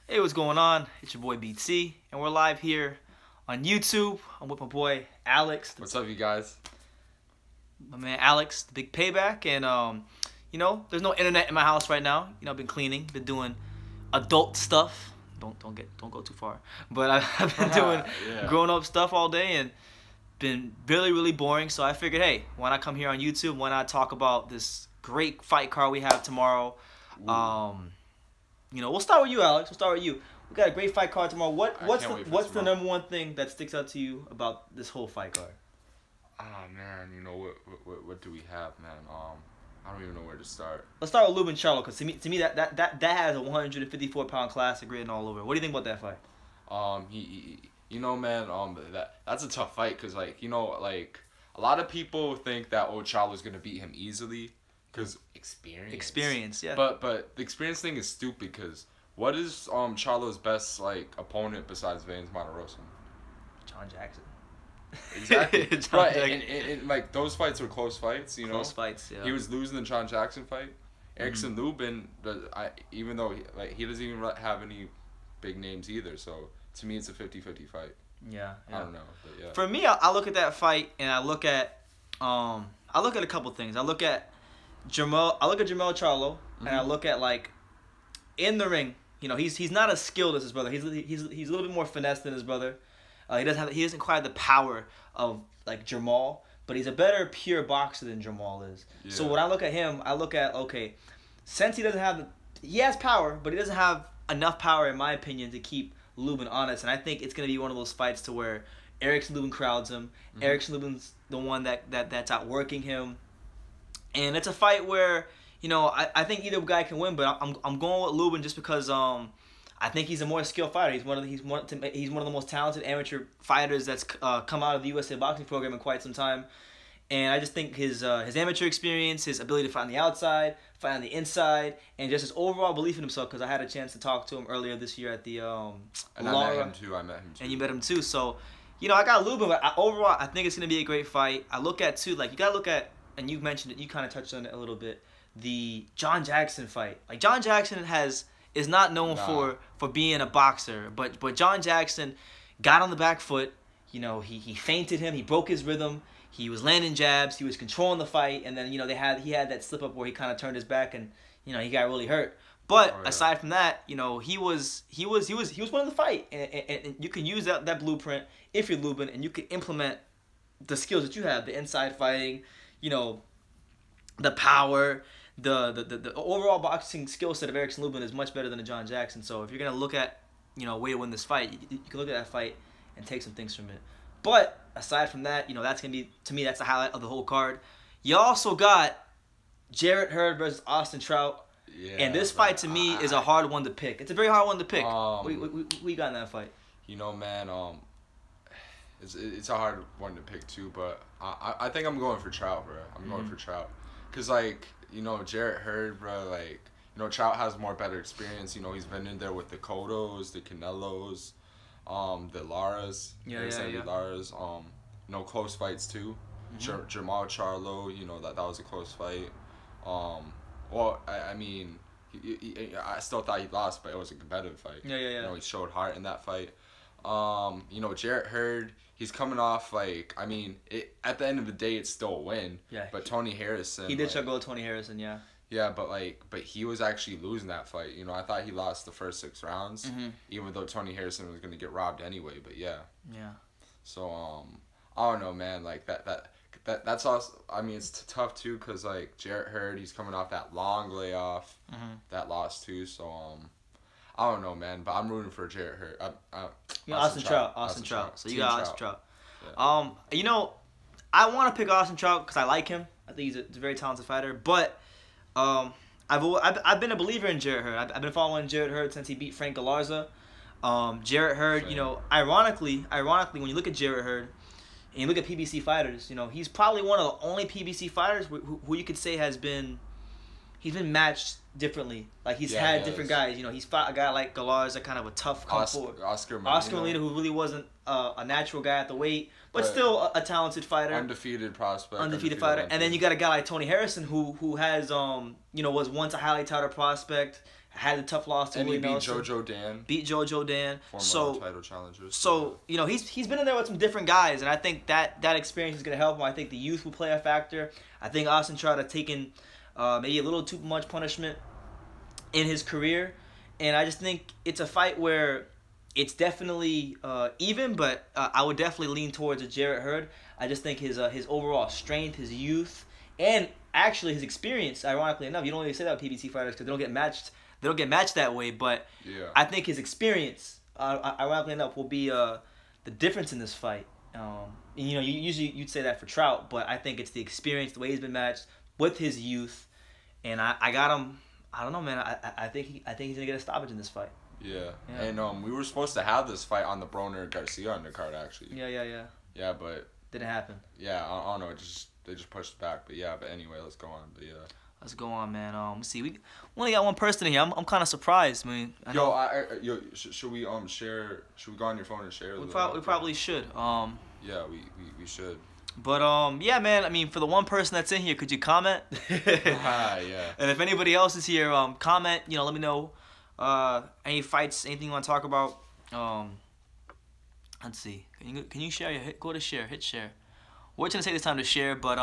Hey, what's going on? It's your boy BT, and we're live here on YouTube. I'm with my boy Alex. What's up, you guys? My man Alex, the big payback, and there's no internet in my house right now. I've been cleaning, been doing adult stuff. Don't go too far. But I've been doing grown up stuff all day and been really boring. So I figured, hey, why not come here on YouTube? Why not talk about this great fight card we have tomorrow? We'll start with you, Alex. We'll start with you. We got a great fight card tomorrow. What's the number one thing that sticks out to you about this whole fight card? Oh man, what do we have, man? I don't even know where to start. Let's start with Lubin Charlo, because to me that has a 154-pound classic written all over. What do you think about that fight? That's a tough fight, because a lot of people think that Charlo's gonna beat him easily. Because experience, yeah. But the experience thing is stupid, because what is Charlo's best opponent besides Vance Monterosa? John Jackson. Exactly. Right. And those fights were close fights, Close fights, yeah. He was losing the John Jackson fight. Erickson Lubin, even though he doesn't even have any big names either, so to me it's a 50-50 fight. Yeah. I don't know, but yeah. For me, I look at that fight and I look at a couple things. I look at Jermell Charlo, and I look at in the ring. He's not as skilled as his brother. He's a little bit more finesse than his brother. He doesn't quite have the power of Jermell, but he's a better pure boxer than Jermell is. Yeah. So when I look at him, I look at, okay, since he has power, but he doesn't have enough power, in my opinion, to keep Lubin honest. And I think it's gonna be one of those fights to where Erickson Lubin crowds him. Erickson Lubin's the one that's outworking him. And it's a fight where, I think either guy can win, but I'm going with Lubin just because I think he's a more skilled fighter. He's one of the most talented amateur fighters that's come out of the USA boxing program in quite some time. And I just think his amateur experience, his ability to fight on the outside, fight on the inside, and just his overall belief in himself, because I had a chance to talk to him earlier this year at the and I met him too. And you met him too. So, I got Lubin, but overall I think it's going to be a great fight. I look at too, you got to look at, and you mentioned it, you kind of touched on it a little bit, the John Jackson fight. John Jackson is not known for being a boxer, but John Jackson got on the back foot. He feinted him, he broke his rhythm, he was landing jabs, he was controlling the fight, and then he had that slip up where he kind of turned his back and he got really hurt. But aside from that, he was winning the fight, and you can use that blueprint if you're Lubin, and you can implement the skills that you have, the inside fighting, the power, the overall boxing skill set of Erickson Lubin is much better than a John Jackson. So if you're gonna look at way to win this fight, you can look at that fight and take some things from it. But aside from that, that's gonna be, to me, that's the highlight of the whole card. You also got Jarrett Hurd versus Austin Trout. Yeah, and this fight to me is a hard one to pick. It's a very hard one to pick. We got in that fight. Man, it's a hard one to pick too, but I think I'm going for Trout, bro. I'm going for Trout, cause Jarrett Hurd, bro, Trout has better experience. He's been in there with the Cottos, the Canelos, the Laras, Laras, close fights too. Jermell Charlo, that was a close fight. I still thought he lost, but it was a competitive fight. Yeah. He showed heart in that fight. Jarrett Hurd, he's coming off at the end of the day, it's still a win. Yeah. But Tony Harrison, he did go with Tony Harrison, yeah. Yeah, but he was actually losing that fight. I thought he lost the first 6 rounds, even though Tony Harrison was gonna get robbed anyway. But yeah. Yeah. So I don't know, man. That's also. It's tough too, cause Jarrett Hurd, he's coming off that long layoff, that loss too. So I don't know, man. But I'm rooting for Jarrett Hurd. Austin Trout. So you got Austin Trout. Yeah. I want to pick Austin Trout because I like him. I think he's a very talented fighter. But I've been a believer in Jarrett Hurd. I've been following Jarrett Hurd since he beat Frank Galarza. Jarrett Hurd, ironically, when you look at Jarrett Hurd and you look at PBC fighters, he's probably one of the only PBC fighters who you could say has been he's been matched differently. Like he's Yeah, had he different has. guys. You know, he's fought a guy like Galarza, a kind of a tough come forward. Oscar Molina, who really wasn't a natural guy at the weight, but still a talented fighter. Undefeated prospect. Undefeated fighter. And then you got a guy like Tony Harrison who has you know, was once a highly touted prospect, had a tough loss to Willie Nelson. Jojo Dan. Beat Jojo Dan. Former title challengers. So, you know, he's been in there with some different guys, and I think that experience is going to help him. I think the youth will play a factor. I think Austin Trout has taken maybe a little too much punishment in his career, and I just think it's a fight where it's definitely even, but I would definitely lean towards a Jarrett Hurd. I just think his overall strength, his youth, and actually his experience, ironically enough, you don't really say that with PBC fighters because they don't get matched. They don't get matched that way, but I think his experience, ironically enough, will be the difference in this fight. You know, you'd say that for Trout, but I think it's the experience, the way he's been matched with his youth, and I got him. I don't know, man. I think he's gonna get a stoppage in this fight. Yeah. And we were supposed to have this fight on the Broner Garcia undercard actually. Yeah. Yeah, but didn't happen. Yeah, I don't know. They just pushed it back. But yeah. But anyway, let's go on. But yeah. Let's go on, man. Let's see. We only got one person in here. I'm kind of surprised. I mean, should we share? Should we go on your phone and share? We probably should. Yeah, we should. But yeah, man. I mean, for the one person that's in here, could you comment? Yeah. And if anybody else is here, comment. You know, let me know. Any fights, anything you want to talk about. Let's see. Can you share? Go to share. Hit share. We're gonna take this time to share, but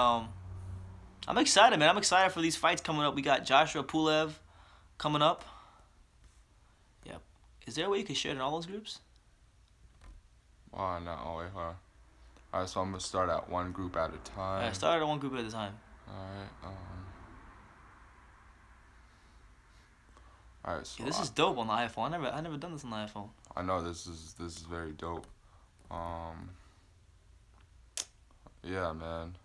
I'm excited, man. I'm excited for these fights coming up. We got Joshua Pulev coming up. Yep. Is there a way you can share it in all those groups? Oh, no. Oh, wait, hold on. All right, so I'm going to start at one group at a time. Yeah, start at one group at a time. All right, so... Yeah, this is dope on the iPhone. I never done this on the iPhone. I know, this is very dope. Yeah, man.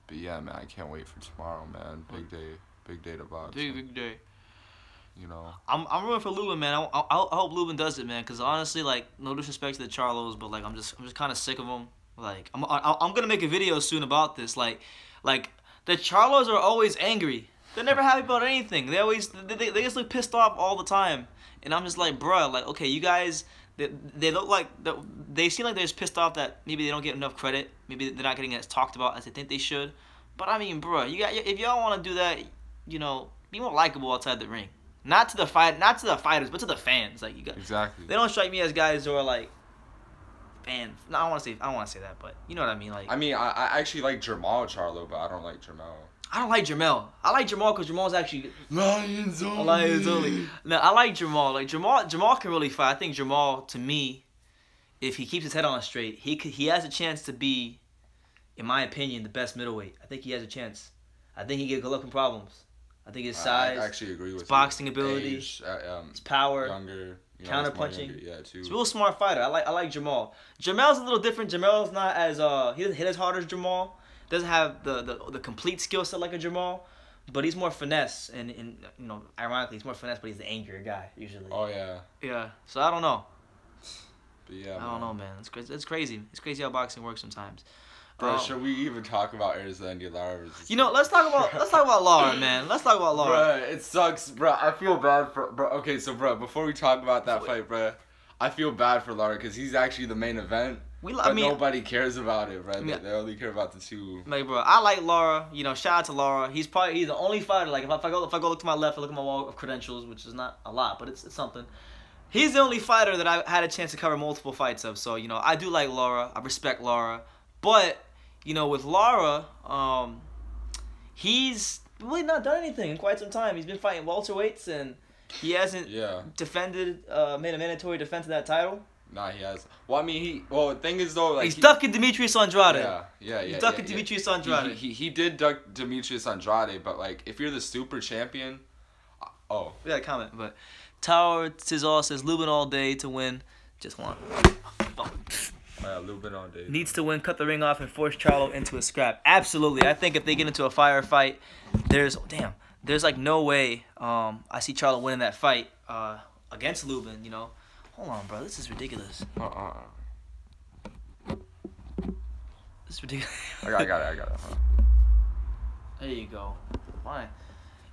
But yeah, man, I can't wait for tomorrow, man. Big day to box. Big day. You know. I'm rooting for Lubin, man. I hope Lubin does it, man. Cause honestly, like, no disrespect to the Charlos, but like, I'm just kind of sick of them. Like, I'm gonna make a video soon about this. Like the Charlos are always angry. They're never happy about anything. They just look pissed off all the time. And I'm just like, bruh, like, okay, you guys. They look like they seem like they're just pissed off that maybe they don't get enough credit. Maybe they're not getting as talked about as they think they should. But I mean, bro, if y'all want to do that, you know, be more likable outside the ring. Not to the fighters, but to the fans. Like exactly. They don't strike me as guys who are like fans. No, I don't want to say that, but you know what I mean. Like I actually like Jermell Charlo, but I don't like Jermell. I don't like Jermell. I like Jermell because Jermell's actually Lions only. No, I like Jermell. Like Jermell can really fight. I think Jermell, to me, if he keeps his head on straight, he has a chance to be, in my opinion, the best middleweight. I think he has a chance. I think he get good looking problems. I think his size, I actually agree with his boxing ability, age, his power, younger, counter punching. Yeah, too. He's a real smart fighter. I like Jermell. Jermell's a little different. Jermell's not as he doesn't hit as hard as Jermell. Doesn't have the complete skill set like a Jermell, but he's more finesse and you know, ironically he's more finesse, but he's the angrier guy usually. Oh yeah. Yeah. So I don't know. But yeah. I don't know, man. It's crazy. It's crazy. It's crazy how boxing works sometimes. Bro, should we even talk about Erickson Lubin? You know, let's talk about Lara, man. Let's talk about Lara. Bro, it sucks, bro. I feel bad for bro. Okay, so bro, before we talk about that fight, bro, I feel bad for Lara because he's actually the main event. But nobody cares about it, bro. They only care about the two. Like, bro, I like Lara. You know, shout out to Lara. He's the only fighter. Like, if I go look to my left, I look at my wall of credentials, which is not a lot, but it's something. He's the only fighter that I had a chance to cover multiple fights of. So, you know, I do like Lara. I respect Lara. But, you know, with Lara, he's really not done anything in quite some time. He's been fighting welterweights, and he hasn't defended, made a mandatory defense of that title. Nah, he has. Well, I mean, the thing is though, like he's ducking Demetrius Andrade. Yeah. He's ducking Demetrius Andrade. He did duck Demetrius Andrade, but like if you're the super champion, we got a comment, but Tower Tizal says Lubin all day to win. Just one. Lubin all day. Needs to win, cut the ring off, and force Charlo into a scrap. Absolutely. I think if they get into a firefight, there's like no way I see Charlo winning that fight against Lubin. You know. Hold on, bro. This is ridiculous. This is ridiculous. I got it. There you go. Fine.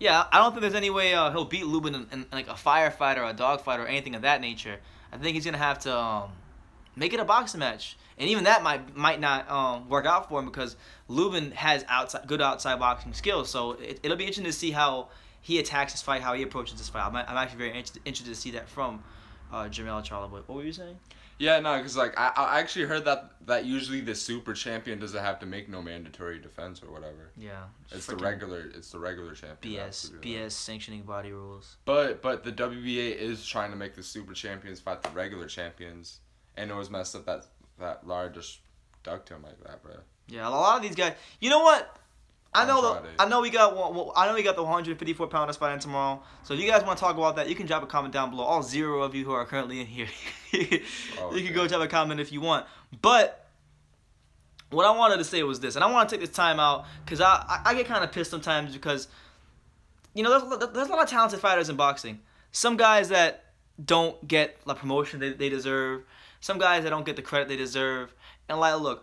Yeah, I don't think there's any way he'll beat Lubin in like a firefight or a dogfight or anything of that nature. I think he's gonna have to make it a boxing match, and even that might not work out for him because Lubin has good outside boxing skills. So it'll be interesting to see how he attacks this fight, how he approaches this fight. I'm actually very interested to see that from Jermell Charlo. What were you saying? Yeah, no, because like I actually heard that usually the super champion doesn't have to make no mandatory defense or whatever. Yeah, it's the regular champion. BS sanctioning body rules. But the WBA is trying to make the super champions fight the regular champions, and it was messed up that Lara just ducked him like that, bro. Yeah, a lot of these guys. You know what? I know we got the 154 pounder fighting tomorrow. So if you guys want to talk about that, you can drop a comment down below. All 0 of you who are currently in here, you can go drop a comment if you want. But what I wanted to say was this, and I want to take this time out because I get kind of pissed sometimes because you know there's a lot of talented fighters in boxing. Some guys that don't get the promotion they deserve. Some guys that don't get the credit they deserve. And like, look,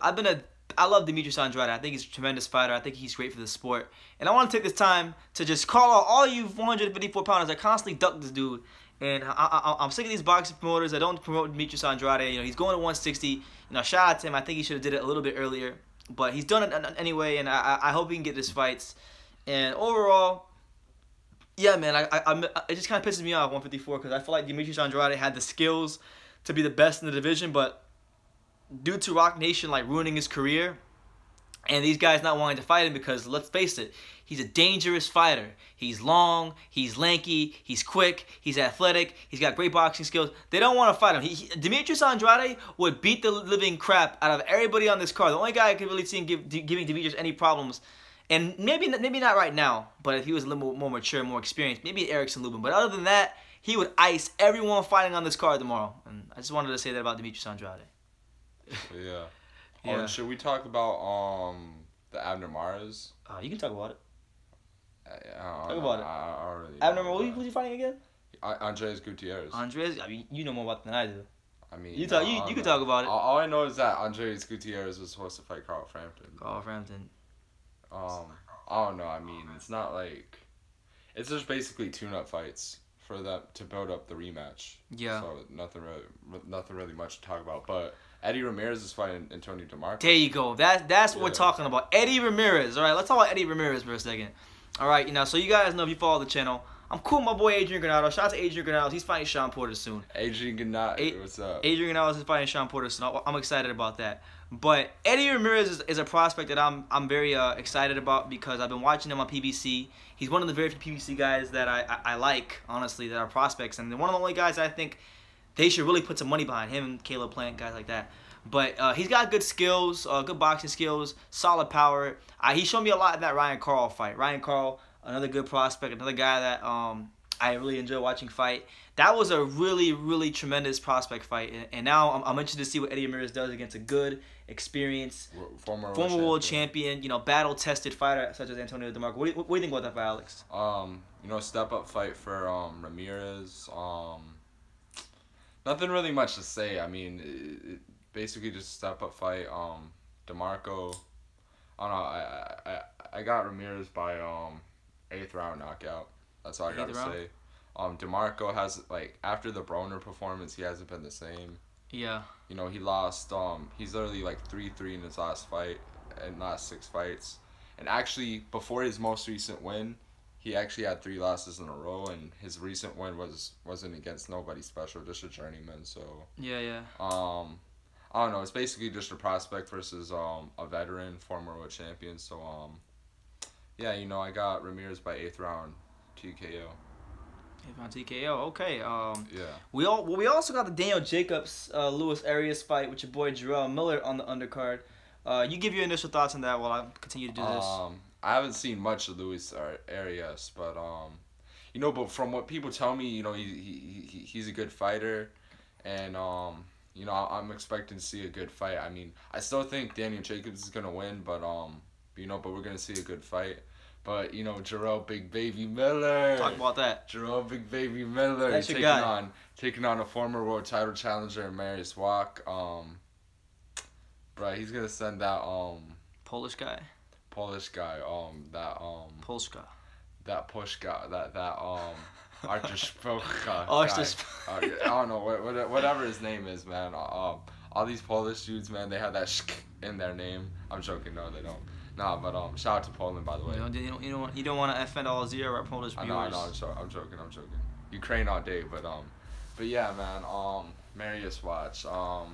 I love Demetrius Andrade. I think he's a tremendous fighter. I think he's great for the sport. And I want to take this time to just call out all you 154 pounders that constantly duck this dude. And I'm sick of these boxing promoters that don't promote Demetrius Andrade. You know, he's going to 160. You know, shout out to him. I think he should have did it a little bit earlier. But he's done it anyway, and I hope he can get his fights. And overall, yeah, man, it just kind of pisses me off 154 because I feel like Demetrius Andrade had the skills to be the best in the division, but due to Rock Nation like ruining his career and these guys not wanting to fight him because let's face it, he's a dangerous fighter. He's long, he's lanky, he's quick, he's athletic, he's got great boxing skills. They don't want to fight him. Demetrius Andrade would beat the living crap out of everybody on this card. The only guy I could really see him giving Demetrius any problems, and maybe not right now, but if he was a little more mature, more experienced, maybe Erickson Lubin. But other than that, he would ice everyone fighting on this card tomorrow. And I just wanted to say that about Demetrius Andrade. Yeah. Yeah. Should we talk about the Abner Mares? You can talk about it. Talk about it. Abner, who's he fighting again? Andres Gutierrez. Andres, I mean, you know more about that than I do. I mean, you can talk about it. All I know is that Andres Gutierrez was supposed to fight Carl Frampton. I don't know. I mean, it's not like it's just basically tune-up fights for them to build up the rematch. Yeah. So nothing really much to talk about, but. Eddie Ramirez is fighting Antonio DeMarco. There you go. That's what we're talking about. Eddie Ramirez. All right, let's talk about Eddie Ramirez for a second. All right, so you guys know if you follow the channel, I'm cool with my boy Adrian Granados. Shout out to Adrian Granados. He's fighting Sean Porter soon. Adrian Granados, what's up? Adrian Granados is fighting Sean Porter soon. I'm excited about that. But Eddie Ramirez is a prospect that I'm very excited about because I've been watching him on PBC. He's one of the very few PBC guys that I like, honestly, that are prospects. And one of the only guys I think they should really put some money behind him, Caleb Plant, guys like that. But he's got good skills, good boxing skills, solid power. He showed me a lot in that Ryan Carl fight. Ryan Carl, another good prospect, another guy that I really enjoy watching fight. That was a really, really tremendous prospect fight. And now I'm interested to see what Eddie Ramirez does against a good, experienced, former world champion, battle tested fighter such as Antonio DeMarco. What do you think about that fight, Alex? Step up fight for Ramirez. Nothing really much to say. I mean, basically just a step up fight. DeMarco, I don't know. I got Ramirez by 8th round knockout. That's all I gotta say. DeMarco has after the Broner performance, he hasn't been the same. Yeah. He lost. He's literally 3-3 in his last last 6 fights, and actually before his most recent win, he actually had 3 losses in a row, and his recent win wasn't against nobody special, just a journeyman. So yeah. I don't know. It's basically just a prospect versus a veteran, former world champion. So yeah, I got Ramirez by 8th round TKO. 8th round TKO. Okay. Yeah. We also got the Daniel Jacobs Luis Arias fight with your boy Jarrell Miller on the undercard. You give your initial thoughts on that while I continue to do this. I haven't seen much of Luis Arias, but but from what people tell me, he's a good fighter, and I'm expecting to see a good fight. I mean, I still think Daniel Jacobs is gonna win, but but we're gonna see a good fight. But Jarrell Big Baby Miller. Talk about that. Jarrell Big Baby Miller. That's your guy. Taking on a former world title challenger, Marius Wack. Bro, he's gonna send that Polish guy. Polska. that push guy, that Archer Spoke guy. I don't know whatever his name is, man. All these Polish dudes, man, they have that sh in their name. I'm joking, no, they don't. Nah, but shout out to Poland, by the way. You don't want to offend all zero Polish viewers. I know. I'm joking. Ukraine all day, but yeah, man. Marius Watch. I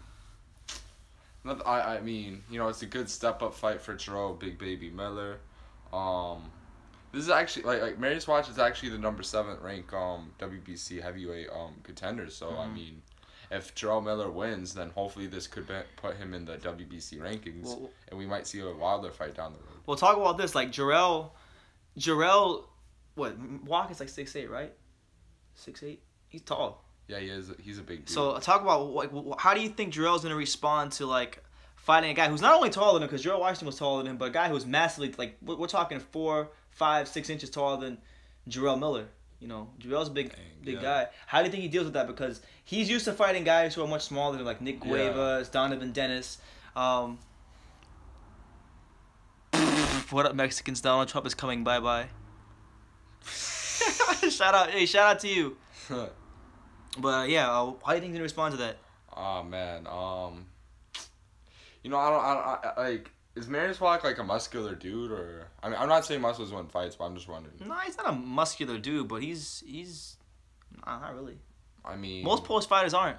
mean, you know, it's a good step up fight for Jermell Big Baby Miller. This is actually like Marius Watch is actually the number 7 ranked WBC heavyweight contender. So I mean, if Jermell Miller wins, then hopefully this could put him in the WBC rankings, and we might see a wilder fight down the road. We'll talk about this. Like Jermell, what Walk is like 6'8", right? 6'8". He's tall. Yeah, he's a big dude. So talk about like how do you think Jermell's gonna respond to like fighting a guy who's not only taller than him, because Jermell Washington was taller than him, but a guy who's massively like we're talking 4, 5, 6 inches taller than Jermell Miller. You know, Jermell's a big guy. How do you think he deals with that? Because he's used to fighting guys who are much smaller than like Nick Cuevas, Donovan Dennis. What up, Mexicans? Donald Trump is coming. Bye. Shout out to you. But yeah, how do you think he's gonna respond to that? Oh man, you know, I like. Is Marius Walk like a muscular dude, or I mean, I'm not saying muscles win fights, but I'm just wondering. No, he's not a muscular dude, but he's not really. I mean, most Polish fighters aren't.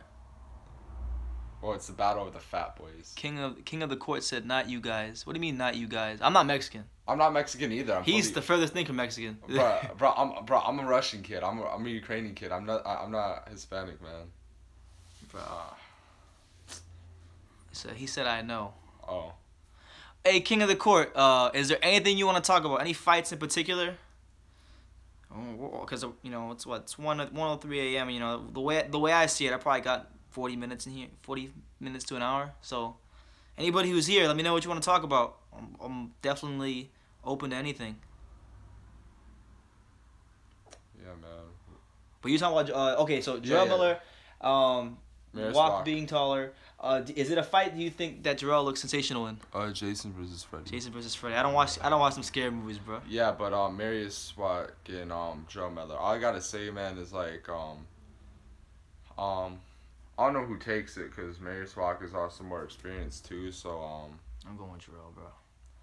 Well, it's the battle of the fat boys. King of the court said, "Not you guys." What do you mean, not you guys? I'm not Mexican. I'm not Mexican either. He's the furthest thing from Mexican. Bro, I'm a Russian kid. I'm a Ukrainian kid. I'm not Hispanic, man. Bro. So he said, "I know." Oh. Hey, King of the Court, is there anything you want to talk about? Any fights in particular? Because you know it's 1:03 a.m. You know the way I see it, I probably got 40 minutes in here, 40 minutes to an hour. So, anybody who's here, let me know what you want to talk about. I'm definitely open to anything. Yeah, man. But you talking about okay? So Jermell Miller, Walk being taller. Is it a fight you think that Jermell looks sensational in? Jason versus Freddy. Jason versus Freddy. I don't watch some scary movies, bro. Yeah, but Marius Walk and Jermell Miller. All I gotta say, man, is like I don't know who takes it, because Marius Walk is also more experienced too. So I'm going with Jermell, bro.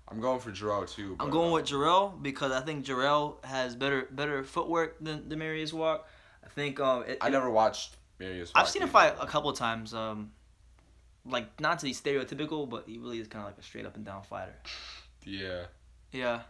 I'm going for Jermell too. But, I'm going with Jermell because I think Jermell has better footwork than Marius Walk. I think I never watched Marius Walk. I've seen him fight a couple of times. Like, not to be stereotypical, but he really is kind of like a straight up and down fighter. Yeah. Yeah.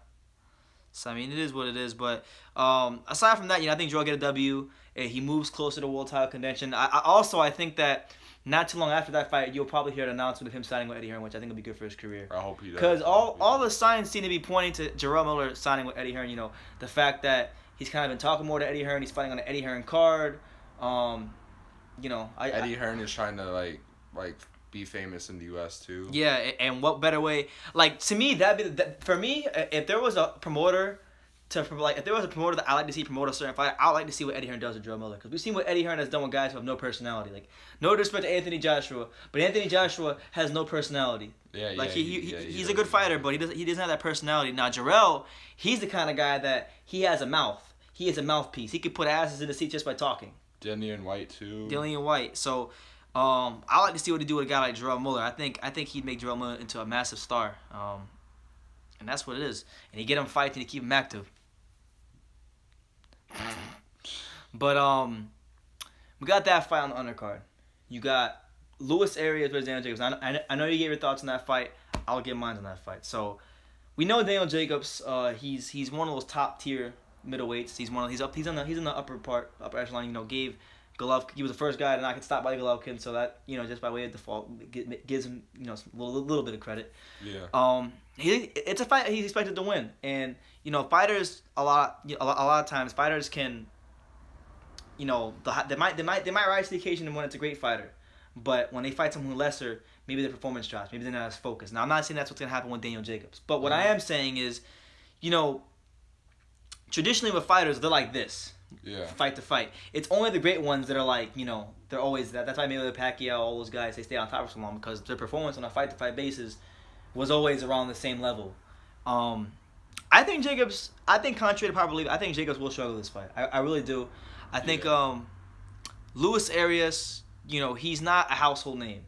So I mean, it is what it is. But aside from that, you know, I think Jermell get a W. He moves closer to world title contention. I think that not too long after that fight, you'll probably hear an announcement of him signing with Eddie Hearn, which I think will be good for his career. I hope he does. Because all the signs seem to be pointing to Jermell Miller signing with Eddie Hearn. You know, the fact that he's kind of been talking more to Eddie Hearn. He's fighting on an Eddie Hearn card. You know, Eddie Hearn is trying to like be famous in the U.S. too. Yeah, and what better way? Like, to me, for me, if there was a promoter that I like to see promote a certain fight, I would like to see what Eddie Hearn does with Jermell Miller, because we've seen what Eddie Hearn has done with guys who have no personality. Like, no disrespect to Anthony Joshua, but Anthony Joshua has no personality. Yeah, like he's a good fighter, but he doesn't have that personality. Now Jermell, he's the kind of guy that he has a mouth. He is a mouthpiece. He could put asses in the seat just by talking. Dillian White too. Dillian White. So. I like to see what he do with a guy like Jermell Miller. I think he'd make Jermell Miller into a massive star. And that's what it is. And he get him fighting to keep him active. But we got that fight on the undercard. You got Luis Arias versus Daniel Jacobs. I know you gave your thoughts on that fight. I'll give mine on that fight. So we know Daniel Jacobs. He's one of those top tier middleweights. He's in the upper echelon. You know, gave Golovkin, he was the first guy to not get stopped by Golovkin, so that, you know, just by way of default gives him, you know, a little bit of credit. Yeah. It's a fight he's expected to win, and you know, fighters a lot of times fighters can, you know, they might rise to the occasion and when it's a great fighter, but when they fight someone lesser, maybe their performance drops, maybe they're not as focused. Now, I'm not saying that's what's gonna happen with Daniel Jacobs, but what I am saying is, you know, traditionally with fighters, they're like this. Yeah. Fight to fight. It's only the great ones that are like, you know, they're always that. That's why Mayweather, Pacquiao, all those guys, they stay on top for so long, because their performance on a fight to fight basis was always around the same level. I think Jacobs. I think contrary to popular belief, I think Jacobs will struggle this fight. I really do. I think Luis Arias, you know, he's not a household name.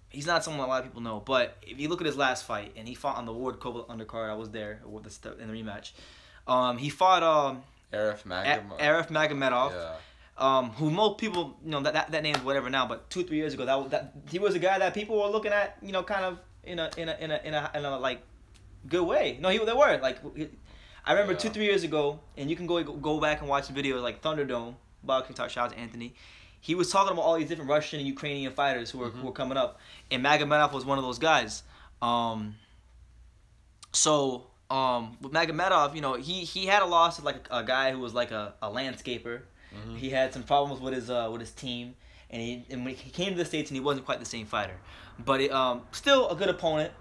He's not someone a lot of people know. But if you look at his last fight, and he fought on the Ward Kovalev undercard, I was there in the rematch. He fought Arif Magomedov. Yeah. Who most people, you know, that name's whatever now, but 2-3 years ago, that he was a guy that people were looking at, you know, kind of in a like good way. No, they were like. I remember 2-3 years ago, and you can go back and watch the video like Thunderdome, Boxing Talk. Shout out to Anthony. He was talking about all these different Russian and Ukrainian fighters who were coming up, and Magomedov was one of those guys. With Magomedov, you know, he had a loss to like a guy who was like a landscaper. He had some problems with his team, and when he came to the States, and he wasn't quite the same fighter, but still a good opponent.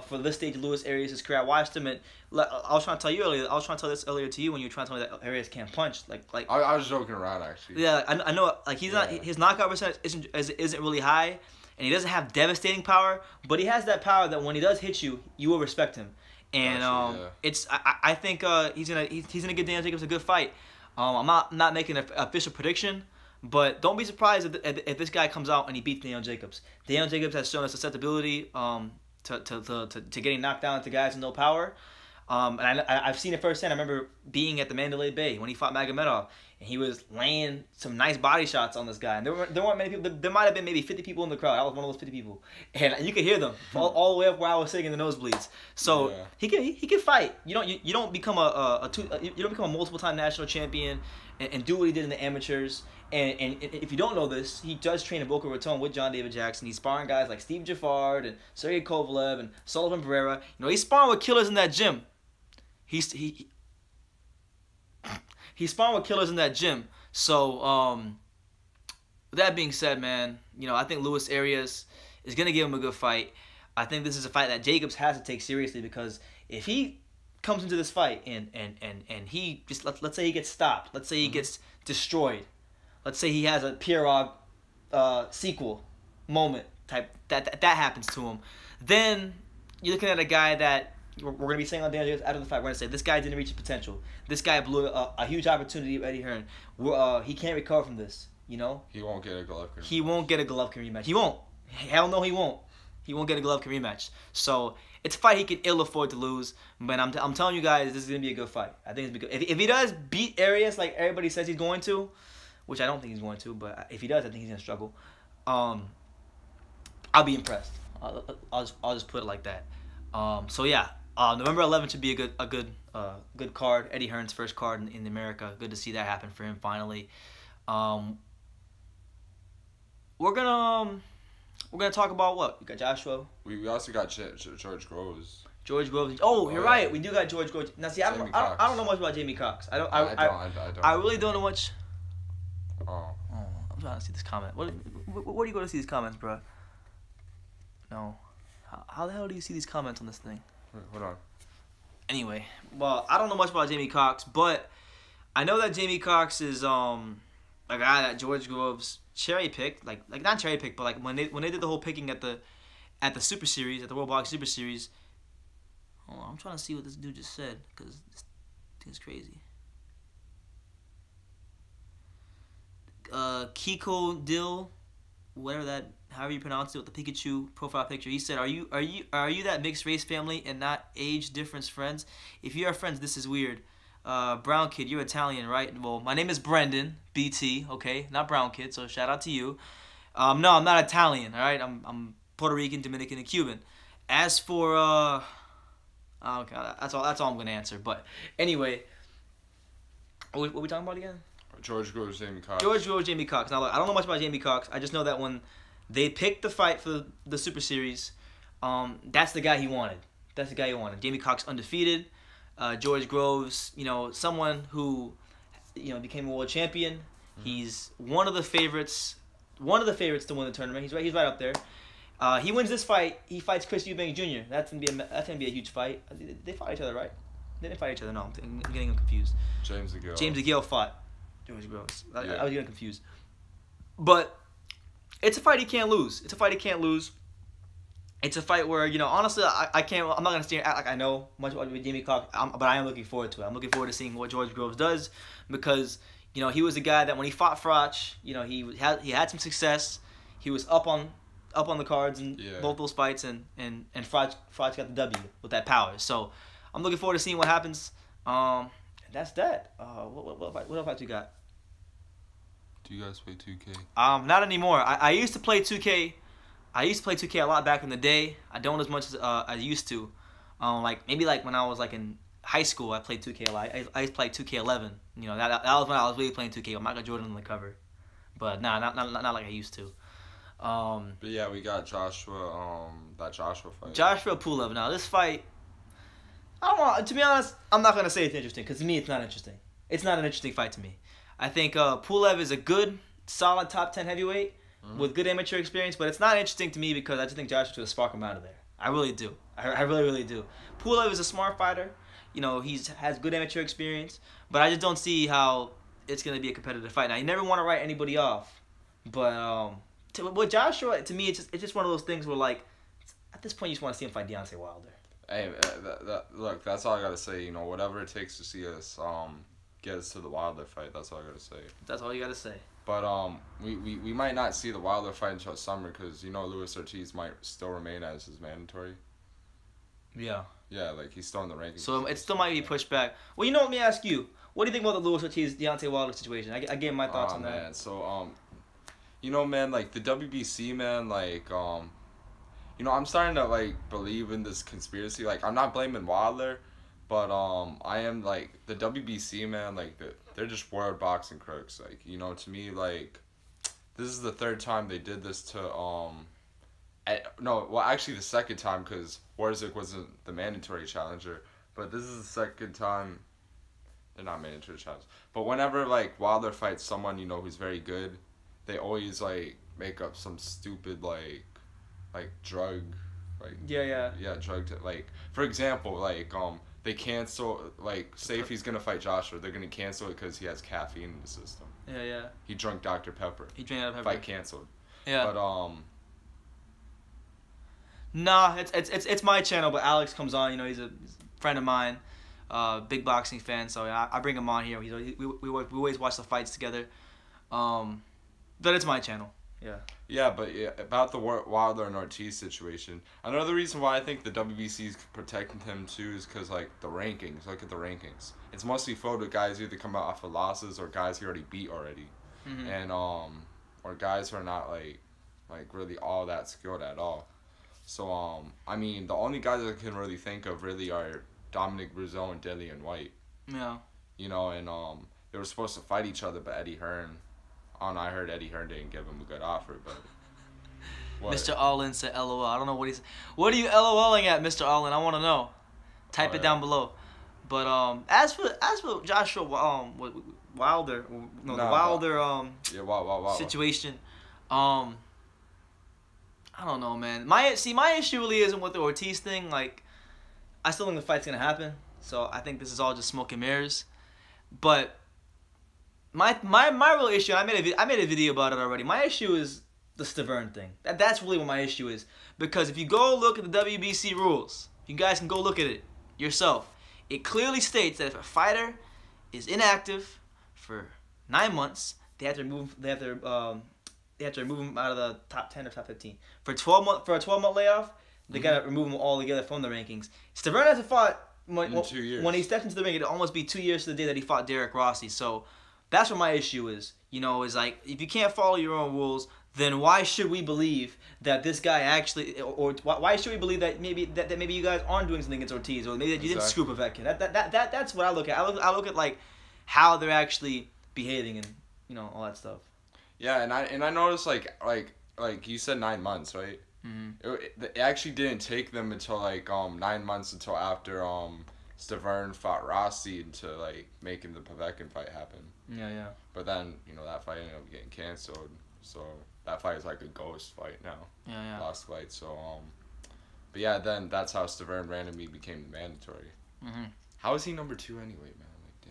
For this stage of Luis Arias' career, I watched him, and I was trying to tell you earlier. I was trying to tell this earlier to you when you were trying to tell me that Arias can't punch. I was joking around actually. Yeah, I know. Like he's not, his knockout percentage isn't really high, and he doesn't have devastating power. But he has that power that when he does hit you, you will respect him. And I think he's gonna give Daniel Jacobs a good fight. I'm not making an official prediction, but don't be surprised if this guy comes out and he beats Daniel Jacobs. Daniel Jacobs has shown a susceptibility to getting knocked down to guys with no power. And I've seen it firsthand. I remember being at the Mandalay Bay when he fought Magomedov, and he was laying some nice body shots on this guy. And there weren't many people. There might have been maybe 50 people in the crowd. I was one of those 50 people, and you could hear them all the way up where I was sitting in the nosebleeds. So he can fight. You don't become you don't become a multiple time national champion and do what he did in the amateurs. And if you don't know this, he does train in Boca Raton with John David Jackson. He's sparring guys like Steve Jaffard and Sergey Kovalev and Sullivan Pereira. You know, he's sparring with killers in that gym. He's sparring with killers in that gym. So, with that being said, man, you know, I think Luis Arias is gonna give him a good fight. I think this is a fight that Jacobs has to take seriously, because if he comes into this fight and he just let's say he gets stopped, let's say he gets destroyed. Let's say he has a Pierrot sequel moment type that happens to him. Then you're looking at a guy that we're going to be saying on Daniel Jacobs after the fight. We're going to say this guy didn't reach his potential. This guy blew a huge opportunity with Eddie Hearn. He can't recover from this. You know. He won't get a Golovkin. He won't get a Golovkin rematch. He won't. Hell no, he won't. He won't get a Golovkin rematch. So it's a fight he can ill afford to lose. But I'm telling you guys, this is going to be a good fight. I think it's going to be good. If he does beat Arias like everybody says he's going to, which I don't think he's going to, but if he does, I think he's gonna struggle. I'll be impressed. I'll just put it like that. So yeah, November 11th should be a good card. Eddie Hearn's first card in America. Good to see that happen for him finally. We're gonna talk about what? We got Joshua. We also got George Groves. George Groves. Oh, you're right. We do got George Groves. Now see, I don't know much about Jamie Cox. I really don't know much. Oh, I'm trying to see this comment. Where do you go to see these comments, bro? No. How the hell do you see these comments on this thing? Wait, hold on. Anyway, well, I don't know much about Jamie Cox, but I know that Jamie Cox is a guy that George Groves cherry picked, like not cherry picked, but like when they did the whole picking at the Super Series, at the World Boxing Super Series. Hold on, I'm trying to see what this dude just said, because this thing is crazy. Kiko Dill, however you pronounce it, with the Pikachu profile picture. He said, "Are you that mixed race family and not age difference friends? If you are friends, this is weird. Brown kid, you're Italian, right? Well, my name is Brendan BT, okay, not Brown kid. So shout out to you. No, I'm not Italian. All right, I'm Puerto Rican, Dominican, and Cuban. As for okay, that's all I'm gonna answer. But anyway, what we talking about again? George Groves, Jamie Cox. George Groves, Jamie Cox. Now, look, I don't know much about Jamie Cox. I just know that when they picked the fight for the Super Series, that's the guy he wanted. That's the guy he wanted. Jamie Cox undefeated. George Groves, you know, someone who, you know, became a world champion. He's one of the favorites to win the tournament. He's right up there. He wins this fight. He fights Chris Eubank Jr. That's gonna be a huge fight. They fought each other, right? They didn't fight each other. No, I'm getting confused. James DeGale fought George Groves. I was getting confused. But it's a fight he can't lose. it's a fight where, you know, honestly, I can't. I'm not gonna stand act like I know much about Jamie Clark, but I am looking forward to it. I'm looking forward to seeing what George Groves does, because, you know, he was a guy that when he fought Froch, you know, he had some success. He was up on the cards in both those fights, and Froch got the W with that power. So I'm looking forward to seeing what happens. And that's that. What fights you got? Do you guys play 2K? Not anymore. I used to play 2K. I used to play 2K a lot back in the day. I don't as much as I used to. Like maybe like when I was like in high school, I played 2K a lot. I used to play 2K11. You know, that was when I was really playing 2K with Michael Jordan on the cover. But nah, not like I used to. But yeah, we got Joshua. That Joshua fight. Joshua Pulev. Now this fight, I don't want. To be honest, I'm not gonna say it's interesting, because to me it's not interesting. It's not an interesting fight to me. I think Pulev is a good, solid top 10 heavyweight with good amateur experience, but it's not interesting to me because I just think Joshua's gonna spark him out of there. I really do. I really do. Pulev is a smart fighter. You know, has good amateur experience, but I just don't see how it's gonna be a competitive fight. Now, you never want to write anybody off, but with Joshua, to me, it's just one of those things where, like, at this point, you just want to see him fight Deontay Wilder. Hey, look, that's all I gotta say. You know, whatever it takes to see us get us to the Wilder fight. That's all I gotta say. That's all you gotta say. But we might not see the Wilder fight until summer, because, you know, Luis Ortiz might still remain as his mandatory. Yeah. Yeah, like, he's still in the rankings. So it still might be pushed back. Well, you know, let me ask you. What do you think about the Luis Ortiz Deontay Wilder situation? I gave my thoughts on that. Man, so you know, man, like, the WBC, man, like, you know, I'm starting to, like, believe in this conspiracy. Like, I'm not blaming Wilder, but I am, like, the WBC, man, like, they're just world boxing crooks. Like, you know, to me, like, this is the third time they did this to actually the second time, because Warzuk wasn't the mandatory challenger, but this is the second time. They're not mandatory challengers, but whenever, like, Wilder fights someone, you know, who's very good, they always, like, make up some stupid, like drug, like, drug, like, for example, like, they cancel, like, say if he's gonna fight Joshua, they're gonna cancel it because he has caffeine in the system. Yeah. He drank Dr. Pepper. He drank Dr. Pepper. Fight canceled. Yeah. But nah, it's my channel, but Alex comes on. You know, he's a friend of mine, big boxing fan. So I bring him on here. We always watch the fights together. But it's my channel. Yeah. Yeah, but about the Wilder and Ortiz situation, another reason why I think the WBC is protecting him too is because, like, the rankings. Look at the rankings. It's mostly filled with guys who either come out off of losses or guys he already beat already, and or guys who are not like really all that skilled at all. So I mean, the only guys I can really think of really are Dominic Breazeau and Dillian White. Yeah. You know, and they were supposed to fight each other, but Eddie Hearn. I heard Eddie Hearn didn't give him a good offer, but... What? Mr. Allin said LOL. I don't know what he's... What are you LOLing at, Mr. Allin? I want to know. Type it down below. But as for Joshua Wilder, the Wilder situation, I don't know, man. My issue really isn't with the Ortiz thing. Like, I still think the fight's gonna happen. So I think this is all just smoke and mirrors. But my real issue, I made a video about it already. My issue is the Stavern thing. That's really what my issue is. Because if you go look at the WBC rules, you guys can go look at it yourself. It clearly states that if a fighter is inactive for 9 months, they have to remove him out of the top 10 or top 15. For a 12-month layoff, they gotta remove him altogether from the rankings. Stavern hasn't fought in 2 years. When he stepped into the ring, it'd almost be 2 years to the day that he fought Derek Rossi. So that's what my issue is. You know, is like, if you can't follow your own rules, then why should we believe that this guy actually, or why should we believe that maybe you guys aren't doing something against Ortiz, or maybe that you didn't screw Povetkin? That's what I look at. I look at like how they're actually behaving and, you know, all that stuff. Yeah, and I noticed like you said 9 months, right? Mm-hmm. It actually didn't take them until like 9 months until after Stavern fought Rossi to like making the Povetkin fight happen. Yeah. But then, you know, that fight ended up getting canceled, so that fight is like a ghost fight now. Yeah. Lost fight. So but yeah, then that's how Stavern randomly became mandatory. Mm-hmm. How is he number 2 anyway, man? Like,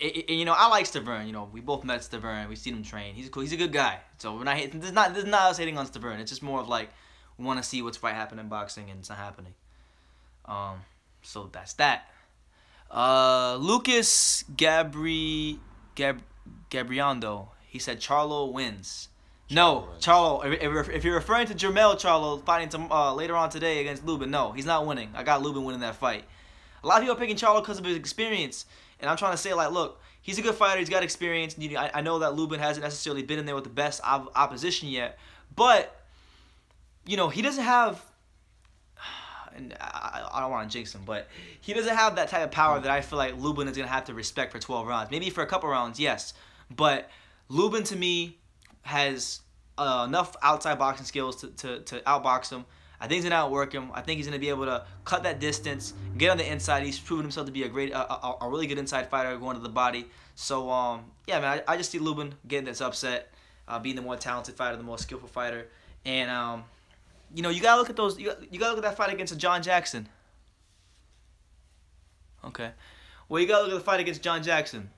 dang. You know, I like Stavern. You know, we both met Stavern. We've seen him train. He's cool. He's a good guy. So we're not. This is not us hating on Stavern. It's just more of like, we want to see what's right happen in boxing, and it's not happening. So that's that. Lucas Gabriando, he said Charlo wins. No, Charlo. If you're referring to Jermell Charlo fighting later on today against Lubin, no, he's not winning. I got Lubin winning that fight. A lot of people are picking Charlo because of his experience, and I'm trying to say, like, look, he's a good fighter. He's got experience. I know that Lubin hasn't necessarily been in there with the best opposition yet, but he doesn't have. And I don't want to jinx him, but he doesn't have that type of power that I feel like Lubin is going to have to respect for 12 rounds. Maybe for a couple rounds, yes. But Lubin, to me, has enough outside boxing skills to outbox him. I think he's going to outwork him. I think he's going to be able to cut that distance, get on the inside. He's proven himself to be a really good inside fighter going to the body. So, yeah, man, I just see Lubin getting this upset, being the more talented fighter, the more skillful fighter. And, you gotta look at those. You gotta look at that fight against John Jackson. Okay, well, you gotta look at the fight against John Jackson,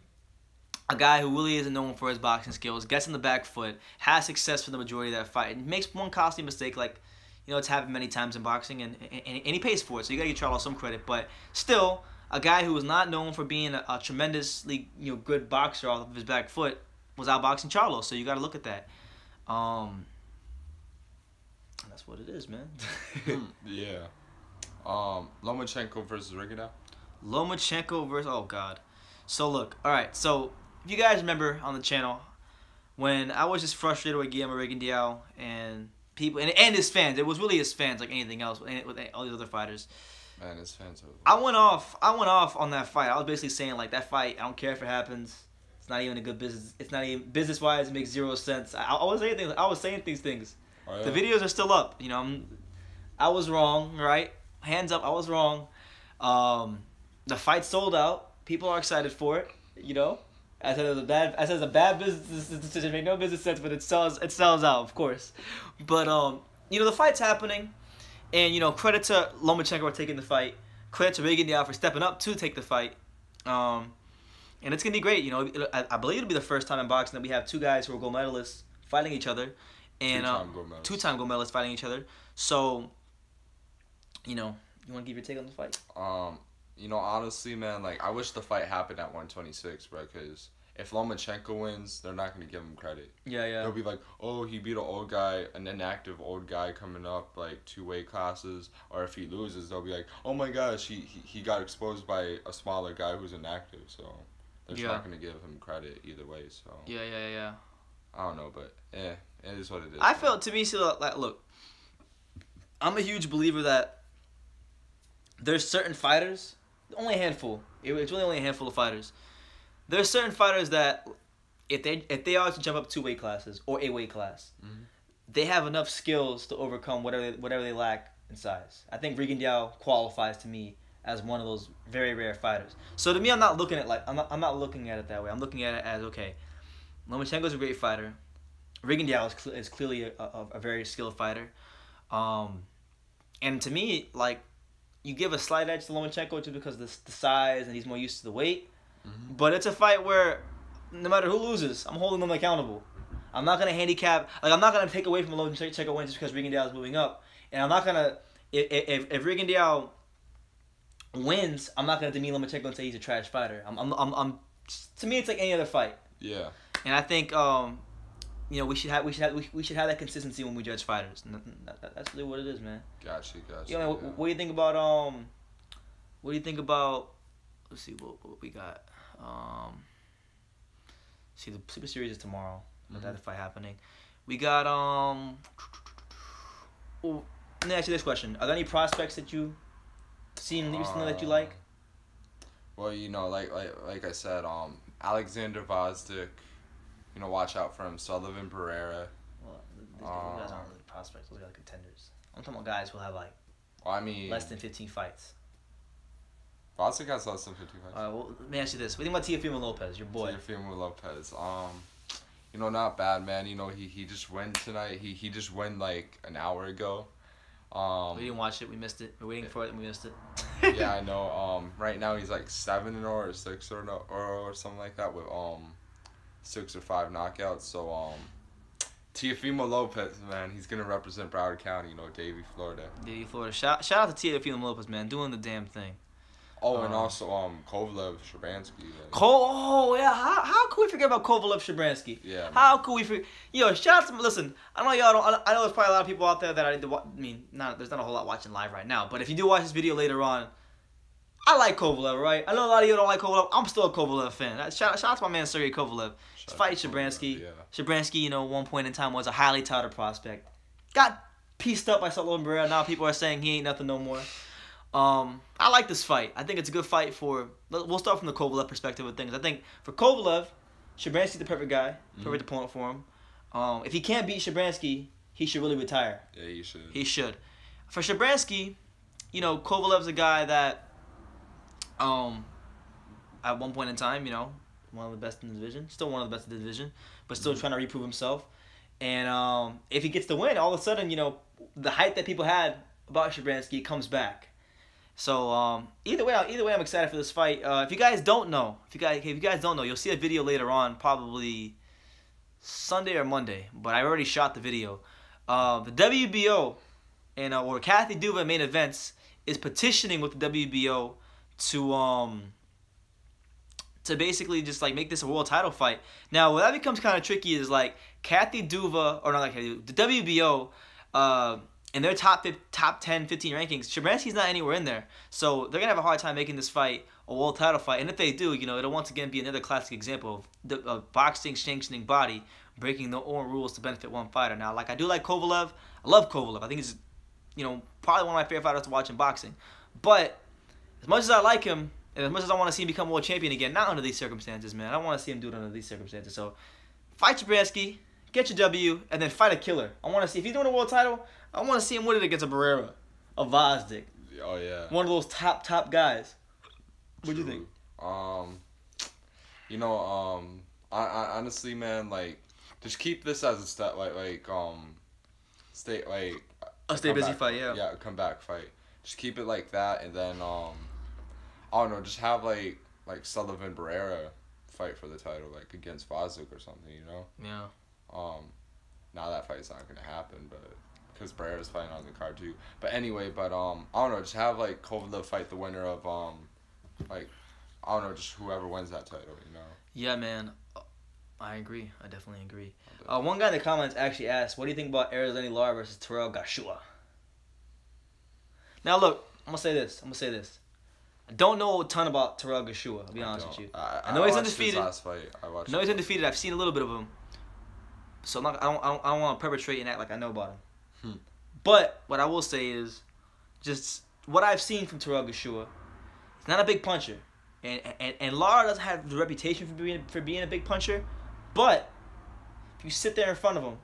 a guy who really isn't known for his boxing skills, gets in the back foot, has success for the majority of that fight, and makes one costly mistake, like it's happened many times in boxing, and he pays for it. So you gotta give Charlo some credit, but still, a guy who was not known for being a tremendously good boxer off of his back foot was outboxing Charlo. So you gotta look at that. That's what it is, man. Yeah. Lomachenko versus Rigondeaux. Lomachenko versus, oh god. So look, all right. So if you guys remember on the channel when I was just frustrated with Guillermo Rigondeaux and people and his fans, it was really his fans like anything else with all these other fighters. Man, his fans are. I went off on that fight. I was basically saying like that fight. I don't care if it happens. It's not even a good business. It's not even business wise. It makes zero sense. I was saying things. I was saying these things. Oh, yeah. The videos are still up. I was wrong, right? Hands up, I was wrong. The fight sold out. People are excited for it. I said it was a bad business decision. It made no business sense, but it sells out, of course. But the fight's happening, and credit to Lomachenko for taking the fight. Credit to Rigondeaux for stepping up to take the fight. And it's gonna be great. I believe it'll be the first time in boxing that we have two guys who are gold medalists fighting each other. And two-time gold medalists fighting each other. So, you want to give your take on the fight? Honestly, man, like, I wish the fight happened at 126, bro, because if Lomachenko wins, they're not going to give him credit. Yeah. They'll be like, oh, he beat an inactive old guy coming up, like, 2 weight classes. Or if he loses, they'll be like, oh, my gosh, he got exposed by a smaller guy who's inactive. So, they're just not going to give him credit either way, so. Yeah. I don't know, but, it is what it is. I felt, to me, look, I'm a huge believer that there's certain fighters, only a handful. It's really only a handful of fighters. There's certain fighters that, if they are to jump up 2 weight classes or a weight class, they have enough skills to overcome whatever they lack in size. I think Rigondeaux qualifies to me as one of those very rare fighters. So to me, I'm not looking at I'm not looking at it that way. I'm looking at it as, okay, Lomachenko's a great fighter. Rigondeaux is clearly a very skilled fighter. And to me, like, you give a slight edge to Lomachenko just because of the size and he's more used to the weight. But it's a fight where no matter who loses, I'm holding them accountable. I'm not going to handicap. Like, I'm not going to take away from Lomachenko win just because Rigondeaux is moving up. And I'm not going to, if Rigondeaux wins, I'm not going to demean Lomachenko and say he's a trash fighter. To me, it's like any other fight. Yeah. And I think, we should have that consistency when we judge fighters. That's really what it is, man. Gotcha. What do you think about Let's see what we got. See, the Super Series is tomorrow. With that fight happening, we got Well, let me ask you this question: are there any prospects that you seen recently that you like? Well, like I said, Alexander Vazdik. Watch out for him. Sullivan Barrera. Well, these guys aren't really prospects. Those are contenders. I'm talking about guys who have less than 15 fights. Vazdik has less than 15 fights. Well, let me ask you this: what do you think about Teofimo Lopez, your boy? Teofimo Lopez. Not bad, man. He just went tonight. He just went like an hour ago. We didn't watch it. We missed it. We're waiting for it, and we missed it. Yeah, I know. Right now he's like 7-0 or 6-0 or something like that with 6 or 5 knockouts. So Teofimo Lopez, man, he's gonna represent Broward County, Davie, Florida. Davie, Florida. Shout out to Teofimo Lopez, man, doing the damn thing. Oh, and also Kovalev Shabransky. Yeah. How could we forget about Kovalev Shabransky? Yeah. Man. How could we forget? Shout out to listen. I know y'all don't. I know there's probably a lot of people out there that there's not a whole lot watching live right now. But if you do watch this video later on, I like Kovalev, right? I know a lot of you don't like Kovalev. I'm still a Kovalev fan. Shout out to my man Sergey Kovalev. He's fighting Shabransky. Yeah. Shabransky, one point in time was a highly touted prospect. Got pieced up by Sullivan Barrera. Now people are saying he ain't nothing no more. I like this fight. I think it's a good fight for. We'll start from the Kovalev perspective of things. I think for Kovalev, Shabransky's the perfect guy, perfect opponent for him. If he can't beat Shabransky, he should really retire. Yeah, he should. He should. For Shabransky, Kovalev's a guy that, at one point in time, one of the best in the division, still one of the best in the division, but still trying to reprove himself. And if he gets the win, all of a sudden, the hype that people had about Shabransky comes back. So either way, I'm excited for this fight. If you guys don't know, you'll see a video later on, probably Sunday or Monday. But I already shot the video. The WBO and or Kathy Duva Main Events is petitioning with the WBO to basically just make this a world title fight. Now, what that becomes kind of tricky is Kathy Duva the WBO. In their top 10, 15 rankings, Shabransky's not anywhere in there. So they're going to have a hard time making this fight a world title fight. And if they do, it'll once again be another classic example of the boxing sanctioning body breaking their own rules to benefit one fighter. Now, I do like Kovalev. I love Kovalev. I think he's, probably one of my favorite fighters to watch in boxing. But as much as I like him, and as much as I want to see him become world champion again, not under these circumstances, man. I don't want to see him do it under these circumstances. So fight Shabransky, get your W, and then fight a killer. I want to see, if he's doing a world title, I want to see him win it against a Barrera, a Vazdik. Oh, yeah. One of those top guys. What do you think? I honestly, man, just keep this as a step, stay busy fight, yeah. Yeah, a comeback fight. Just keep it like that, and then, I don't know, just have, Sullivan Barrera fight for the title, against Vazdik or something, Yeah. Now that fight's not going to happen, but because Barrera's fighting on the card too. But anyway, I don't know, just have Kovalev fight the winner of I don't know, just whoever wins that title, Yeah, man. I agree. I definitely agree. One guy in the comments actually asked, what do you think about Erickson Lubin versus Terrell Gashua? Now look, I'm gonna say this. I don't know a ton about Terrell Gashua, I'll be honest with you. I know he's undefeated. His last fight. I know he's undefeated. I've seen a little bit of him. So I don't want to perpetrate and act like I know about him. But what I will say is, just what I've seen from Terrell Gashua, he's not a big puncher, and Lara doesn't have the reputation for being a big puncher. But if you sit there in front of him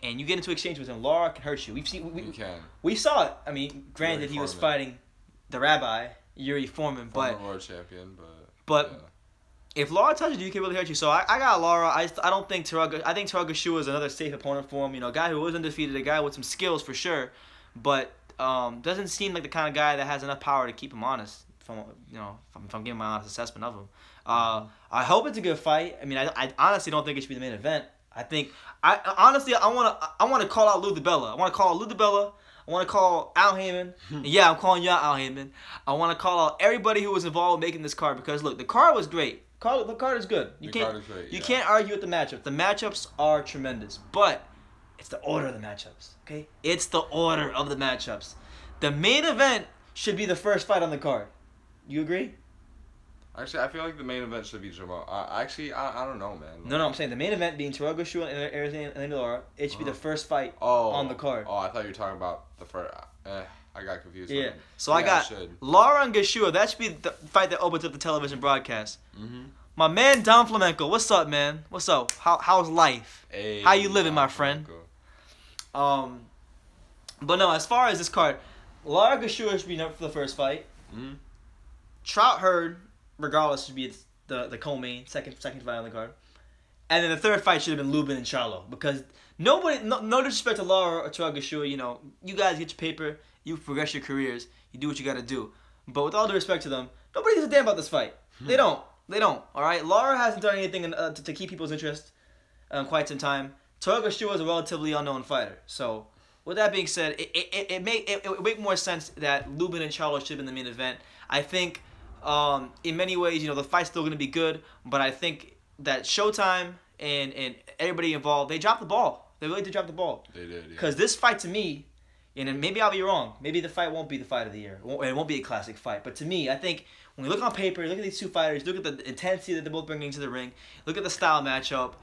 and you get into exchange with him, Lara can hurt you. We saw it. I mean, granted, he was fighting the Rabbi Yuri Foreman, former world champion, but. Yeah. If Lara touches you, he can really hurt you. So I got Lara. I don't think Terrell. I think Terrell Gashua is another safe opponent for him. A guy who was undefeated, a guy with some skills for sure, but doesn't seem like the kind of guy that has enough power to keep him honest. If I'm giving my honest assessment of him, I hope it's a good fight. I mean, I honestly don't think it should be the main event. I want to call out Lou DiBella. I want to call Lou DiBella. I want to call Al Heyman. Yeah, I'm calling you out, Al Heyman. I want to call out everybody who was involved in making this card because look, the card was great. The card is good. You can't argue with the matchup. The matchups are tremendous, but it's the order of the matchups. Okay, it's the order of the matchups. The main event should be the first fight on the card. You agree? Actually, I feel like the main event should be Jermell. I don't know, man. No, I'm saying the main event being Terrell Gashua and Erickson Lubin. It should be the first fight on the card. Oh, I thought you were talking about the first. I got confused. Yeah. So I got Lara and Gashua. That should be the fight that opens up the television broadcast. My man Don Flamenco. What's up, man? What's up? How's life? Hey, how you living, my friend? But no, as far as this card, Lara Gashua should be up for the first fight. Trout Hurd, regardless, should be the co-main second fight on the card. And then the third fight should have been Lubin and Charlo because no disrespect to Lara or Terrell Gashua, you guys get your paper, you progress your careers, you do what you got to do. But with all due respect to them, nobody gives a damn about this fight. They don't. All right. Lara hasn't done anything to keep people's interest quite some time. Torga is a relatively unknown fighter. So, with that being said, it would make more sense that Lubin and Charlo should have been the main event. I think, in many ways, the fight's still going to be good, but I think that Showtime and everybody involved, they dropped the ball. They really did drop the ball. They did, yeah. Because this fight, to me, and maybe I'll be wrong. Maybe the fight won't be the fight of the year. It won't be a classic fight. But to me, I think when you look on paper, you look at these two fighters, look at the intensity that they're both bringing to the ring, look at the style matchup,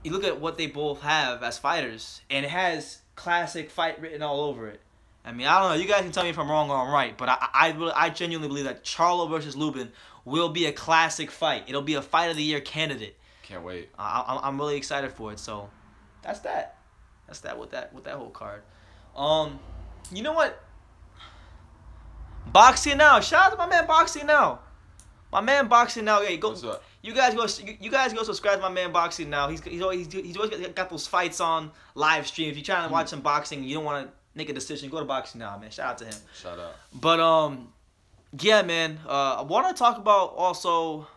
you look at what they both have as fighters, and it has classic fight written all over it. I mean, I don't know. You guys can tell me if I'm wrong or I'm right, but I genuinely believe that Charlo versus Lubin will be a classic fight. It'll be a fight of the year candidate. Can't wait. I'm really excited for it. So that's that. That's that with that whole card. You know what? Boxing Now. Shout out to my man Boxing Now. My man Boxing Now. Hey, go. What's up? You guys go subscribe to my man Boxing Now. He's always got those fights on live stream. If you're trying to watch some boxing, you don't want to make a decision, go to Boxing Now, man. Shout out to him. Shout out. But yeah, man. I want to talk about also.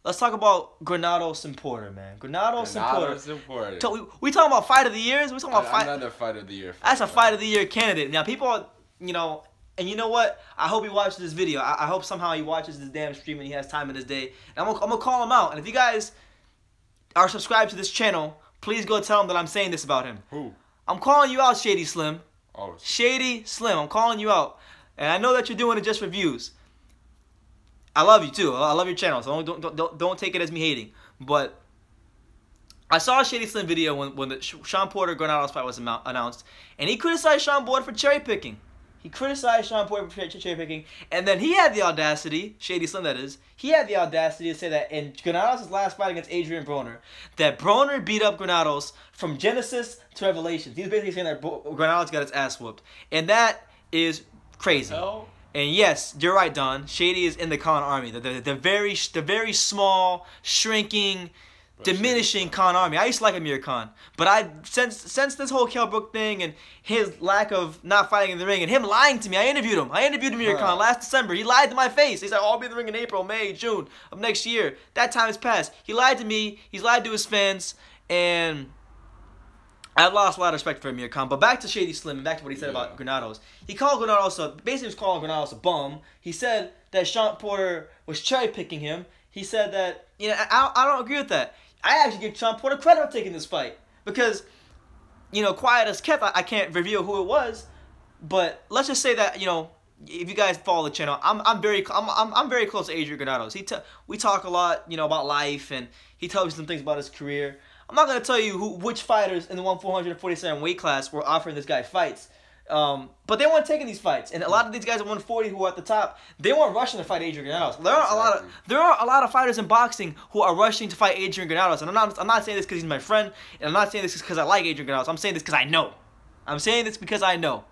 Let's talk about Granados and Porter, man. Granados and Porter. We talking about fight of the years. We talking about fight. Another fight of the year. That's a fight of the year candidate. Now people are, and you know what? I hope he watches this video. I hope somehow he watches this damn stream and he has time in his day. And I'm gonna call him out. And if you guys are subscribed to this channel, please go tell him that I'm saying this about him. Who? I'm calling you out, Shady Slim. Oh. Shady Slim. I'm calling you out. And I know that you're doing it just for views. I love you too. I love your channel, so don't take it as me hating. But I saw a Shady Slim video when the Sean Porter Granados fight was announced, and he criticized Sean Porter for cherry picking. He criticized Sean Porter for cherry picking, and then he had the audacity, Shady Slim that is, he had the audacity to say that in Granados' last fight against Adrian Broner, that Broner beat up Granados from Genesis to Revelations. He was basically saying that Granados got his ass whooped, and that is crazy. Hell? And yes, you're right, Don. Shady is in the Khan army. The very small, shrinking, diminishing Khan army. I used to like Amir Khan, but since this whole Kell Brook thing and his lack of not fighting in the ring and him lying to me, I interviewed him. I interviewed Amir Khan last December. He lied to my face. He said, "Oh, I'll be in the ring in April, May, June of next year." That time has passed. He lied to me. He's lied to his fans, and I've lost a lot of respect for Amir Khan. But back to Shady Slim and back to what he said about Granados. He called Granados basically was calling Granados a bum. He said that Sean Porter was cherry picking him. He said that, I don't agree with that. I actually give Sean Porter credit for taking this fight. Because, quiet as kept, I can't reveal who it was. But let's just say that, if you guys follow the channel, I'm very close to Adrian Granados. We talk a lot, about life, and he tells me some things about his career. I'm not going to tell you which fighters in the 147 weight class were offering this guy fights. But they weren't taking these fights. And a lot of these guys at 140 who are at the top, they weren't rushing to fight Adrian Granados. There are a lot of fighters in boxing who are rushing to fight Adrian Granados. And I'm not saying this because he's my friend. And I'm not saying this because I like Adrian Granados. I'm saying this because I know. I'm saying this because I know.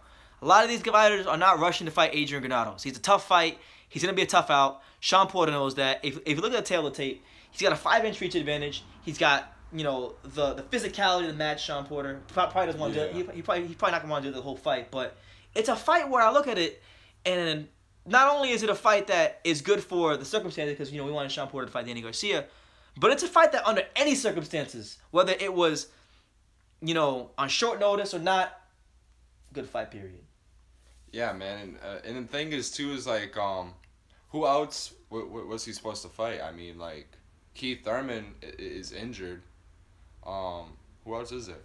A lot of these fighters are not rushing to fight Adrian Granados. He's a tough fight. He's going to be a tough out. Sean Porter knows that. If you look at the tail of the tape, he's got a 5-inch reach advantage. He's got the physicality of the match. Sean Porter probably doesn't want to do it. He probably not going to want to do the whole fight. But it's a fight where I look at it, and not only is it a fight that is good for the circumstances, because we wanted Sean Porter to fight Danny Garcia, but it's a fight that under any circumstances, whether it was on short notice or not, good fight period. Yeah, man, and the thing is too is like who else was he supposed to fight? I mean, like, Keith Thurman is injured. Who else is there?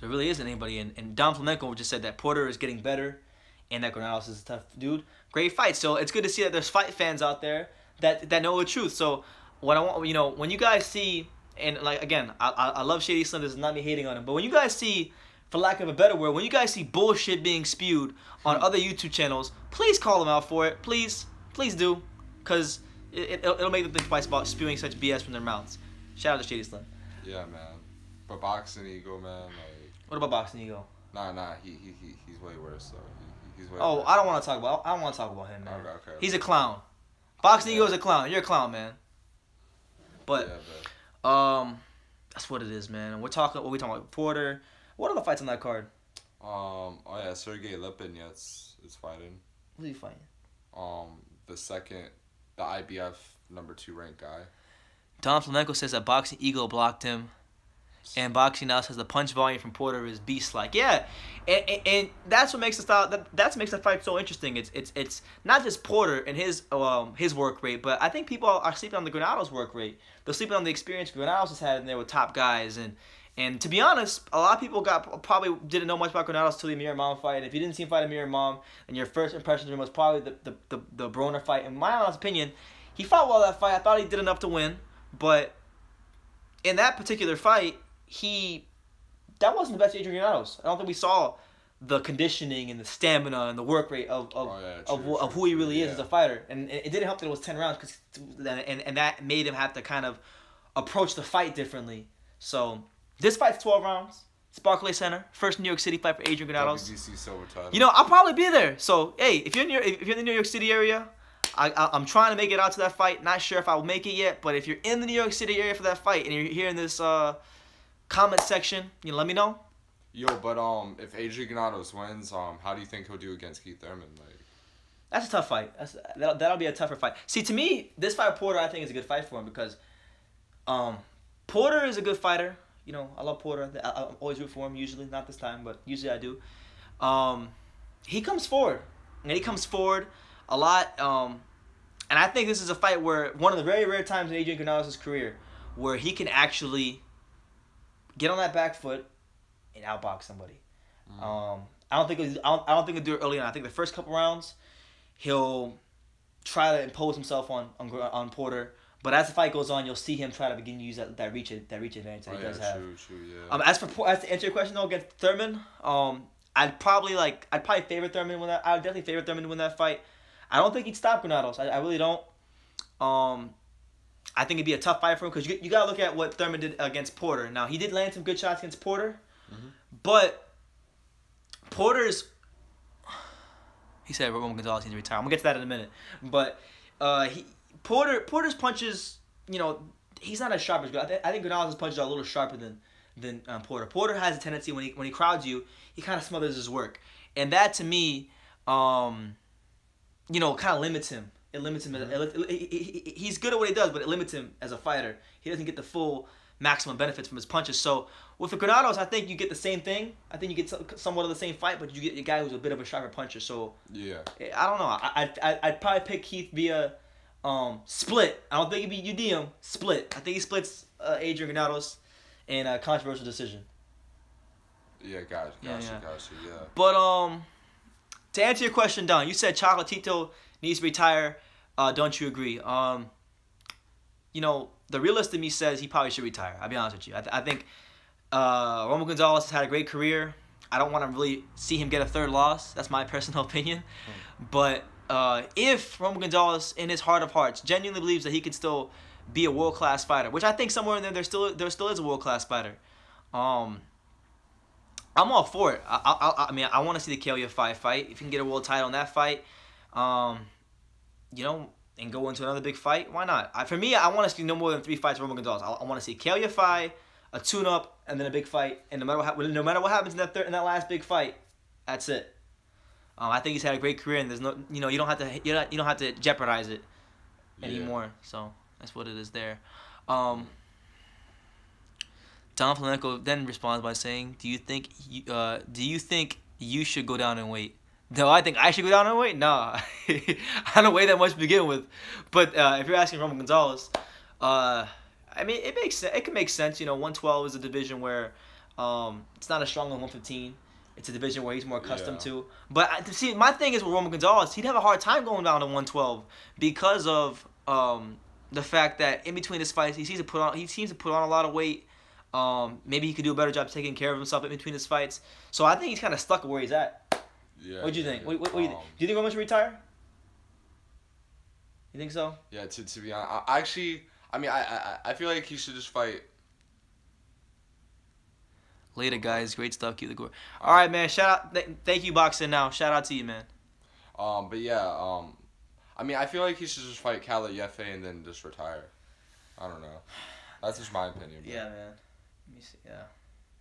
There really isn't anybody. And Don Flamenco just said that Porter is getting better and that Granados is a tough dude. Great fight. So it's good to see that there's fight fans out there that know the truth. So what I want, when you guys see, and like, again, I love Shady Slim. This is not me hating on him. But when you guys see, for lack of a better word, when you guys see bullshit being spewed on other YouTube channels, please call them out for it. Please do. Because it'll make them think twice about spewing such BS from their mouths. Shout out to Shady Slim. Yeah, man. But Boxing Ego, man, like... What about Boxing Ego? Nah, he's way worse, though. He's way worse. I don't want to talk about him, man. Okay. He's a clown. Boxing Ego is a clown. You're a clown, man. But, that's what it is, man. What we talking about? Porter. What are the fights on that card? Oh yeah, Sergey Lipinets is fighting. Who's he fighting? The IBF #2 ranked guy. Don Flamenco says that Boxing Ego blocked him. punches. And boxing now says the punch volume from Porter is beast-like. Yeah, and that's what makes the style. That makes the fight so interesting. It's not just Porter and his work rate, but I think people are sleeping on the Granados' work rate. They're sleeping on the experience Granados has had in there with top guys. And to be honest, a lot of people probably didn't know much about Granados until the Amir Imam fight. And if you didn't see him fight Amir Imam, then your first impression of him was probably the Broner fight. In my honest opinion, he fought well that fight. I thought he did enough to win, but in that particular fight, that wasn't the best Adrian Granados. I don't think we saw the conditioning and the stamina and the work rate of who he really is as a fighter. And it didn't help that it was 10 rounds, and that made him have to kind of approach the fight differently. So this fight's 12 rounds. It's Barclays Center, first New York City fight for Adrian Granados. WBC silver title. You know, I'll probably be there. So hey, if you're in the New York City area, I'm trying to make it out to that fight. Not sure if I will make it yet, but if you're in the New York City area for that fight and you're here in this comment section, let me know. Yo, but if Adrian Granados wins, how do you think he'll do against Keith Thurman? Like, that's a tough fight. That'll be a tougher fight. See, to me, this fight with Porter, I think is a good fight for him because Porter is a good fighter. I love Porter. I always root for him. Usually, not this time, but usually I do. He comes forward, and he comes forward a lot. And I think this is a fight where one of the very rare times in Adrian Granados' career where he can actually get on that back foot and outbox somebody. I don't think he'll do it early on. I think the first couple rounds he'll try to impose himself on Porter. But as the fight goes on, you'll see him try to begin to use that reach advantage that he does have. True, yeah. As to answer your question though against Thurman, I'd probably favor Thurman to win that. I would definitely favor Thurman to win that fight. I don't think he'd stop Granados. I really don't. I think it'd be a tough fight for him because you gotta look at what Thurman did against Porter. Now he did land some good shots against Porter, but Porter's. He said Roman Gonzalez needs to retire. I'm gonna get to that in a minute, but Porter's punches, he's not as sharp as good. I think Granados' punches are a little sharper than Porter. Porter has a tendency when he crowds you, he kind of smothers his work, and that to me, kind of limits him. It limits him. He's good at what he does, but it limits him as a fighter. He doesn't get the full maximum benefits from his punches. So with the Granados, I think you get the same thing. I think you get somewhat of the same fight, but you get a guy who's a bit of a sharper puncher. So yeah, I don't know. I'd probably pick Keith via split. I don't think it'd be UDM split. I think he splits Adrian Granados in a controversial decision. Yeah, gotcha. Yeah. But to answer your question, Don, you said Chocolatito needs to retire. Don't you agree? The realist in me says he probably should retire. I'll be honest with you. I think Roman Gonzalez has had a great career. I don't want to really see him get a third loss. That's my personal opinion. But if Roman Gonzalez, in his heart of hearts, genuinely believes that he can still be a world-class fighter, which I think somewhere in there still is a world-class fighter, I'm all for it. I want to see the KO 5 fight. If you can get a world title in that fight, and go into another big fight, why not? For me, I want to see no more than 3 fights of Roman Gonzalez. I want to see KO 5, a tune-up, and then a big fight. And no matter what happens in that last big fight, that's it. I think he's had a great career, and there's no, you don't have to jeopardize it anymore. Yeah. So that's what it is there. Don Flamenco then responds by saying, "Do you think you should go down in weight?" No, I think I should go down in weight. Nah, I don't weigh that much to begin with. But if you're asking Roman Gonzalez, it makes sense. It can make sense. 112 is a division where it's not as strong as 115. It's a division where he's more accustomed to. But see, my thing is with Roman Gonzalez, he'd have a hard time going down to 112 because of the fact that in between his fights, he seems to put on a lot of weight. Maybe he could do a better job taking care of himself in between his fights. So I think he's kind of stuck where he's at. Yeah. What do you think? What do you think? Do you think Roman should retire? You think so? Yeah. To be honest, I feel like he should just fight. Later, guys. Great stuff. Keep the glory. All right, man. Shout out. Thank you, Boxing Now. Shout out to you, man. But yeah. I feel like he should just fight Khaled Yefe and then just retire. I don't know. That's just my opinion. Bro. Yeah, man. Let me see. Yeah.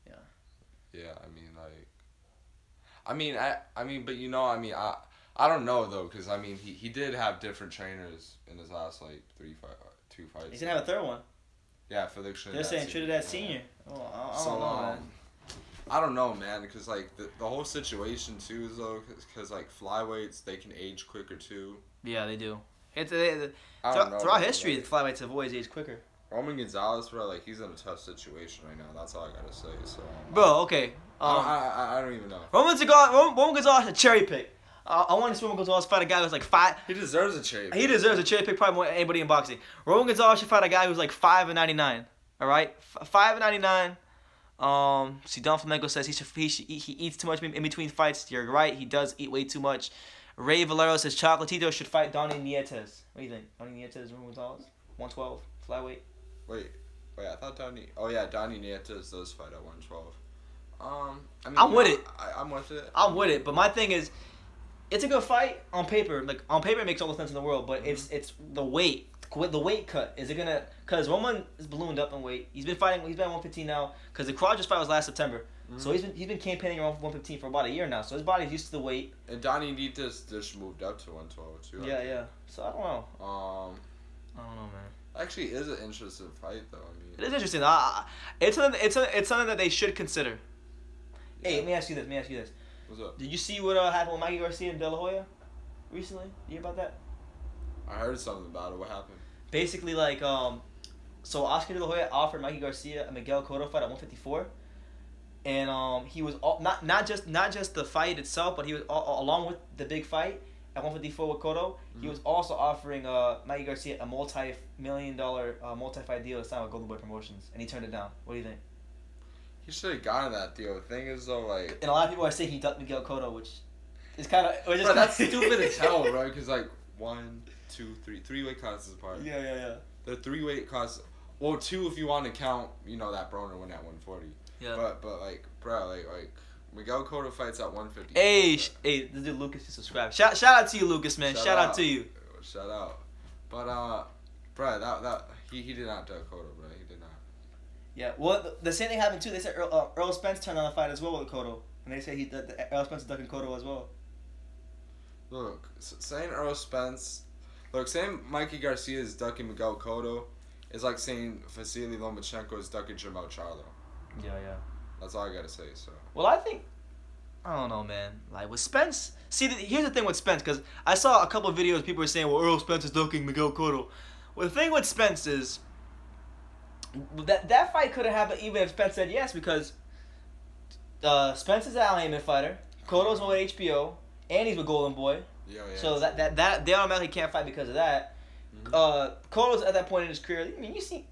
Yeah. I don't know though, because he did have different trainers in his last 2 fights. He's gonna have a third one. Yeah, for the Trinidad. They're saying Senior. Trinidad Senior. Oh, I don't know, man. I don't know, man, because like the whole situation too is though, because like flyweights they can age quicker too. Yeah, they do. Throughout history, the flyweights have always aged quicker. Roman Gonzalez, bro, like he's in a tough situation right now. That's all I gotta say. So. Bro, okay. I don't even know. Roman Gonzalez a cherry pick. I want to see Roman Gonzalez fight a guy who's like 5. He deserves a cherry pick. He deserves a cherry pick probably more than anybody in boxing. Roman Gonzalez should fight a guy who's like 5'99". All right, 5'99". See, Don Flamenco says he eats too much in between fights. You're right, he does eat way too much. Ray Valero says Chocolatito should fight Donnie Nietes. What do you think? Donnie Nietes, Roman Gonzalez, 112 flyweight. Wait, I thought Donnie. Oh yeah, Donnie Nietes does fight at 112. I mean, I'm with it. I'm with it. I'm with it, but my thing is, it's a good fight on paper. Like on paper, it makes all the sense in the world. But it's the weight. With the weight cut, is it gonna? Cause Roman is ballooned up in weight. He's been fighting. He's been at 115 now. Cause the Crowders fight was last September. So he's been campaigning around 115 for about a year now. So his body's used to the weight. And Donnie Nietes just moved up to 112 too. Yeah. So I don't know. I don't know, man. Actually, is an interesting fight though. I mean, it is interesting. It's something that they should consider. Yeah. Hey, let me ask you this. What's up? Did you see what happened with Mikey Garcia and De La Hoya recently? You hear about that? I heard something about it. What happened? Basically, like, so Oscar De La Hoya offered Mikey Garcia a Miguel Cotto fight at 154, and he was not just the fight itself, but he was along with the big fight at 154 with Cotto. He was also offering Mikey Garcia a multi-million-dollar multi-fight deal to sign with Golden Boy Promotions, and he turned it down. What do you think? He should have gotten that deal. The thing is though, like, and a lot of people are saying he ducked Miguel Cotto, which is kind of bro, that's stupid as hell, bro. Because like 1, 2, 3, 3 weight classes apart. Yeah. The 3 weight class, well, 2 if you want to count, that Broner win at 140. Yeah. But like, bro, like Miguel Cotto fights at 150. Hey, this dude Lucas just subscribed. Shout out to you, Lucas, man. Shout out to you. Shout out. But bro, that he did not duck Cotto, bro. He did not. Yeah, well, the same thing happened too. They said Earl Spence turned on the fight as well with Cotto, and they said Earl Spence is ducking Cotto as well. Look, saying Earl Spence, saying Mikey Garcia is ducking Miguel Cotto is like saying Vasily Lomachenko is ducking Jermell Charlo. Yeah. That's all I gotta say. So. Well, I don't know, man. Like with Spence, here's the thing with Spence, because I saw a couple of videos people were saying, well, Earl Spence is ducking Miguel Cotto. Well, the thing with Spence is that fight could have happened even if Spence said yes, because Spence is an Al Heyman fighter, Cotto's with HBO, and he's with Golden Boy. Yeah. So that they automatically can't fight because of that. Cotto's at that point in his career. I mean, you seen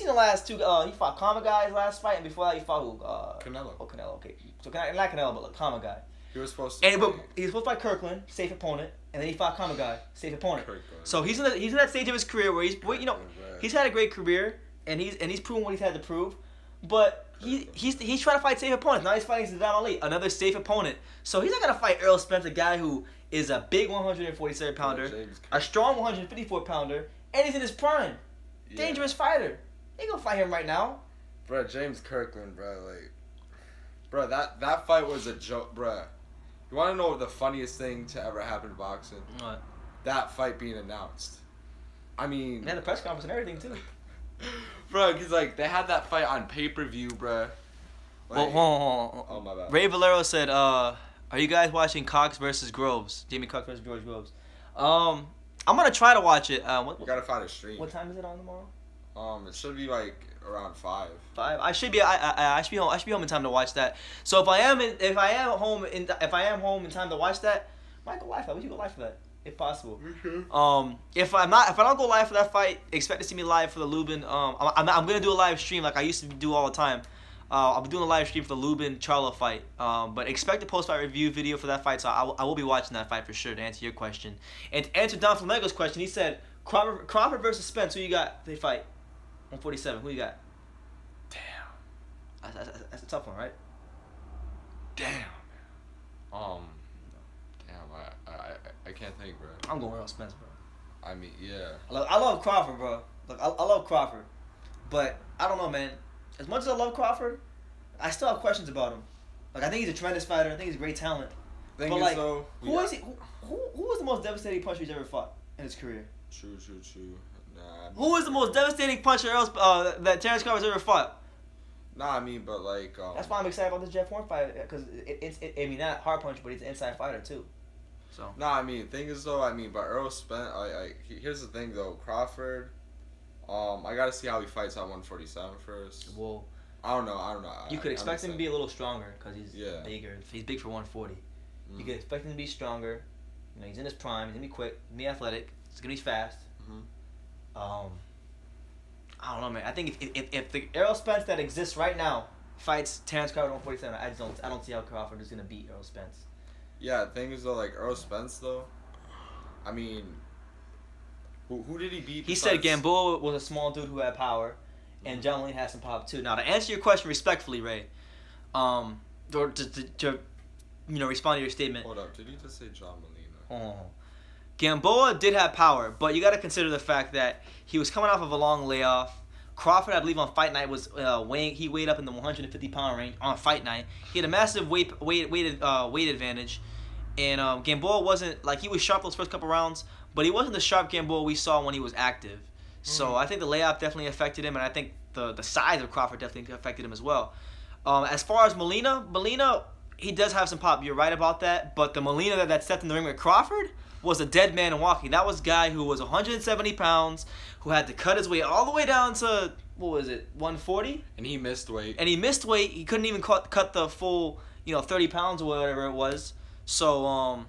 the last 2. He fought Kama Guy's last fight, and before that he fought who? Canelo. Oh, Canelo. Okay, so not Canelo, but like Kama Guy. He was supposed to. But he was supposed to fight Kirkland, safe opponent, and then he fought Kama Guy, safe opponent. Kirkland. So he's in that stage of his career where he's had a great career, and he's proven what he's had to prove, but he's trying to fight safe opponents. Now he's fighting Saddam Ali, another safe opponent. So he's not gonna fight Earl Spence, a guy who is a big 147 pounder, a strong 154 pounder, and he's in his prime. Yeah. Dangerous fighter. They gonna fight him right now. Bro, James Kirkland, bro, that fight was a joke, bro. You want to know the funniest thing to ever happen in boxing? What? That fight being announced. I mean, they had the press conference and everything too. Bro, because like they had that fight on pay-per-view, bro. Like, hold on. Oh my bad. Ray Valero said, "Are you guys watching Cox versus Groves? Jamie Cox versus George Groves." I'm gonna try to watch it. We gotta find a stream. What time is it on tomorrow? It should be like around 5. 5. I should be home in time to watch that. So if I am home in time to watch that, I might go live for that. We should go live for that if possible. If I don't go live for that fight, expect to see me live for the Lubin. I'm gonna do a live stream like I used to do all the time. I'll be doing a live stream for the Lubin Charlo fight. But expect a post-fight review video for that fight. So I will be watching that fight for sure to answer your question. And to answer Don Flamenco's question, he said Crawford versus Spence. Who you got? They fight 147. Who you got? Damn. That's a tough one, right? Damn. Damn. I can't think, bro. I'm going Earl Spence, bro. I mean, yeah. I love Crawford, bro. Look, I love Crawford, but I don't know, man. As much as I love Crawford, I still have questions about him. Like, I think he's a tremendous fighter. I think he's a great talent. But like, who was the most devastating puncher he's ever fought in his career? True. Nah. Who is the most devastating puncher that Terrence Crawford's ever fought? Nah, I mean, but like. That's why I'm excited about this Jeff Horn fight because I mean, not hard punch, but he's an inside fighter too. So. Nah, I mean, thing is though, I mean, but Earl Spence. Here's the thing though, Crawford. I gotta see how he fights at 147 first. Well. I don't know. You could expect him to be a little stronger because he's bigger. He's big for 140. Mm. You could expect him to be stronger. You know, he's in his prime. He's gonna be quick. He's gonna be athletic. He's gonna be fast. Mm-hmm. I don't know, man. I think if the Errol Spence that exists right now fights Terrence Crawford at 147, I don't see how Crawford is gonna beat Errol Spence. Yeah, the thing is though, like Earl Spence though. I mean, who did he beat? He said Gamboa was a small dude who had power. And John Wayne has some pop too. Now to answer your question respectfully, Ray, or to respond to your statement. Hold up, did he just say John Molina? Oh. Gamboa did have power, but you got to consider the fact that he was coming off of a long layoff. Crawford, I believe, on fight night was he weighed up in the 150-pound range on fight night. He had a massive weight advantage, and Gamboa wasn't like he was sharp those first couple rounds, but he wasn't the sharp Gamboa we saw when he was active. So I think the layoff definitely affected him, and I think the size of Crawford definitely affected him as well. As far as Molina, he does have some pop. You're right about that. But the Molina that stepped in the ring with Crawford was a dead man walking. That was a guy who was 170 pounds, who had to cut his weight all the way down to, what was it, 140? And he missed weight. He couldn't even cut the full, 30 pounds or whatever it was. So,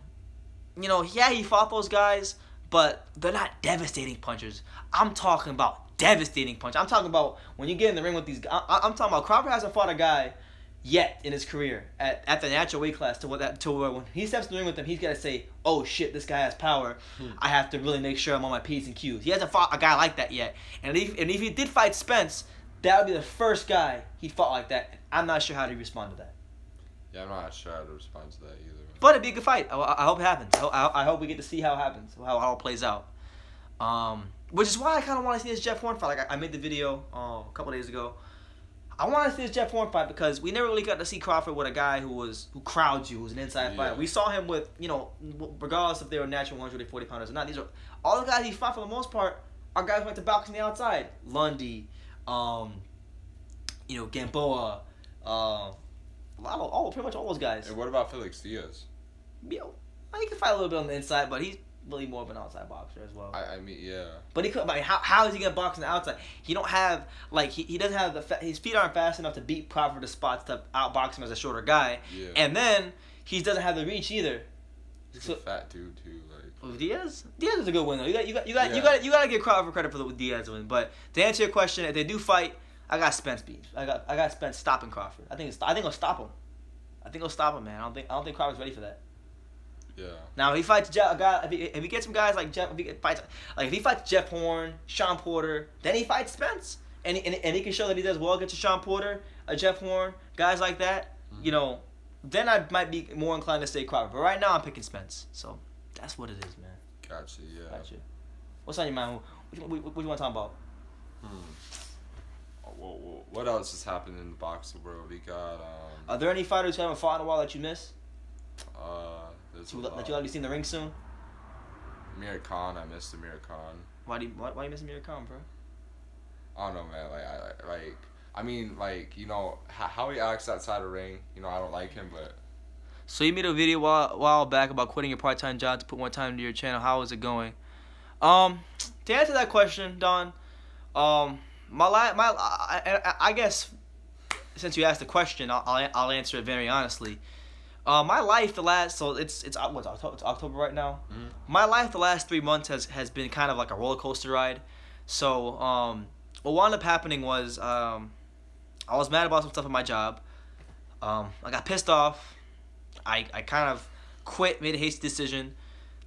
yeah, he fought those guys, but they're not devastating punchers. I'm talking about devastating punch. I'm talking about when you get in the ring with these guys. I'm talking about Crawford hasn't fought a guy yet in his career at the natural weight class to where when he steps in the ring with them, he's got to say, oh shit, this guy has power. I have to really make sure I'm on my P's and Q's. He hasn't fought a guy like that yet. And if he did fight Spence, that would be the first guy he fought like that. I'm not sure how to respond to that. Yeah, I'm not sure how to respond to that either. But it'd be a good fight. I hope it happens. I hope we get to see how it happens, how it plays out. Which is why I kind of want to see this Jeff Horn fight. Like I made the video a couple days ago. I want to see this Jeff Horn fight because we never really got to see Crawford with a guy who crowds you, who's an inside fighter. We saw him with, regardless if they were natural 140 pounders or not. These are all the guys he fought for the most part are guys who like to box on the outside. Lundy, Gamboa, pretty much all those guys. And what about Felix Diaz? He can fight a little bit on the inside, but he's really more of an outside boxer as well. I mean, yeah. But he could. How is he gonna box on the outside? He don't have he doesn't have his feet aren't fast enough to beat Crawford the spots to outbox him as a shorter guy. Yeah. And then he doesn't have the reach either. He's a fat dude too. Like Diaz is a good win though. You got to give Crawford credit for the Diaz win. But to answer your question, if they do fight, I got Spence beat. I got Spence stopping Crawford. I think he'll stop him. I think he'll stop him, man. I don't think Crawford's ready for that. Yeah. Now if he fights a guy, if he gets some guys like Jeff, if he fights Jeff Horn, Sean Porter, then he fights Spence, and he can show that he does well against Sean Porter, Jeff Horn, guys like that. Mm-hmm. Then I might be more inclined to say Crawford. But right now I'm picking Spence. So that's what it is, man. Gotcha. Yeah. Gotcha. What's on your mind? What you want to talk about? What else has happened in the boxing world? We got. Are there any fighters who haven't fought in a while that you miss? That you like to see in the ring soon? Amir Khan, I missed Amir Khan. Why you miss Amir Khan, bro? I don't know, man. How he acts outside the ring. I don't like him, but. So you made a video a while back about quitting your part-time job to put more time into your channel. How is it going? To answer that question, Don, I guess since you asked the question, I'll answer it very honestly. My life it's October right now. Mm-hmm. My life the last 3 months has been kind of like a roller coaster ride. So what wound up happening was I was mad about some stuff at my job. I got pissed off. I kind of quit, made a hasty decision.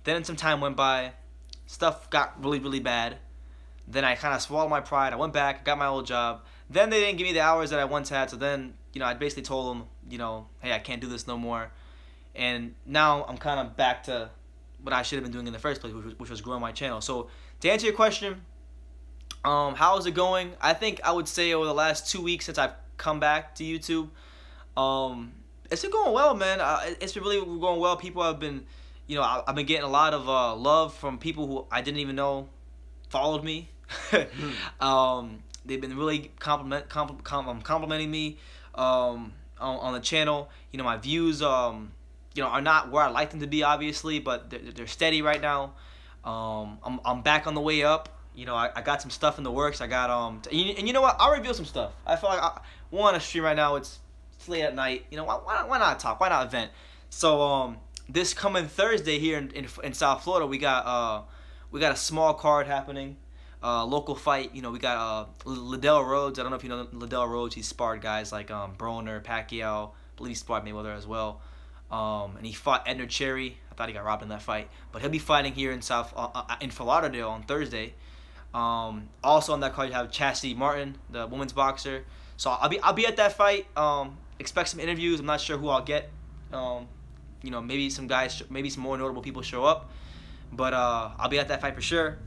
Then some time went by. Stuff got really, really bad. Then I kind of swallowed my pride. I went back, got my old job. Then they didn't give me the hours that I once had. So then, I basically told them, hey, I can't do this no more. And now I'm kind of back to what I should have been doing in the first place, which was growing my channel. So to answer your question, how is it going? I think I would say over the last 2 weeks since I've come back to YouTube, it's been going well, man. It's been really going well. People have been, I've been getting a lot of love from people who I didn't even know followed me. They've been really complimenting me on the channel. You know, my views you know, are not where I like them to be, obviously, but they're steady right now. I'm back on the way up. You know, I got some stuff in the works. I got and you know what? I'll reveal some stuff. I feel like we're on a stream right now. It's late at night. You know, why not talk? Why not vent? So this coming Thursday here in South Florida, we got a small card happening. Local fight. You know, we got Liddell Rhodes. I don't know if you know Liddell Rhodes. He's sparred guys like Broner, Pacquiao. I believe he sparred Mayweather as well. And he fought Edner Cherry. I thought he got robbed in that fight, but he'll be fighting here in Fort Lauderdale on Thursday. Also on that card you have Chastity Martin, the women's boxer. So I'll be at that fight. Expect some interviews. I'm not sure who I'll get. You know, maybe some guys, maybe some more notable people show up, but I'll be at that fight for sure.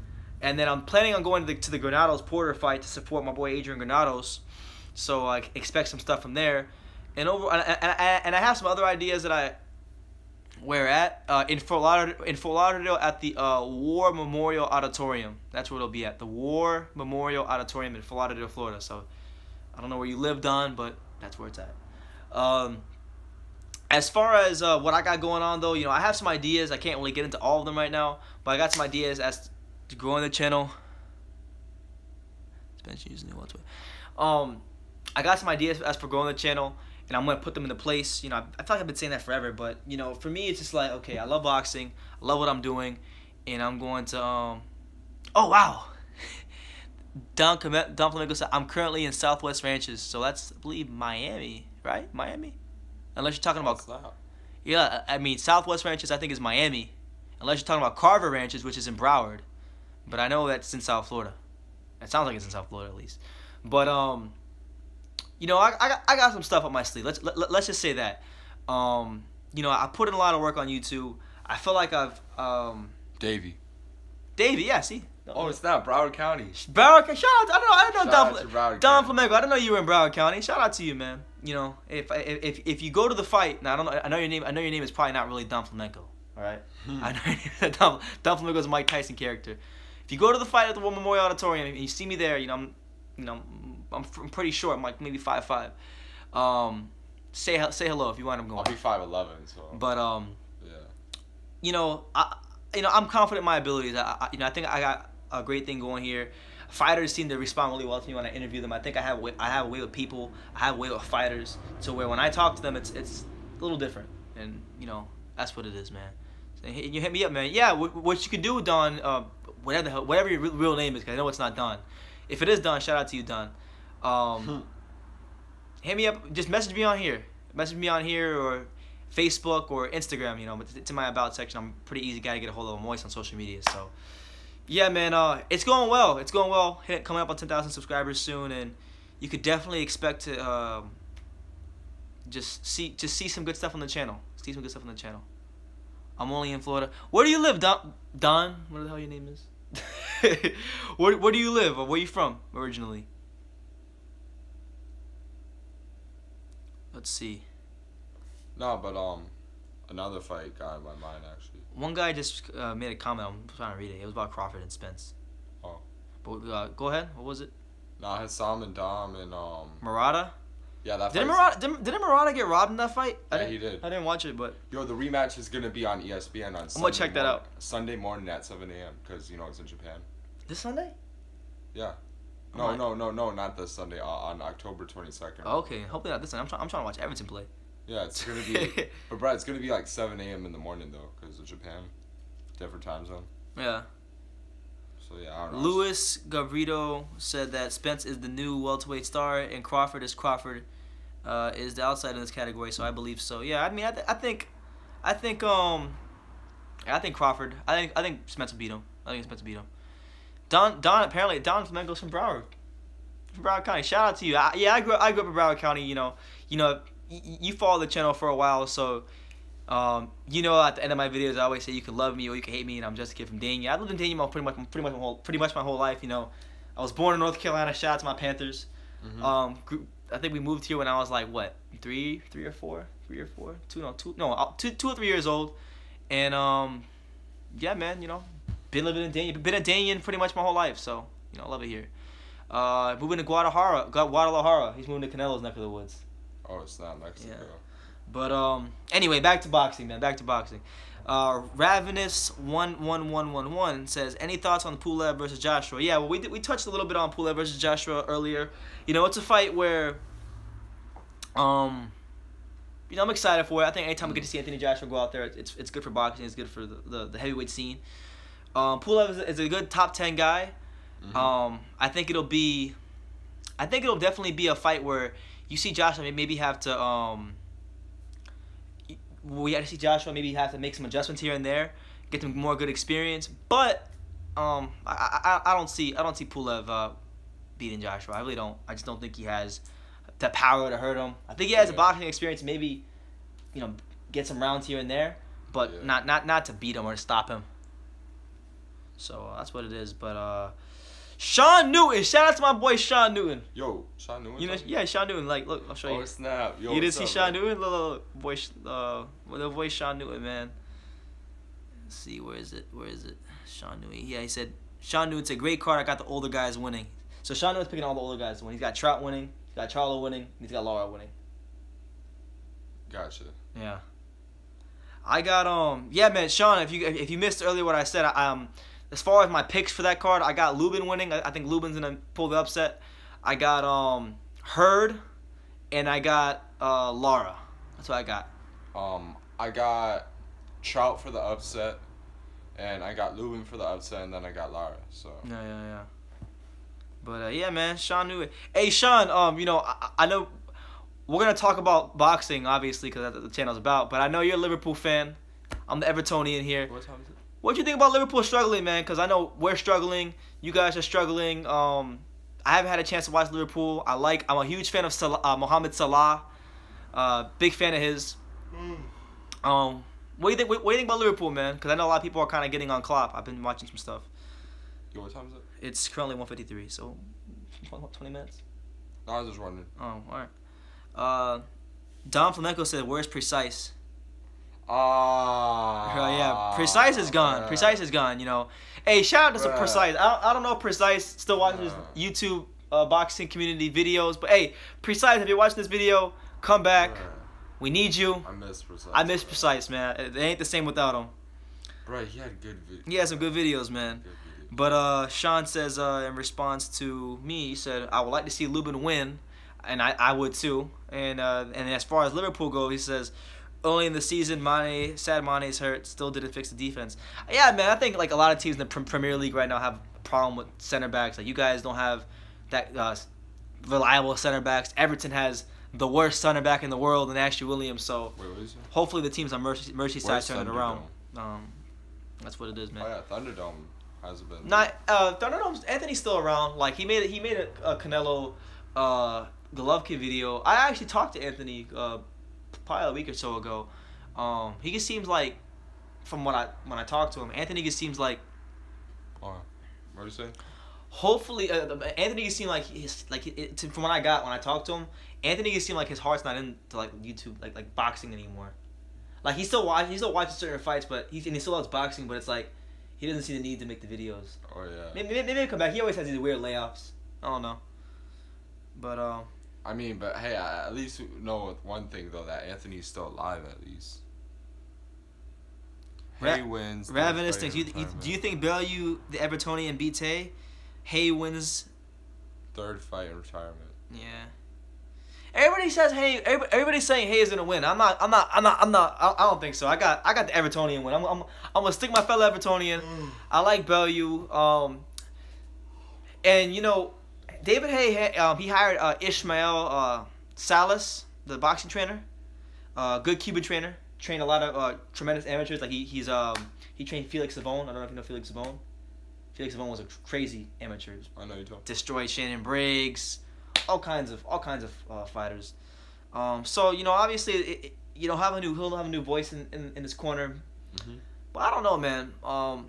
And then I'm planning on going to the Granados Porter fight to support my boy Adrian Granados. So I expect some stuff from there. And I have some other ideas that I where at in Fort Lauderdale at the War Memorial Auditorium. That's where it'll be at, the War Memorial Auditorium in Fort Lauderdale, Florida. So I don't know where you live, Don, but that's where it's at. As far as what I got going on, though, you know, I have some ideas. I can't really get into all of them right now, but I got some ideas as to growing the channel. I got some ideas as for growing the channel, and I'm gonna put them into place. You know, I feel like I've been saying that forever, but you know, for me, it's just like, okay, I love boxing, I love what I'm doing, and I'm going to oh wow, Don Flamenco said I'm currently in Southwest Ranches, so that's, I believe, Miami, right? Miami, unless you're talking about yeah, I mean Southwest Ranches I think is Miami, unless you're talking about Carver Ranches, which is in Broward, but I know that's in South Florida. It sounds like it's in South Florida at least, but you know, I got some stuff up my sleeve. Let's just say that. You know, I put in a lot of work on YouTube. I feel like I've Davey, yeah. See. Oh, it's not Broward County. Broward County. Shout out. I don't know Don Flamenco. I don't know you were in Broward County. Shout out to you, man. You know, if you go to the fight, now I know your name. I know your name is probably not really Don Flamenco. All right. I know Don Flamenco is a Mike Tyson character. If you go to the fight at the War Memorial Auditorium and you see me there, you know, I'm pretty short. I'm like maybe 5'5". Say hello if you want. I'm going. I'll be 5'11". So. But yeah. You know, I'm confident in my abilities. You know, I think I got a great thing going here. Fighters seem to respond really well to me when I interview them. I think I have a way with people. I have a way with fighters, to where when I talk to them, it's a little different. And you know, that's what it is, man. So you hit me up, man. Yeah, what you could do, Don, whatever your real name is, because I know it's not Don. If it is Don, shout out to you, Don. Hit me up. Just message me on here. Message me on here or Facebook or Instagram. You know, it's in my about section. I'm a pretty easy guy to get a hold of. I'm always on social media. So, yeah, man. It's going well. It's going well. Coming up on 10,000 subscribers soon, and you could definitely expect to just see some good stuff on the channel. See some good stuff on the channel. I'm only in Florida. Where do you live, Don? What the hell your name is? Where do you live? Or where you from originally? Let's see. No, but another fight got in my mind actually. One guy just made a comment. I'm trying to read it. It was about Crawford and Spence. Oh. But go ahead. What was it? No, I had Sam and Dom and Murata. Yeah, that. Didn't Murata get robbed in that fight? Yeah, he did. I didn't watch it, but. Yo, the rematch is gonna be on ESPN on Sunday. I'm gonna check that out. Sunday morning at 7 a.m. because you know it's in Japan. This Sunday? Yeah. No, not this Sunday. On October 22nd. Okay, hopefully not this Sunday. I'm trying to watch Everton play. Yeah, it's gonna be. But Brad, it's gonna be like 7 a.m. in the morning though, because of Japan, different time zone. Yeah. So yeah, I don't know. Luis Gavrito said that Spence is the new welterweight star and Crawford is the outside in this category. So I believe so. Yeah, I mean, I think Crawford. I think Spence will beat him. Don Flamenco's from Broward County. Shout out to you. I grew up in Broward County. You know, you follow the channel for a while, so you know, at the end of my videos, I always say you can love me or you can hate me, and I'm just a kid from Dania. I lived in Dania pretty much my whole life. You know, I was born in North Carolina. Shout out to my Panthers. Mm-hmm. I think we moved here when I was like what, 3 or 4, 2 or 3 years old, and yeah, man, you know, been living in Dania, been a Danian pretty much my whole life. So You know, I love it here. Moving to Guadalajara. He's moving to Canelo's neck of the woods. Oh, it's not Mexico. Yeah. But anyway, back to boxing, man. Back to boxing. Ravenous11111 says, any thoughts on Pulev versus Joshua? Yeah, well, we touched a little bit on Pulev versus Joshua earlier. You know, it's a fight where, you know, I'm excited for it. I think anytime we get to see Anthony Joshua go out there, it's good for boxing. It's good for the heavyweight scene. Pulev is a good top 10 guy. I think it'll definitely be a fight where you see Joshua maybe have to we had to see Joshua maybe have to make some adjustments here and there, get some more good experience. But I don't see Pulev beating Joshua. I really don't. I just don't think he has the power to hurt him. I think he has a boxing experience, maybe, you know, get some rounds here and there, but not to beat him or to stop him. So that's what it is. But Sean Newton, shout out to my boy Sean Newton. Yo, Sean Newton. You know, yeah, Sean Newton. Like, look, I'll show you. Oh snap! Yo, you didn't see Sean Newton? Look, boy, the boy Sean Newton, man. Let's see, where is it? Sean Newton. Yeah, he said Sean Newton's a great card. I got the older guys winning. So Sean Newton's picking all the older guys to win. He's got Trout winning. He's got Charlo winning. And he's got Lara winning. Gotcha. Yeah. I got yeah, man, Sean. If you missed earlier what I said, as far as my picks for that card, I got Lubin winning. I think Lubin's gonna pull the upset. I got Hurd, and I got Lara. That's what I got. I got Trout for the upset, and I got Lubin for the upset, and then I got Lara. So yeah. But yeah, man, Sean Newton. Hey, Sean. You know, I know we're gonna talk about boxing, obviously, because that's what the channel's about. But I know you're a Liverpool fan. I'm the Evertonian here. What time is it? What do you think about Liverpool struggling, man? Because I know we're struggling. You guys are struggling. I haven't had a chance to watch Liverpool. I'm a huge fan of Mohamed Salah. Big fan of his. What do you think? What do you think about Liverpool, man? Because I know a lot of people are kind of getting on Klopp. I've been watching some stuff. Yo, what time is it? It's currently 1:53, so 20 minutes. No, I was just wondering. Oh, all right. Don Flamenco said, "Where's Precise?" Yeah, Precise is gone. Precise is gone. You know. Hey, shout out to some Precise. I don't know if Precise still watches YouTube boxing community videos, but hey, Precise, if you're watching this video, come back. We need you. I miss Precise, man. It ain't the same without him. Bro, he had good videos. He had some good videos, man. But Sean says in response to me, he said, I would like to see Lubin win, and I would too. And as far as Liverpool go, he says, early in the season, Sadio Mane's hurt, still didn't fix the defense. Yeah, man, I think like a lot of teams in the Premier League right now have a problem with center backs. Like you guys don't have that reliable center backs. Everton has the worst center back in the world in Ashley Williams. So hopefully the teams on Merseyside turn it around. That's what it is, man. Oh yeah, Thunderdome hasn't been. Thunderdome's Anthony's still around. Like he made a Canelo Golovkin video. I actually talked to Anthony probably a week or so ago. He just seems like, from when I talked to him, Anthony just seems like. What are you saying? Hopefully, Anthony just seemed like from what I got when I talked to him, Anthony just seemed like his heart's not into like YouTube, like boxing anymore. Like he still watches certain fights, but he still loves boxing, but it's like he doesn't see the need to make the videos. Oh yeah. Maybe he'll come back. He always has these weird layoffs. I don't know. But I mean, but hey, at least we know one thing though, that Anthony's still alive at least. Hay wins. Ravenous things. Do you think Bellew, the Evertonian, beats Hay? Hay wins. Third fight in retirement. Yeah. Everybody says Hay. Everybody's saying Hay is gonna win. I don't think so. I got the Evertonian win. I'm gonna stick my fellow Evertonian. I like Bellew. And you know, David Hay, he hired Ishmael Salas, the boxing trainer. Good Cuban trainer. Trained a lot of tremendous amateurs. Like he trained Felix Savon. I don't know if you know Felix Savon. Felix Savon was a crazy amateur. I know you don't. Destroyed Shannon Briggs, all kinds of fighters. So you know, obviously, he'll have a new voice in his corner. Mm-hmm. But I don't know, man. I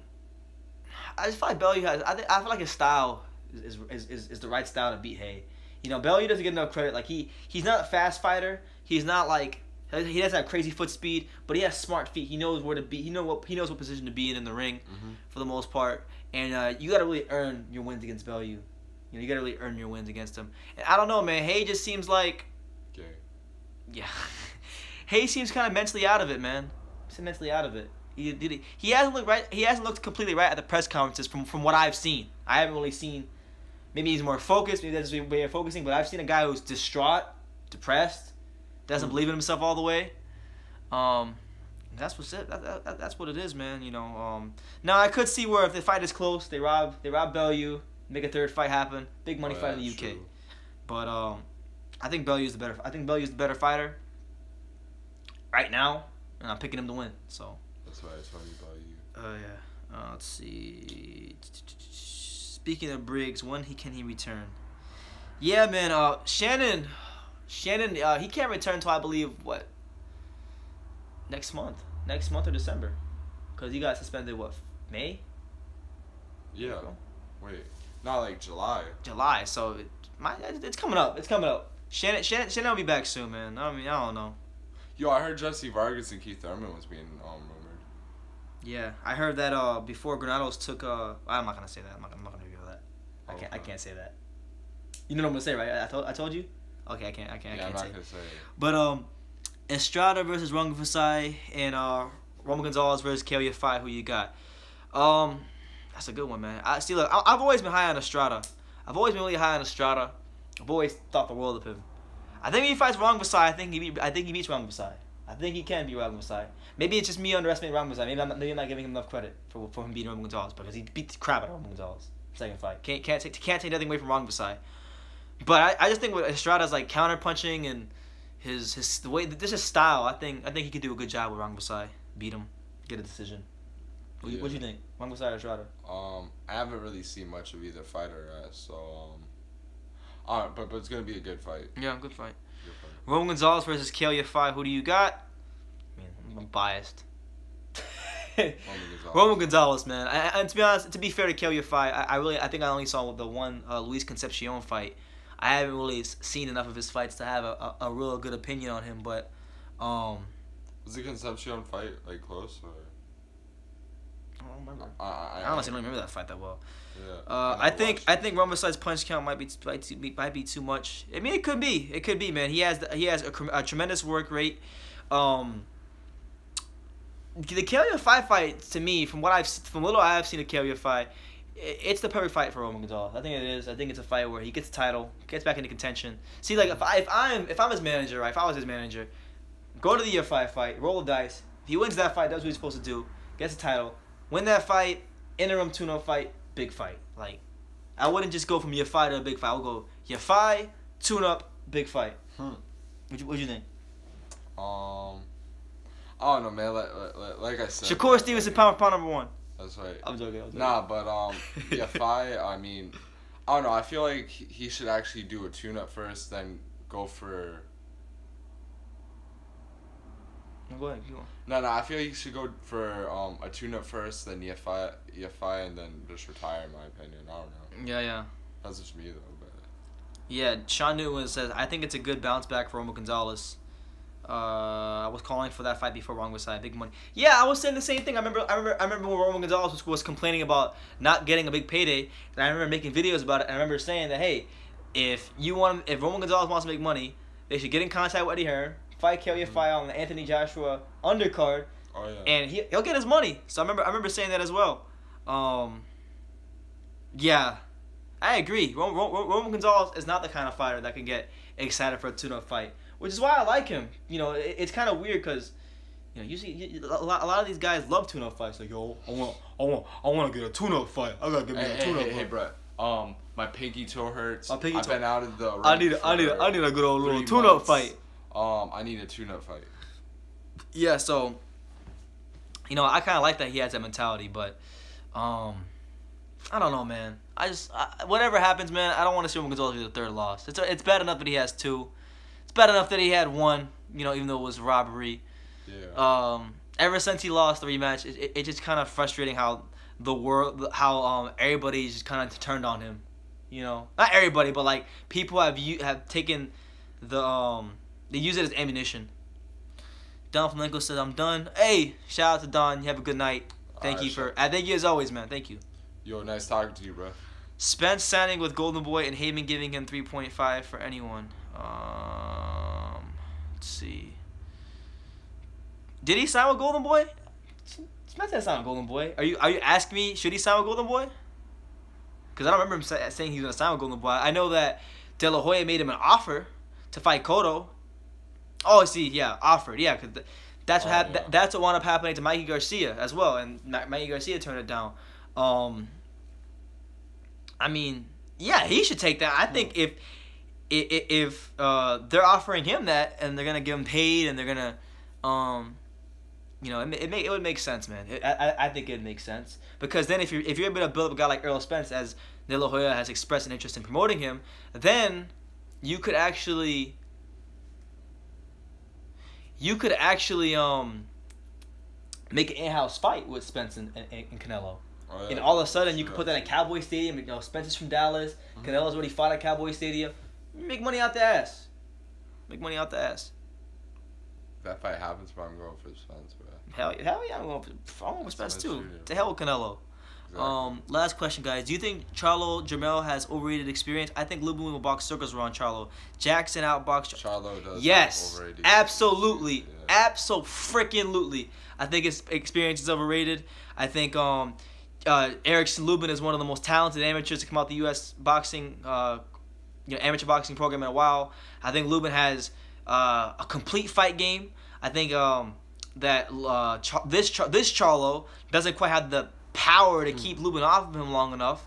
just feel like Bellew has. I feel like his style is the right style to beat Hay. You know, Bellew doesn't get enough credit. Like he's not a fast fighter. He's not like He doesn't have crazy foot speed, but he has smart feet. He knows where to be. He knows what position to be in the ring, for the most part. And you gotta really earn your wins against Bellew. You gotta really earn your wins against him. And I don't know, man. Hay just seems like, yeah, Hay seems kind of mentally out of it, man. He's mentally out of it. He hasn't looked right. He hasn't looked completely right at the press conferences from what I've seen. I haven't really seen. Maybe he's more focused. Maybe that's his way of focusing. But I've seen a guy who's distraught, depressed, doesn't believe in himself all the way. That's what's it. That's what it is, man. Now I could see where if the fight is close, they rob Bellew, make a third fight happen, big money fight in the UK. True. But I think Bellew's the better. I think Bellew's the better fighter right now, and I'm picking him to win. So. That's why it's funny Bellew. Yeah. Let's see. Speaking of Briggs, when can he return? Yeah, man. Shannon, he can't return until I believe what? Next month or December, because he got suspended. What, May? Yeah. Wait, not like July. July. So it's coming up. It's coming up. Shannon will be back soon, man. I mean, I don't know. Yo, I heard Jesse Vargas and Keith Thurman was being rumored. Yeah, I heard that before Granados took. I'm not gonna say that. I'm not gonna reveal that. I can't say that. You know what I'm gonna say, right? I told you. Okay, I can't. I'm say not it. gonna say it. But Estrada versus Runga Fasai and Roman Gonzalez versus Kelly Fight. Who you got? That's a good one, man. Look, I've always been high on Estrada. I've always been really high on Estrada. I've always thought the world of him. I think if he fights Runga Fasai, I think he beats Runga Fasai. I think he can beat Runga Fasai. Maybe it's just me underestimating Runga Fasai. Maybe I'm not giving him enough credit for him beating Roman Gonzalez, because he beat the crap out of Roman Gonzalez second fight. Can't take nothing away from Runga Fasai. But I just think with Estrada's like counter punching and the way this is style, I think he could do a good job with Runga Fasai. Beat him, get a decision. What do you think? Runga Fasai or Estrada? I haven't really seen much of either fighter yet, so but it's gonna be a good fight. Yeah, good fight. Roman Gonzalez versus Kelly Fight. Who do you got? I mean, I'm biased. Roman Gonzalez, man. And to be honest, to be fair to Kelly Fight, I think I only saw the one Luis Concepcion fight. I haven't really seen enough of his fights to have a real good opinion on him. But was the Concepcion fight like close or? I don't remember. I honestly don't remember that fight that well. Yeah. I think Roman Gonzalez's punch count might be too much. I mean, it could be, man. He has a tremendous work rate. The Kelly fight to me, from little I've seen of Kelly fight, it's the perfect fight for Roman Gonzalez. I think it is. I think it's a fight where he gets the title, gets back into contention. See, like if I'm his manager, right? If I was his manager, go to the EFI fight, roll the dice. If he wins that fight, does what he's supposed to do, gets the title, win that fight, interim tune-up fight, big fight. Like, I wouldn't just go from EFI to a big fight. I would go EFI, tune-up, big fight. What you think? I don't know, man. Like I said, Shakur Stevenson, pound for pound number 1. That's right. I'm joking. Nah, but EFI, I mean, I don't know. I feel like he should actually do a tune-up first, then go for. Go ahead. Go on. No. I feel like he should go for a tune-up first, then EFI, and then just retire. In my opinion, I don't know. Yeah. That's just me though. But yeah, Sean Newton says I think it's a good bounce back for Roman Gonzalez. I was calling for that fight before Runga Fasai, big money. Yeah, I was saying the same thing. I remember when Roman Gonzalez was complaining about not getting a big payday, and I remember making videos about it. And I remember saying that, hey, if Roman Gonzalez wants to make money, they should get in contact with Eddie Hearn, fight Kelly Fight on the Anthony Joshua undercard, and he'll get his money. So I remember saying that as well. Yeah, I agree. Roman Gonzalez is not the kind of fighter that can get excited for a tune-up fight, which is why I like him. It's kind of weird because, you see a lot of these guys love tune-up fights. Like, yo, I want to get a tune-up fight. I gotta get me a tune-up fight. Hey, bro. My pinky toe hurts. I've been out of the. I need a good old little tune-up fight. I need a tune-up fight. Yeah, so, I kind of like that he has that mentality, but, I don't know, man. Whatever happens, man, I don't want to see Roman Gonzalez get a third loss. It's bad enough that he has 2. It's bad enough that he had 1, even though it was robbery. Yeah. Ever since he lost the rematch, it's just kind of frustrating how everybody just kind of turned on him. Not everybody, but like people have taken they use it as ammunition. Don Flamenco says, I'm done. Hey, shout out to Don. You have a good night. Thank you for... I thank you as always, man. Thank you. Yo, nice talking to you, bro. Spence signing with Golden Boy and Heyman giving him 3.5 for anyone. Let's see. Did he sign with Golden Boy? Spence didn't sign with Golden Boy. Are you asking me, should he sign with Golden Boy? Because I don't remember him saying he was going to sign with Golden Boy. I know that De La Hoya made him an offer to fight Cotto. Oh, see, yeah, offered. Yeah, because that's what that's what wound up happening to Mikey Garcia as well. And Mikey Garcia turned it down. I mean, yeah, he should take that. I think if they're offering him that and they're gonna give him paid and they're gonna, you know, it would make sense, man. I think it'd make sense because then if you're able to build up a guy like Errol Spence, as De La Hoya has expressed an interest in promoting him, then you could actually make an in-house fight with Spence and Canelo. Oh, yeah. And all of a sudden, you can put that in Cowboy Stadium. You know, Spencer's from Dallas. Canelo's already fought at Cowboy Stadium. You make money out the ass. Make money out the ass. If that fight happens, but I'm going for Spence, bro. Hell yeah, I'm going for Spence too. To hell with Canelo. Exactly. Last question, guys. Do you think Charlo Jermell has overrated experience? I think Lubin will box circles around Charlo. Jackson outboxed Charlo does. Yes, absolutely, yeah. Absolutely. I think his experience is overrated. I think Erickson Lubin is one of the most talented amateurs to come out the U.S. boxing, amateur boxing program in a while. I think Lubin has a complete fight game. I think that this Charlo doesn't quite have the power to keep Lubin off of him long enough,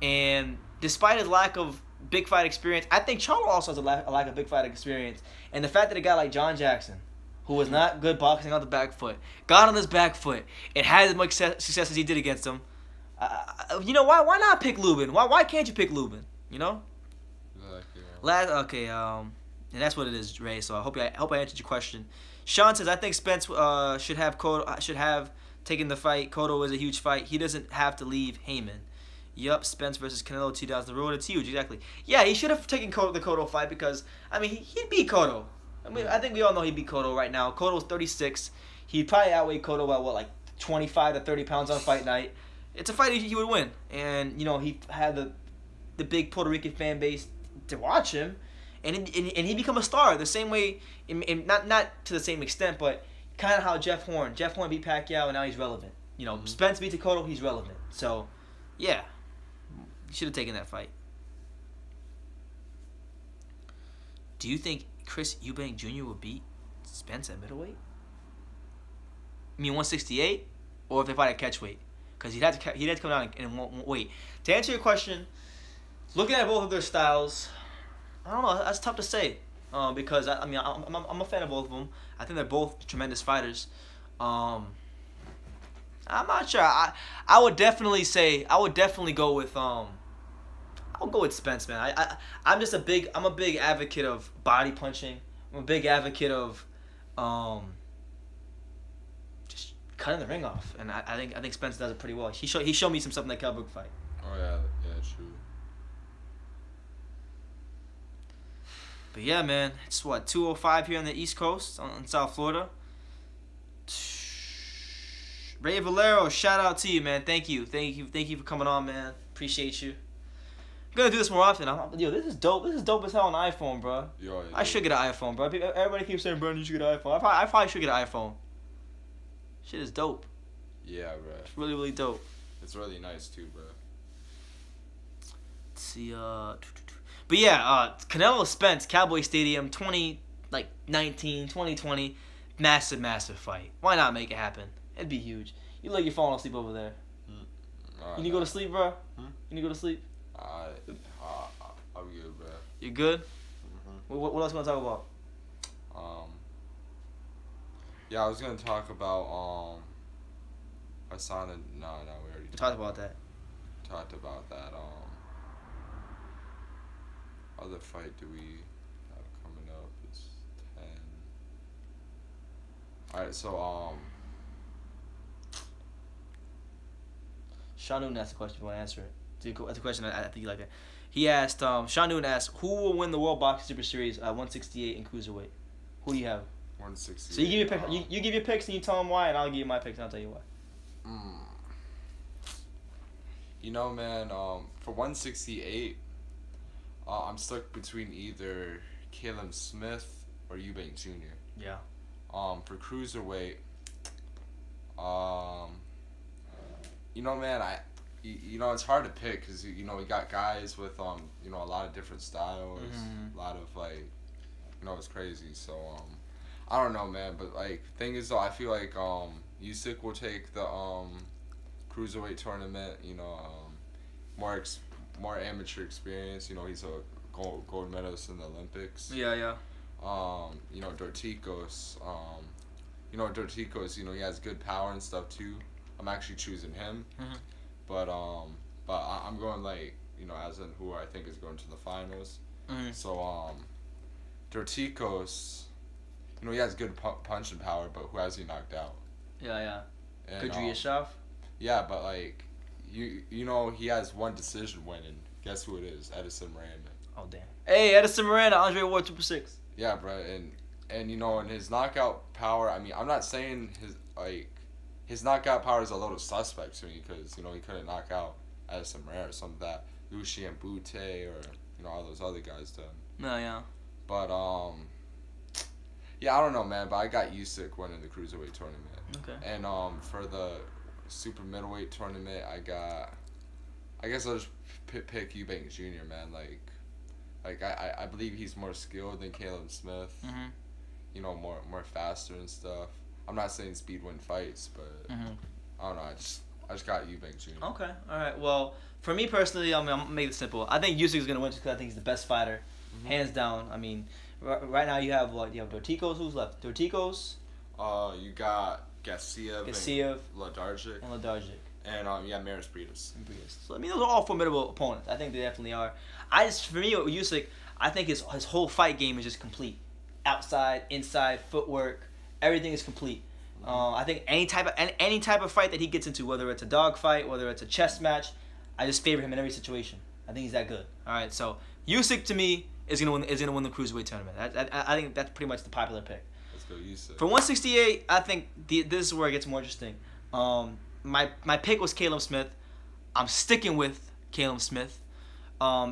and despite his lack of big fight experience, I think Charlo also has a lack of big fight experience. And the fact that a guy like John Jackson, who was not good boxing on the back foot, got on his back foot and had as much success as he did against him, you know, why not pick Lubin? Why can't you pick Lubin? You know. Exactly. And that's what it is, Ray. So I hope I answered your question. Sean says, I think Spence should have taken the fight. Cotto is a huge fight. He doesn't have to leave Heyman. Yup, Spence versus Canelo 2 down the road. It's huge, exactly. Yeah, he should have taken the Cotto fight because, I mean, he'd beat Cotto. I mean, I think we all know he'd beat Cotto right now. Cotto's 36. He'd probably outweigh Cotto by, what, like 25 to 30 pounds on fight night. It's a fight he would win. And, you know, he had the big Puerto Rican fan base to watch him. And he become a star the same way, not to the same extent, but kind of how Jeff Horn beat Pacquiao and now he's relevant. You know, Spence beat Cotto, he's relevant. So, yeah, he should have taken that fight. Do you think Chris Eubank Jr. will beat Spence at middleweight? I mean 168, or if they fight at catchweight? Because he'd have to come down and wait. To answer your question, looking at both of their styles, I don't know. That's tough to say because I mean I'm a fan of both of them. I think they're both tremendous fighters. I'm not sure. I would definitely go with I'll go with Spence, man. I'm a big advocate of body punching. I'm a big advocate of just cutting the ring off, and I think Spence does it pretty well. He showed me something that Cowboy fight. Oh yeah, true. But yeah, man, it's what 2:05 here on the East Coast, in South Florida. Ray Valero, shout out to you, man. Thank you for coming on, man. Appreciate you. I'm gonna do this more often. Yo, this is dope. This is dope as hell on iPhone, bro. Yo, I should get an iPhone, bro. Everybody keeps saying, bro, you should get an iPhone. I probably should get an iPhone. Shit is dope. Yeah, bro. It's really, really dope. It's really nice too, bro. Let's see, but yeah, Canelo Spence, Cowboy Stadium, 2020, massive fight. Why not make it happen? It'd be huge. You look like you're falling asleep over there. You need to go to sleep, bro? You need to go to sleep? I'm good, bro. You good? What else you want to talk about? Yeah, I was gonna talk about I saw the we already talked about that. Talked about that. Other fight do we have coming up? It's 10. Alright, so Sean Newton asked a question. You want to answer it? That's a question I think you like it. He asked, Sean Newton asked, who will win the World Boxing Super Series at 168 and Cruiserweight? Who do you have? 160. So you give your pick. You give your picks and you tell them why, and I'll give you my picks and I'll tell you why. You know, man. For 168, I'm stuck between either Caleb Smith or Eubank Jr. Yeah. For cruiserweight, you know, man, you know, it's hard to pick because you know we got guys with you know, a lot of different styles, a lot of like, you know, it's crazy. So I don't know, man, but like thing is though, I feel like Usyk will take the cruiserweight tournament. You know, more amateur experience. You know, he's a gold medalist in the Olympics. Yeah, yeah. You know, Dorticos. You know, Dorticos. You know, he has good power and stuff too. I'm actually choosing him. But I'm going like, you know, as in who I think is going to the finals. So Dorticos, you know, he has good punching power, but who has he knocked out? Yeah, yeah. And, Kudryashov? Yeah, but like you know, he has one decision win, and guess who it is? Edison Miranda. Oh damn. Hey, Edison Miranda, Andre Ward 2/6. Yeah, bro, and you know, in his knockout power, I mean, I'm not saying his knockout power is a little suspect to me because, you know, he couldn't knock out Edison Miranda or something that Lucien Butte or, you know, all those other guys done. No, yeah. But yeah, I don't know, man, but I got Usyk winning the cruiserweight tournament. Okay. And for the super middleweight tournament, I guess I'll just pick Eubank Jr., man. Like I believe he's more skilled than Caleb Smith. You know, more faster and stuff. I'm not saying speed win fights, but I don't know. I just got Eubank Jr. Okay, all right. Well, for me personally, I'm gonna make it simple. I think Usyk is gonna win just because I think he's the best fighter, hands down. I mean, right now you have what? You have Dorticos. Who's left? Dorticos. You got Gassiev, Ledargic. And yeah, Maris Briedis. So I mean, those are all formidable opponents. I think they definitely are. For me with Usyk, I think his whole fight game is just complete. Outside, inside, footwork, everything is complete. I think any type of fight that he gets into, whether it's a dog fight, whether it's a chess match, I just favor him in every situation. I think he's that good. All right, so Usyk to me is gonna win the cruiserweight tournament. I think that's pretty much the popular pick. Let's go Usyk. For 168, I think this is where it gets more interesting. My pick was Caleb Smith. I'm sticking with Caleb Smith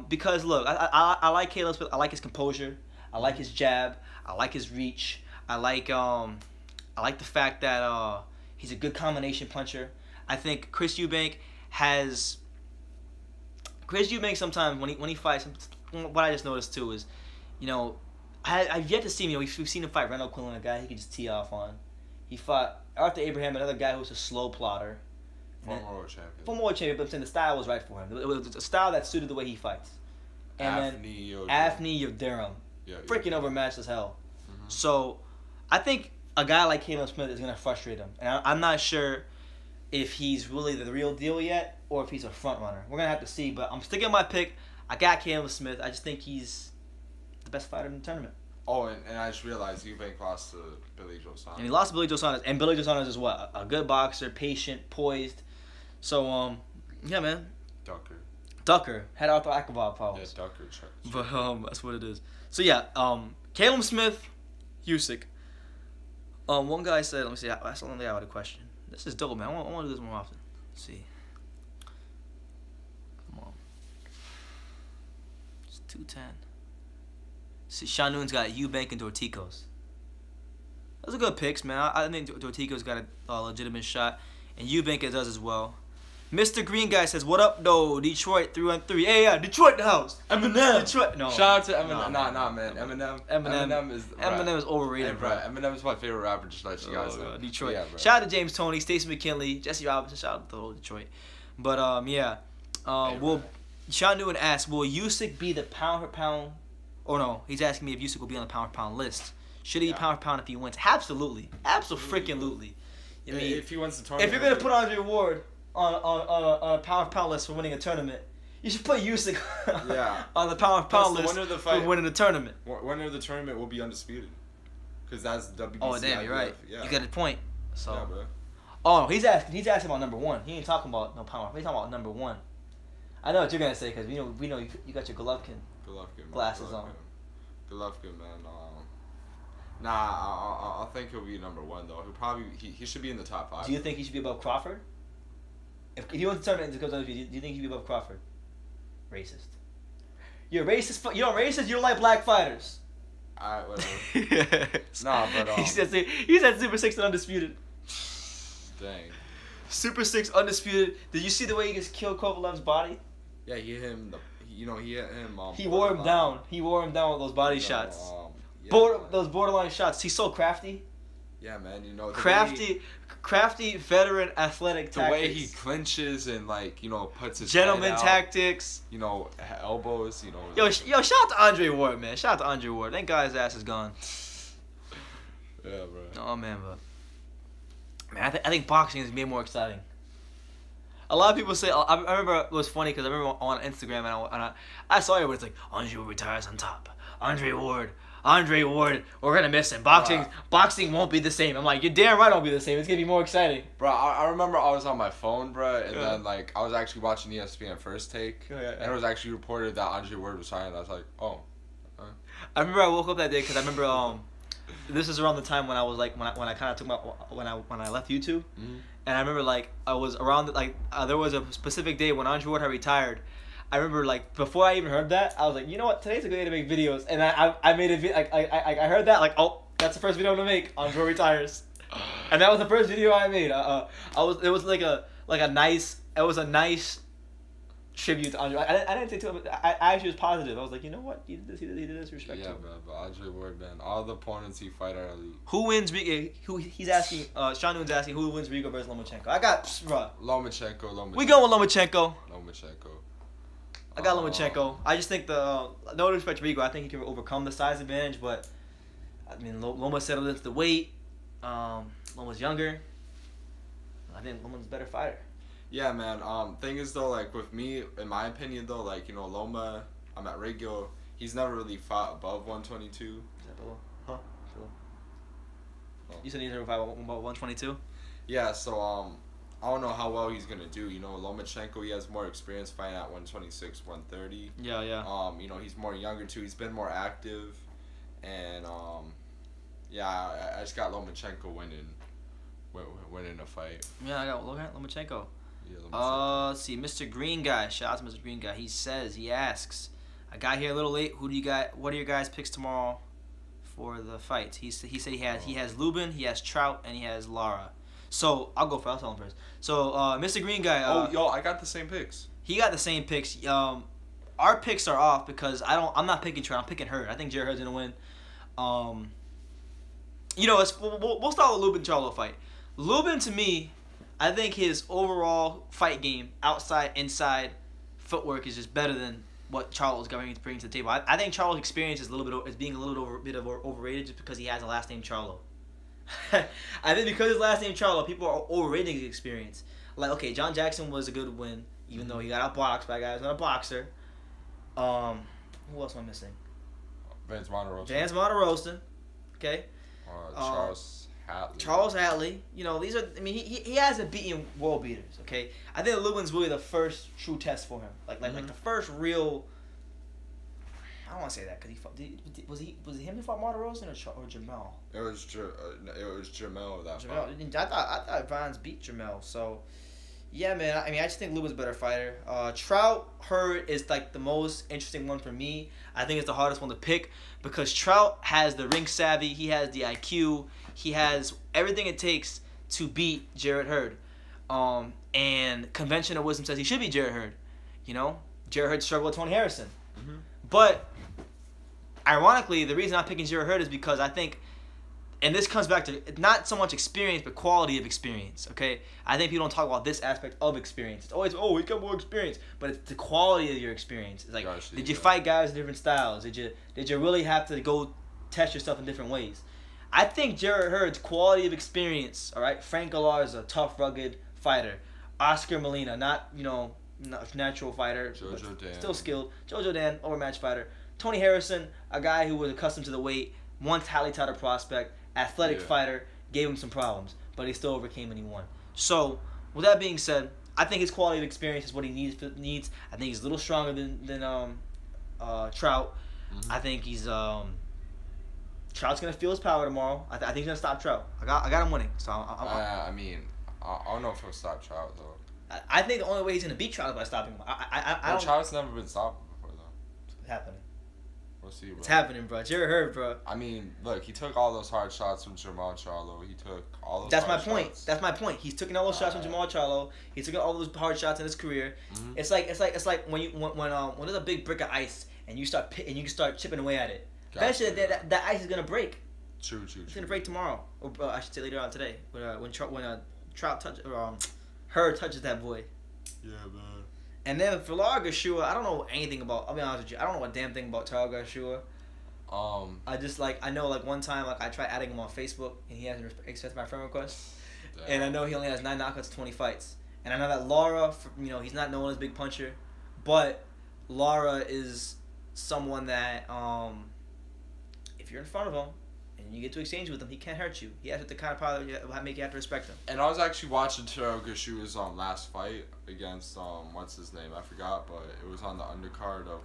because look, I like Caleb Smith. I like his composure. I like his jab. I like his reach. I like the fact that he's a good combination puncher. I think Chris Eubank sometimes when he fights, what I just noticed too is, you know, I've yet to see him. You know, we've seen him fight Randall Quinlan, a guy he could just tee off on. He fought Arthur Abraham, another guy who was a slow plotter. Former world champion. Former world champion, but I'm saying the style was right for him. It was a style that suited the way he fights. And Afni of Durham. Yeah, freaking overmatched as hell. So, I think a guy like Caleb Smith is going to frustrate him. And I'm not sure if he's really the real deal yet or if he's a front runner. We're going to have to see, but I'm sticking with my pick. I got Caleb Smith. I just think he's the best fighter in the tournament. Oh, and I just realized Eubank lost to Billy Joe Saunders. And he lost to Billy Joe Saunders. And Billy Joe Saunders is what? A good boxer, patient, poised. So, yeah, man. Ducker. Had Arthur Akabov problems. Yeah, Ducker. But that's what it is. So, yeah, Caleb Smith, Usyk. One guy said, let me see, that's the only other question. This is dope, man. I want to do this more often. Let's see. Come on. It's 210. See, Sean Noon's got Eubank and Dorticos. Those are good picks, man. I think Dorticos got a legitimate shot, and Eubank does as well. Mr. Green Guy says, "What up, though? Detroit 3-1-3. Hey, yeah, Detroit the house. Eminem. Detroit. No. Shout out to Eminem. Nah, man. Eminem is overrated, hey, bro. Eminem is my favorite rapper. Just let you guys know. Detroit. Yeah, shout out to James Toney, Stacey McKinley, Jesse Robinson. Shout out to the whole Detroit. But yeah, Sean Newman asked, will Usyk be the pound for pound? Or no, he's asking me if Usyk will be on the pound for pound list. Should he be pound for pound if he wins? Absolutely. Absolutely. I mean, if he wins the tournament. If you're gonna put on the award on a pound for pound list for winning a tournament, you should put Usyk on the pound for pound list for winning the tournament. Winner of the tournament will be undisputed, because that's the WBC. Oh damn, you're right. Yeah. You got a point. So. Yeah, bro. Oh, he's asking about number one. He ain't talking about no pound. He's talking about number one. I know what you're gonna say because we know you got your Golovkin glasses on. Golovkin, man. Nah, I think he'll be number 1 though. He should be in the top 5. Do you think he should be above Crawford? If he wants to turn it into do you think he should be above Crawford? Racist. You're racist. You don't racist. You don't like black fighters. Alright, whatever. Nah, but he said Super 6 and undisputed. Dang. Super 6 undisputed. Did you see the way he just killed Kovalev's body? Yeah, he hit him. He hit him. He wore him down. He wore him down with those body shots. Yeah, those borderline shots. He's so crafty. Yeah, man. Crafty veteran athletic tactics. The way he clinches and puts his gentleman head out, tactics. Elbows. Yo, shout out to Andre Ward, man. Shout out to Andre Ward. Thank God his ass is gone. Yeah, bro. Oh man, but man, I think boxing is way more exciting. A lot of people say. I remember it was funny because I remember on Instagram and I saw it where it's like Andre Ward retires on top. Andre Ward, we're gonna miss him. Boxing won't be the same. I'm like, you're damn right, it won't be the same. It's gonna be more exciting. Bro, I remember I was on my phone, bro, and then I was actually watching ESPN First Take, and it was actually reported that Andre Ward was signed. I was like, oh. I remember I woke up that day because I remember this is around the time when I was when I kind of took when I left YouTube, and I remember I was around there was a specific day when Andre Ward had retired. I remember before I even heard that, I was like, you know what, today's a good day to make videos, and I made a video. I heard that oh, that's the first video I'm gonna make. Andre retires, and that was the first video I made. It was a nice tribute to Andre. I didn't say too much. I actually was positive. I was like, you know what, he did this, respect to him. Yeah, but Andre Ward, man, all the opponents he fight are elite. Who wins? He's asking. Sean Noon's asking who wins Rigo versus Lomachenko. I got Lomachenko. We going with Lomachenko. Lomachenko. I got Lomachenko. I just think no disrespect to Rigo, I think he can overcome the size advantage, but I mean Loma settled into the weight. Loma's younger. I think Loma's a better fighter. Yeah, man. Thing is though, with me, in my opinion though, Loma, I'm at Rigo. He's never really fought above 122. Is that below? Huh? Below. Oh. You said he's never fought above 122. Yeah. So I don't know how well he's gonna do. Lomachenko, he has more experience fighting at 126, 130. Yeah. He's more younger too. He's been more active, and yeah, I just got Lomachenko winning a fight. Yeah, I got Lomachenko. Yeah, Lomachenko. Let's see, Mr. Green Guy. Shout out to Mr. Green Guy. He asks, I got here a little late. What are your guys' picks tomorrow for the fight? He said he has Lubin, he has Trout, and he has Lara. So I'll go first. I'll tell him first. So Mr. Green Guy. Yo, I got the same picks. He got the same picks. Our picks are off because I'm not picking Trout. I'm picking Hurd. I think Jared Hurd's gonna win. We'll start with Lubin Charlo fight. Lubin, to me, I think his overall fight game, outside, inside, footwork is just better than what Charlo's going to bring to the table. I think Charlo's experience is being a little bit overrated just because he has a last name Charlo. I think because his last name Charlo, people are overrating his experience. Okay, John Jackson was a good win, even though he got outboxed by a guy who's not a boxer. Who else am I missing? Vance Monterostan. Okay. Charles Hatley. These are. I mean, he hasn't beaten world beaters. Okay. I think Lubin's really the first true test for him. Like the first real. I don't want to say that because he fought. Was it him who fought Monterostan or Jermell? It was Jermell that fight. I thought Vance beat Jermell. So, yeah, man. I mean, I just think Lubin's a better fighter. Trout Hurd is the most interesting one for me. I think it's the hardest one to pick because Trout has the ring savvy. He has the IQ. He has everything it takes to beat Jared Hurd. And conventional wisdom says he should beat Jared Hurd. Jared Hurd struggled with Tony Harrison. But ironically, the reason I'm picking Jared Hurd is because I think, and this comes back to not so much experience, but quality of experience, okay? I think people don't talk about this aspect of experience. It's always, he got more experience, but it's the quality of your experience. It's did you fight guys in different styles? Did you really have to go test yourself in different ways? I think Jared Hurd's quality of experience, all right? Frank Galarza, tough, rugged fighter. Oscar Molina, not natural fighter, Jojo Dan. Still skilled. Jojo Dan, overmatched fighter. Tony Harrison, a guy who was accustomed to the weight, once highly touted prospect, athletic fighter, gave him some problems, but he still overcame and he won. So, with that being said, I think his quality of experience is what he needs. I think he's a little stronger than Trout. I think he's Trout's gonna feel his power tomorrow. I think he's gonna stop Trout. I got him winning. So I mean, I don't know if he'll stop Trout though. I think the only way he's gonna beat Trout is by stopping him. I don't. Trout's never been stopped before though. It's happening. We'll see, bro. It's happening, bro. Jerry Hurd, bro. I mean, look, he took all those hard shots from Jermell Charlo. He took all those. That's my hard point. shots. That's my point. He's taking all those shots from Jermell Charlo. He's taking all those hard shots in his career. Mm-hmm. It's like when there's a big brick of ice and you start chipping away at it. Eventually, that ice is gonna break. True. It's gonna break tomorrow, or I should say later on today. When Trout Hurd touches that boy. Yeah, man. And then for Lar Garcia, I don't know anything about. I'll be honest with you. I don't know a damn thing about Lar Garcia. I know one time I tried adding him on Facebook and he hasn't accepted my friend request. Damn. And I know he only has 9 knockouts, 20 fights. And I know that Lara, he's not known as a big puncher, but Lara is someone that if you're in front of him and you get to exchange with him, he can't hurt you. He has to kind of probably make you have to respect him. And I was actually watching Taro Garcia's last fight against what's his name? I forgot, but it was on the undercard of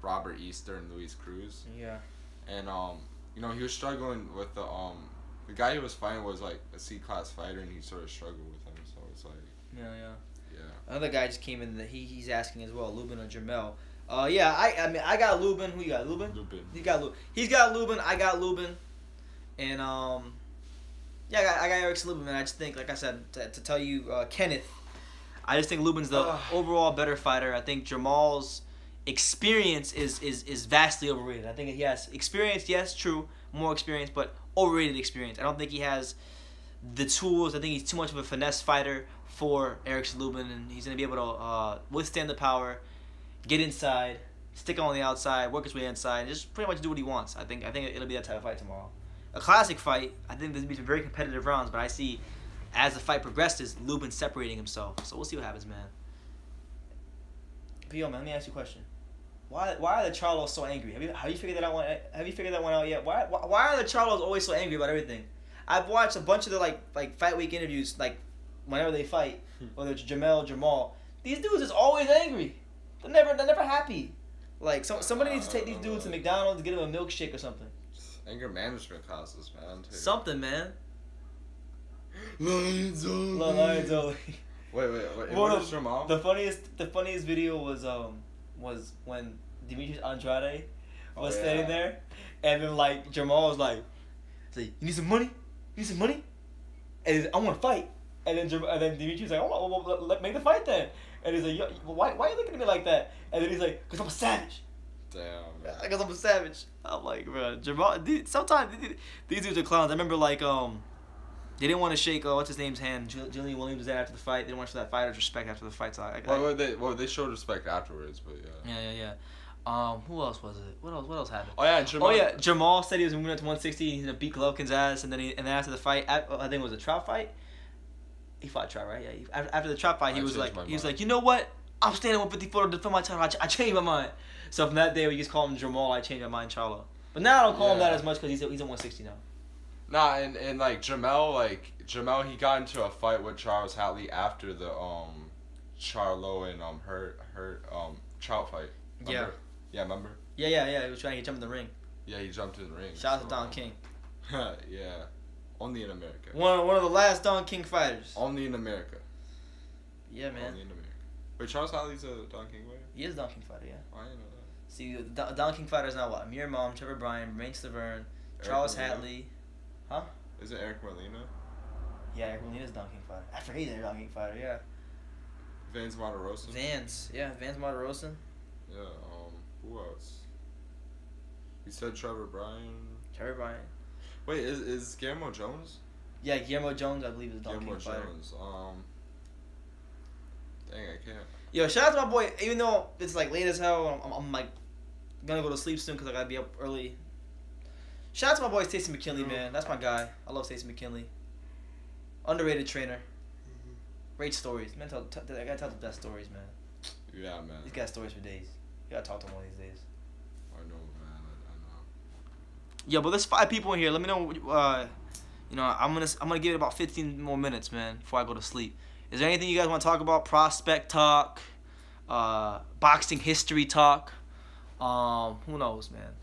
Robert Easter and Luis Cruz. Yeah. And he was struggling with the guy he was fighting was like a C-class fighter, and he sort of struggled with him. So it's like. Yeah. Another guy just came in that he's asking as well, Lubin or Jermell. I got Lubin. Who you got? Lubin? He's got Lubin. I got Lubin. And I got Erickson Lubin, man. I just think, like I said, to tell you, Kenneth, I just think Lubin's the overall better fighter. I think Jermall's experience is vastly overrated. I think he has experience, yes, true, more experience, but overrated experience. I don't think he has the tools. I think he's too much of a finesse fighter for Erickson Lubin, and he's going to be able to withstand the power, get inside, stick on the outside, work his way inside, and just pretty much do what he wants. I think it'll be that type of fight tomorrow. A classic fight. I think there's going to be some very competitive rounds, but I see as the fight progresses, Lubin separating himself. So we'll see what happens, man. But yo, man, let me ask you a question. Why are the Charlos so angry? Have you figured that out? Have you figured that one out yet? Why are the Charlos always so angry about everything? I've watched a bunch of the like fight week interviews, like whenever they fight, whether it's Jermell, Jamal. These dudes is always angry. They're never happy. Like somebody needs to take these dudes to McDonald's and get them a milkshake or something. Anger management classes, man. Something, man. Lions only. Lions only. Wait. What is Jamal? The funniest video was when Demetrius Andrade was standing there, and then like Jamal was like, "You need some money? You need some money?" And I want to fight. And then Demetrius was like, "Oh, well, make the fight then." And he's like, "Yo, why are you looking at me like that?" And then he's like, "Cause I'm a savage." Damn. Because I'm a savage. I'm like, bro, Jamal. Sometimes these dudes are clowns. I remember like they didn't want to shake what's his name's hand. Julian Williams was there after the fight. They didn't want to show that fighter's respect after the fight. So they showed respect afterwards, but yeah. Yeah. Who else was it? What else happened? Oh yeah, Jamal. Jamal said he was moving up to 160. He's gonna beat Golovkin's ass, and then after the fight, I think it was a Trout fight. He fought Trout, right? Yeah. After the Trout fight, he was like, you know what? I'm standing 154 to defend my title. I changed my mind. So from that day, we just call him Jermell. I changed my mind, Charlo. But now I don't call him that as much because he's at 160 now. Nah, and like Jermell, he got into a fight with Charles Hatley after the Charlo and Trout fight. Remember? Yeah, remember? Yeah. He was trying to jump in the ring. Yeah, he jumped in the ring. Shout out to Don King. Yeah, only in America. One of the last Don King fighters. Only in America. Yeah, man. Only in America. Wait, Charles Hatley's a Don King fighter? He is a Don King fighter, yeah. I didn't know that. See, the Don King fighters now what? Amir Mom, Trevor Bryan, Rain Stavern, Charles Hatley. Huh? Is it Eric Molina? Yeah, Eric Molina's a Don King fighter. I forget he's a Don King fighter, yeah. Vance Martirosa? Vance Martirosa. Yeah, who else? You said Trevor Bryan. Wait, is Guillermo Jones? Yeah, Guillermo Jones, I believe, is a Don King fighter. Guillermo Jones. Dang, I can't. Yo, shout out to my boy. Even though it's like late as hell, I'm like gonna go to sleep soon because I gotta be up early. Shout out to my boy Stacey McKinley, man. That's my guy. I love Stacey McKinley. Underrated trainer. Great stories. Man, I gotta tell the best stories, man. Yeah, man. He's got stories for days. You gotta talk to him one of these days. I know, man. I know. Yeah, but there's 5 people in here. Let me know. I'm gonna give it about 15 more minutes, man, before I go to sleep. Is there anything you guys want to talk about? Prospect talk, boxing history talk. Who knows, man?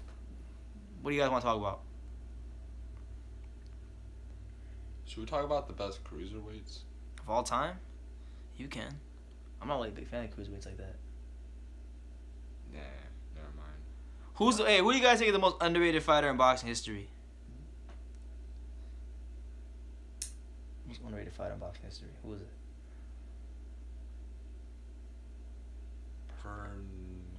What do you guys want to talk about? Should we talk about the best cruiserweights of all time? You can. I'm not really a big fan of cruiserweights like that. Nah, never mind. Who do you guys think is the most underrated fighter in boxing history? Most underrated fighter in boxing history. Who is it?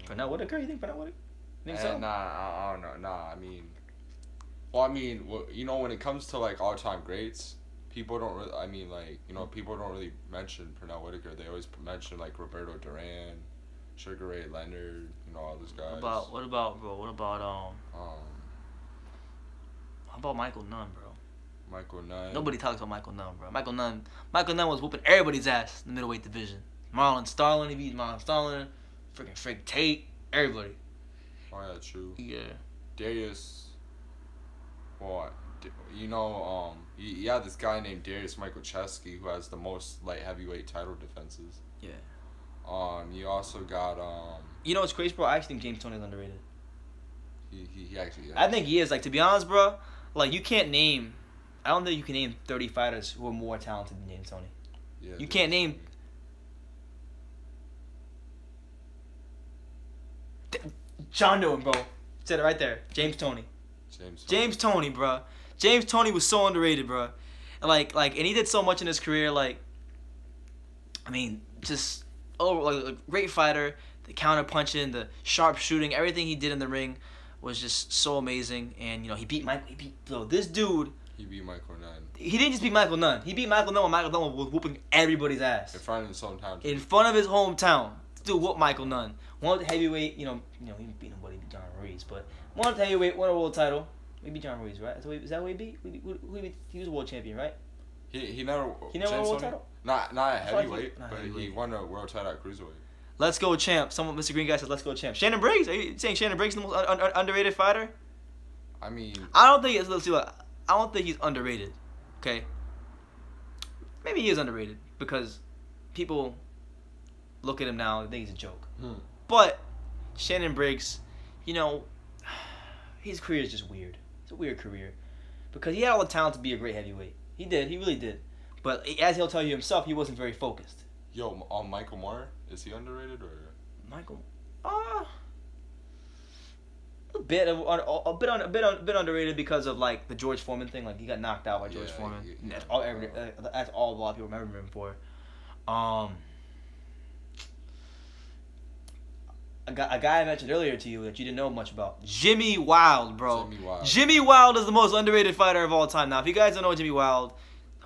Pernell Whitaker? You think Pernell Whitaker? Think so? Nah, I don't know. Nah, I mean, when it comes to like all-time greats, people don't really. I mean, like, people don't really mention Pernell Whitaker. They always mention like Roberto Duran, Sugar Ray Leonard, all those guys. What about how about Michael Nunn, bro? Michael Nunn. Nobody talks about Michael Nunn, bro. Michael Nunn was whooping everybody's ass in the middleweight division. Marlon Starling, he beat Marlon Starling. Freaking Frank Tate, everybody. Oh yeah, true. Yeah. Darius. What? You have this guy named Darius Michaelcheski who has the most light heavyweight title defenses. Yeah. You also got You know what's crazy, bro? I actually think James Toney's underrated. He actually is. I think he is. Like, to be honest, bro, like, you can't name. I don't think you can name 30 fighters who are more talented than James Toney. Yeah. You can't name. John Newton, bro. Said it right there. James Toney, bro. James Toney was so underrated, bro. And and he did so much in his career. Like, I mean, just a great fighter. The counter punching, the sharp shooting, everything he did in the ring was just so amazing. And he beat this dude. He beat Michael Nunn. He didn't just beat Michael Nunn. He beat Michael Nunn when Michael Nunn was whooping everybody's ass. In front of his hometown. In front of his hometown. Dude, whoop Michael Nunn. Won the heavyweight, he beat nobody, beat John Ruiz, but won the heavyweight, won a world title. We beat John Ruiz, right? Is that who he beat? He was a world champion, right? He never won a world title? Not a heavyweight, he won a world title at cruiserweight. Let's go champ. Mr. Green Guy says, let's go champ. Shannon Briggs? Are you saying Shannon Briggs is the most underrated fighter? I mean, I don't think he's underrated. Okay? Maybe he is underrated because people look at him now and think he's a joke. But Shannon Briggs, his career is just weird. It's a weird career because he had all the talent to be a great heavyweight. He really did. But as he'll tell you himself, he wasn't very focused. Yo, Michael Moore, is he underrated or? Michael, a bit underrated because of like the George Foreman thing. Like, he got knocked out by George Foreman. That's all a lot of people remember him for. A guy I mentioned earlier to you that you didn't know much about. Jimmy Wild, bro. Jimmy Wild is the most underrated fighter of all time. Now, if you guys don't know Jimmy Wild,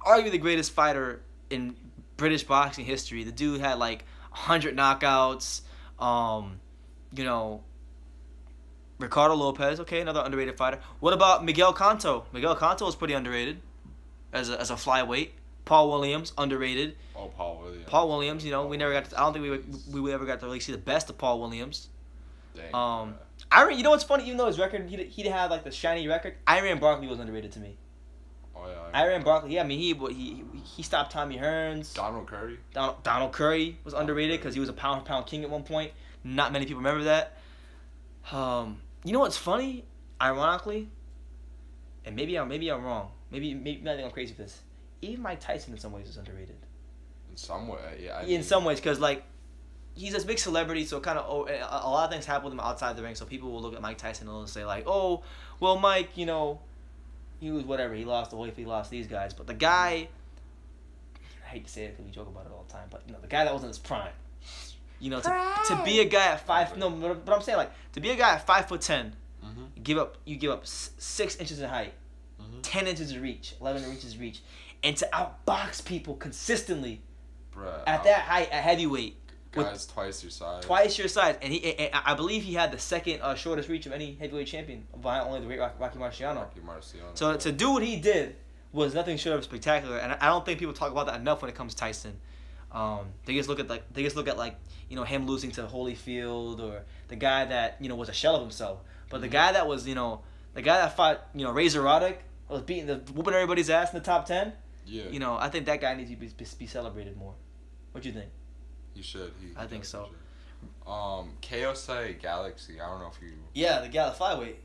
arguably the greatest fighter in British boxing history. The dude had like 100 knockouts. Ricardo Lopez, okay, another underrated fighter. What about Miguel Cotto? Miguel Cotto was pretty underrated as a flyweight. Paul Williams, underrated. Oh, Paul Williams. Paul Williams, we never got to, I don't think we ever got to really see the best of Paul Williams. Dang. You know what's funny? Even though his record, he didn't have like the shiny record. Iran Barkley was underrated to me. Oh yeah. Iran Barkley, yeah, I mean he stopped Tommy Hearns. Donald Curry. Donald Curry was underrated because he was a pound-for-pound king at one point. Not many people remember that. You know what's funny? Ironically, and maybe I'm wrong. Maybe I think I'm crazy for this. Even Mike Tyson in some ways is underrated. In some way, yeah. In some ways, because like he's a big celebrity, so kind of a lot of things happen with him outside the ring. So people will look at Mike Tyson and they'll say like, "Oh, well, Mike, he was whatever. He lost the weight, he lost these guys." But the guy, I hate to say it because we joke about it all the time, but the guy that was in his prime. To be a guy at but I'm saying like to be a guy at 5'10", you give up 6 inches in height, 10 inches of reach, 11 inches of reach, and to outbox people consistently at that height at heavyweight. Guys twice your size. Twice your size, and I believe he had the second shortest reach of any heavyweight champion, behind only the great Rocky Marciano. So to do what he did was nothing short of spectacular, and I don't think people talk about that enough when it comes to Tyson. They just look at him losing to Holyfield, or the guy that was a shell of himself. But the guy that was the guy that fought Razor Roddick, was whooping everybody's ass in the top 10. Yeah. I think that guy needs to be celebrated more. What do you think? He should. I think so. Chaos Galaxy. I don't know if you. Yeah, the flyweight.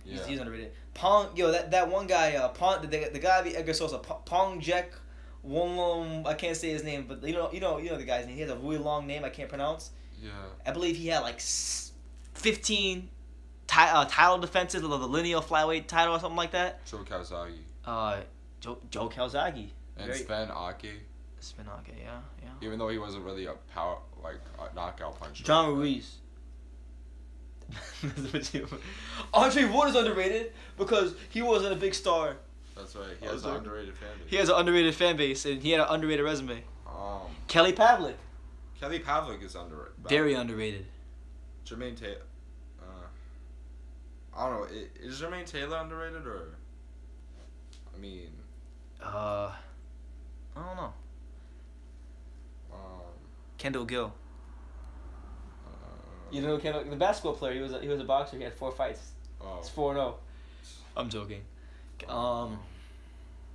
He's underrated. Pong, yo, that one guy, Pong, the guy be Edgar Sosa, Pong Jack, I can't say his name, but you know the guy's name. He has a really long name I can't pronounce. Yeah. I believe he had like 15 title defenses of the lineal flyweight title or something like that. Joe Calzaghe. Joe Calzaghe. And Sven Ake. Sven Ake, yeah. Even though he wasn't really a knockout puncher. John Ruiz. Andre Ward is underrated because he wasn't a big star. That's right. He has an underrated fan base. He has an underrated fan base, and he had an underrated resume. Kelly Pavlik. Kelly Pavlik is underrated. Very underrated. Jermaine Taylor. I don't know. Is Jermaine Taylor underrated or? I mean. I don't know. Kendall Gill. You know Kendall, the basketball player. He was a boxer. He had 4 fights. Oh. It's 4-0. I'm joking.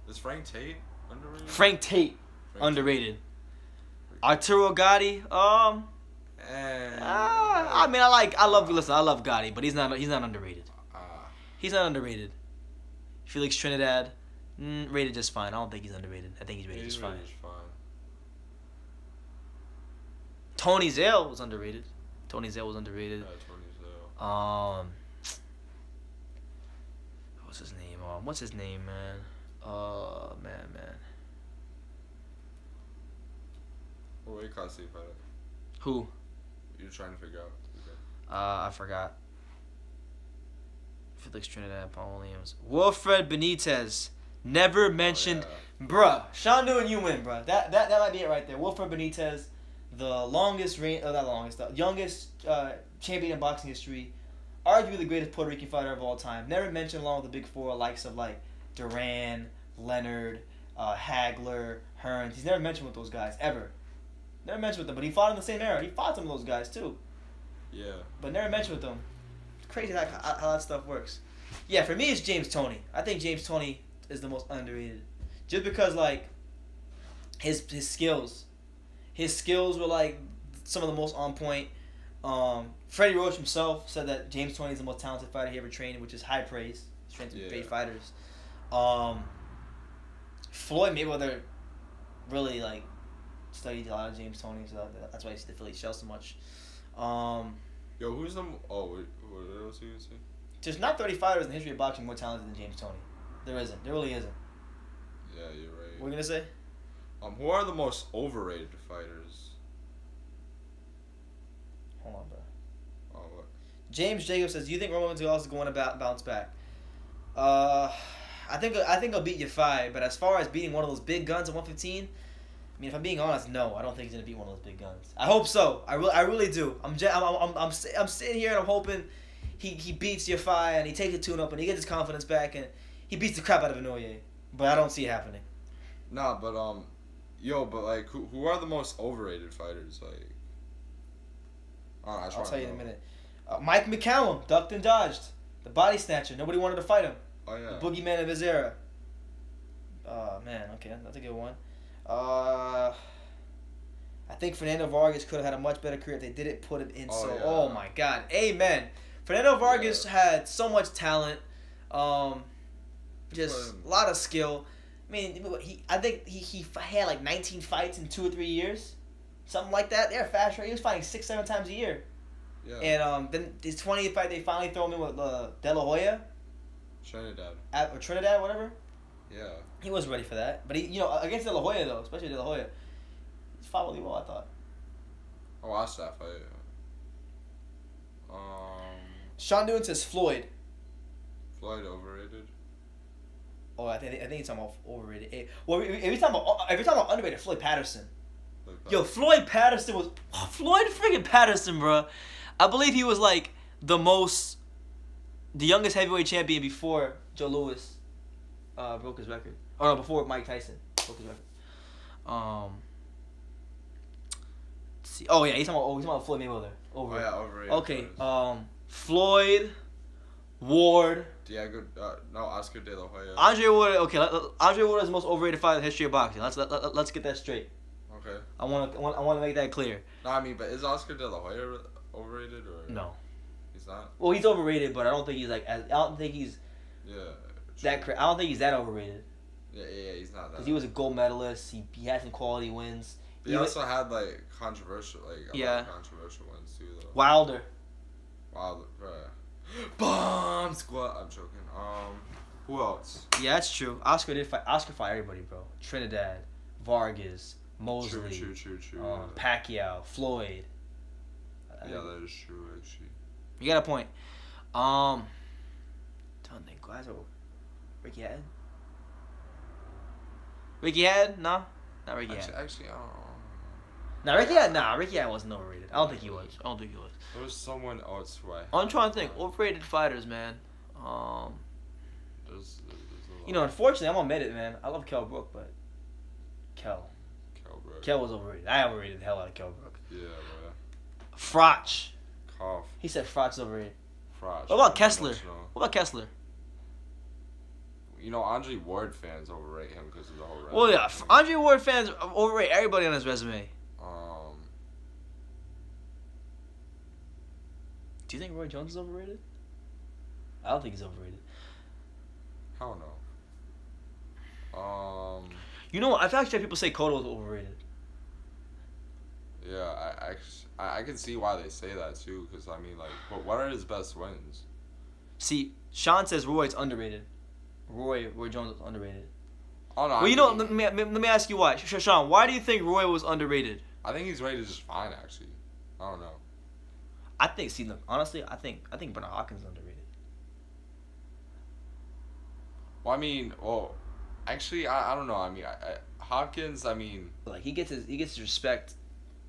Is Frank Tate underrated? Frank Tate underrated. Arturo Gotti. I mean, I love Gotti, but he's not underrated. He's not underrated. Felix Trinidad, rated just fine. I don't think he's underrated. I think he's rated just fine. Tony Zale was underrated. Tony Zale was underrated. Yeah, Tony Zale. What's his name? What's his name, man? Man. What weight class did he fight at? Who? You're trying to figure out. I forgot. Felix Trinidad, Paul Williams. Wilfred Benitez. Never mentioned. Bruh. Sean Newton, you win, bruh. That might be it right there. Wilfred Benitez, the youngest champion in boxing history. Arguably the greatest Puerto Rican fighter of all time. Never mentioned along with the big four likes of like Duran, Leonard, Hagler, Hearns. He's never mentioned with those guys, ever. Never mentioned with them, but he fought in the same era. He fought some of those guys too. Yeah. But never mentioned with them. It's crazy how that stuff works. Yeah, for me it's James Toney. I think James Toney is the most underrated. Just because like his skills. His skills were like some of the most on point. Freddie Roach himself said that James Toney is the most talented fighter he ever trained, which is high praise. He's trained some great fighters. Floyd Mayweather really like studied a lot of James Toney, so that's why you see the Philly shell so much. Yo, who's the? Oh, wait, what else are you gonna say? There's not 30 fighters in the history of boxing more talented than James Toney. There isn't. There really isn't. Yeah, you're right. What are you gonna say? Who are the most overrated fighters? Hold on, bro. Oh, what? James Jacobs says, "Do you think Roman Gonzalez is going to bounce back?" I think I'll beat Yafai, but as far as beating one of those big guns at 115, I mean, if I'm being honest, no, I don't think he's gonna beat one of those big guns. I hope so. I really do. I'm sitting here and I'm hoping he beats Yafai and he takes a tune-up and he gets his confidence back and he beats the crap out of Inoue. But I don't see it happening. Nah, but but like, who are the most overrated fighters? Like, I'll tell you in a minute. Mike McCallum, ducked and dodged, the body snatcher. Nobody wanted to fight him. Oh yeah. The boogeyman of his era. Man, okay, that's a good one. I think Fernando Vargas could have had a much better career if they didn't put him in. Oh my God, amen. Fernando Vargas had so much talent, just a lot of skill. I mean, I think he had like 19 fights in 2 or 3 years, something like that. They're fast, right? He was fighting 6-7 times a year. Yeah. And then his 20th fight, they finally throw him in with De La Hoya. Trinidad, whatever. Yeah. He wasn't ready for that, but he, against De La Hoya though, especially De La Hoya, he fought really well, I thought. I watched that fight. Sean Newton says Floyd. Floyd overrated. Oh, I think he's talking about overrated. Well, if you're talking about underrated, Floyd Patterson. Yo, Floyd Patterson was Floyd freaking Patterson, bro. I believe he was like the youngest heavyweight champion before Joe Louis broke his record. Or no, before Mike Tyson broke his record. Let's see. Oh yeah, he's talking about Floyd Mayweather. Overrated. Oh yeah, overrated. Okay. Floyd, Ward. Oscar De La Hoya. Andre Ward. Okay, Andre Ward is the most overrated fighter in the history of boxing. Let's get that straight. Okay. I want to make that clear. No, I mean, but is Oscar De La Hoya overrated or? No. He's not. Well, he's overrated, but I don't think he's like. I don't think he's. Yeah. I don't think he's that overrated. Yeah, he's not that. Because he was a gold medalist. He had some quality wins. He also had like controversial, a lot of controversial ones too, though. Wilder, Bomb Squad. I'm joking. Who else? Yeah, that's true. Oscar fought everybody, bro. Trinidad, Vargas, Mosley. True. Pacquiao, Floyd. Yeah, that is true, actually. You got a point. Don't think guys. Ricky Hatton. Ricky Hatton? No, not Ricky Hatton. Actually, I don't know. Ricky Hatton wasn't overrated. I don't think he was. There was someone else who I'm trying to think. Overrated fighters, man. There's a lot. You know, unfortunately, I'm gonna admit it, man. I love Kell Brook, but Kell was overrated. I overrated the hell out of Kell Brook. Yeah, bro. Froch. Cough. He said Froch is overrated. Froch. What about Kessler? You know, Andre Ward fans overrate him because of the whole. Well, yeah, Andre Ward fans overrate everybody on his resume. Do you think Roy Jones is overrated? I don't think he's overrated. Hell no. You know what? I've actually had people say Cotto is overrated. Yeah, I can see why they say that too. Because I mean, like, but what are his best wins? See, Sean says Roy's underrated. Roy Jones is underrated. Oh no. Well, you know, let me ask you why. Sean, why do you think Roy was underrated? I think he's rated just fine, actually. I don't know. I think. See, look, honestly, I think Bernard Hopkins is underrated. Well, I mean, actually, I don't know. I mean, Hopkins. I mean, like he gets his respect.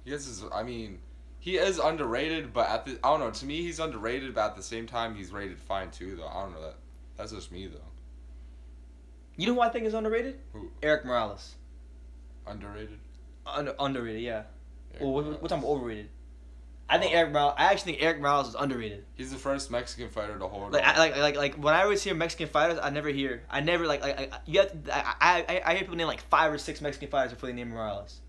He is underrated, but I don't know. To me, he's underrated, but at the same time, he's rated fine too. Though I don't know that. That's just me though. You know who I think is underrated? Who? Eric Morales. Underrated. Underrated, yeah. What time overrated? I actually think Eric Morales is underrated. He's the first Mexican fighter to hold. Like when I always hear Mexican fighters, I hear people name like 5 or 6 Mexican fighters before they name Morales.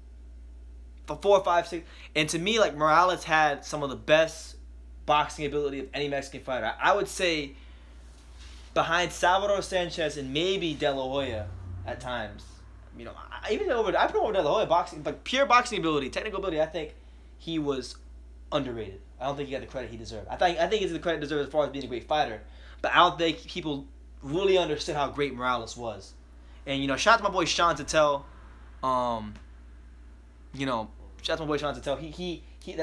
For 4, 5, 6, and to me, like Morales had some of the best boxing ability of any Mexican fighter. I would say behind Salvador Sanchez and maybe De La Hoya at times. You know, I put him over De La Hoya boxing, but pure boxing ability, technical ability. I think he was underrated. I don't think he got the credit he deserved. I think he's the credit deserved as far as being a great fighter, but I don't think people really understood how great Morales was. And you know, shout out to my boy Sean Tatel. You know, shout out to my boy Sean Tatel.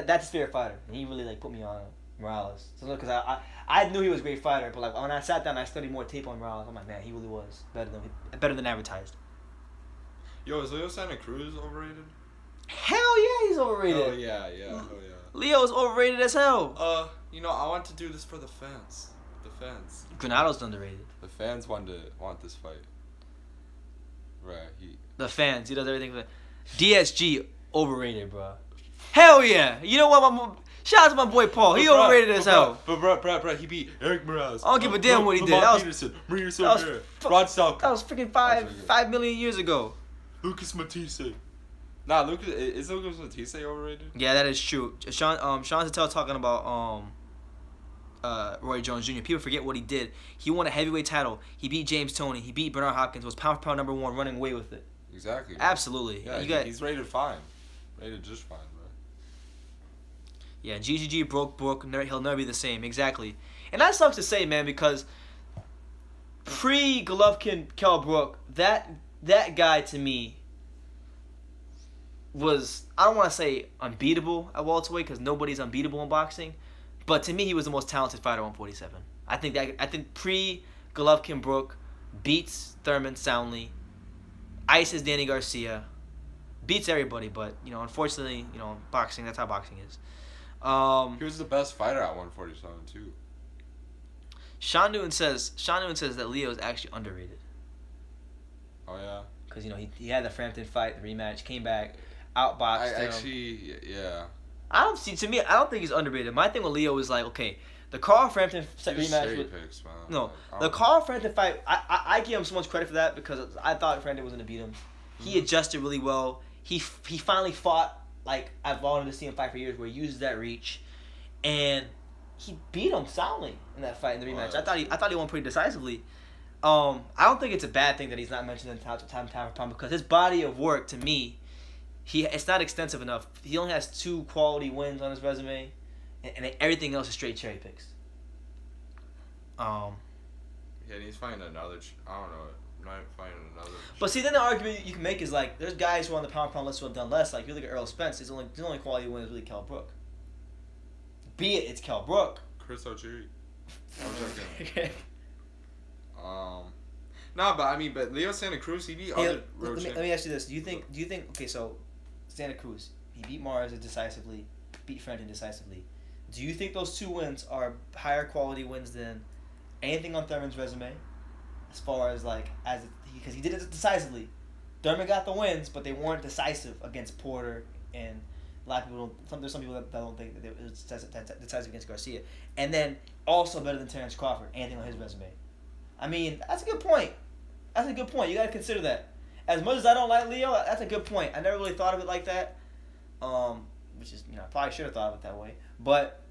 That's his favorite fighter. And he really like put me on Morales. So because I knew he was a great fighter, but like when I sat down, and I studied more tape on Morales. I'm like, man, he really was better than advertised. Yo, is Leo Santa Cruz overrated? Hell yeah, he's overrated. Oh yeah. Hell yeah. Leo's overrated as hell. You know, I want to do this for the fans. The fans. Granado's underrated. The fans want this fight. Right. The fans. He does everything for DSG overrated, bro. Hell yeah. You know what? Shout out to my boy Paul. He overrated as hell. But bro, he beat Eric Morales. I don't give a damn what he did. That was Maria Silveira, Rod Stalker. That was freaking 5 million years ago. Lucas Matisse. Nah, is Lucas Matisse overrated? Yeah, that is true. Sean Tatel talking about Roy Jones Jr. People forget what he did. He won a heavyweight title. He beat James Toney. He beat Bernard Hopkins. Was pound for pound #1, running away with it. Exactly. Absolutely. Yeah, he's rated fine. Rated just fine, bro. Yeah, GGG broke Brook. He'll never be the same. Exactly. And that sucks to say, man, because pre-Golovkin, Kell Brook, that guy to me was, I don't want to say unbeatable at welterweight because nobody's unbeatable in boxing, but to me he was the most talented fighter at 147. I think pre-Golovkin Brook beats Thurman soundly, ices Danny Garcia, beats everybody, but you know, unfortunately, you know, boxing, that's how boxing is. He was the best fighter at 147 too. Sean Newton says that Leo is actually underrated. Oh yeah. Because you know he had the Frampton fight, the rematch, came back, outboxed him. Yeah. I don't think he's underrated. My thing with Leo is like, okay, the Carl Frampton rematch. The Carl Frampton fight. I give him so much credit for that because I thought Frampton was gonna beat him. He adjusted really well. He finally fought like I've wanted to see him fight for years, where he uses that reach, and he beat him soundly in that fight in the rematch. I thought he won pretty decisively. I don't think it's a bad thing that he's not mentioned in time for pound because his body of work to me, it's not extensive enough. He only has 2 quality wins on his resume, and everything else is straight cherry picks. Yeah, and he's fighting another. I don't know. Not fighting another. But see, then the argument you can make is like, there's guys who are on the pound list who have done less. Like you look at Earl Spence, his only quality win is really Kell Brook. Be it, it's Kell Brook. Chris O'Cheary. I'm joking. No, but Leo Santa Cruz, he beat other road let me ask you this: Do you think? Okay, so Santa Cruz, he beat Mars decisively, beat Frampton decisively. Do you think those 2 wins are higher quality wins than anything on Thurman's resume? As far as because he did it decisively. Thurman got the wins, but they weren't decisive against Porter, and a lot of people don't. There's some people that don't think that it was decisive against Garcia, and then also better than Terrence Crawford. Anything on his resume? I mean, that's a good point. That's a good point. You got to consider that. As much as I don't like Leo, that's a good point. I never really thought of it like that. Which is, I probably should have thought of it that way. But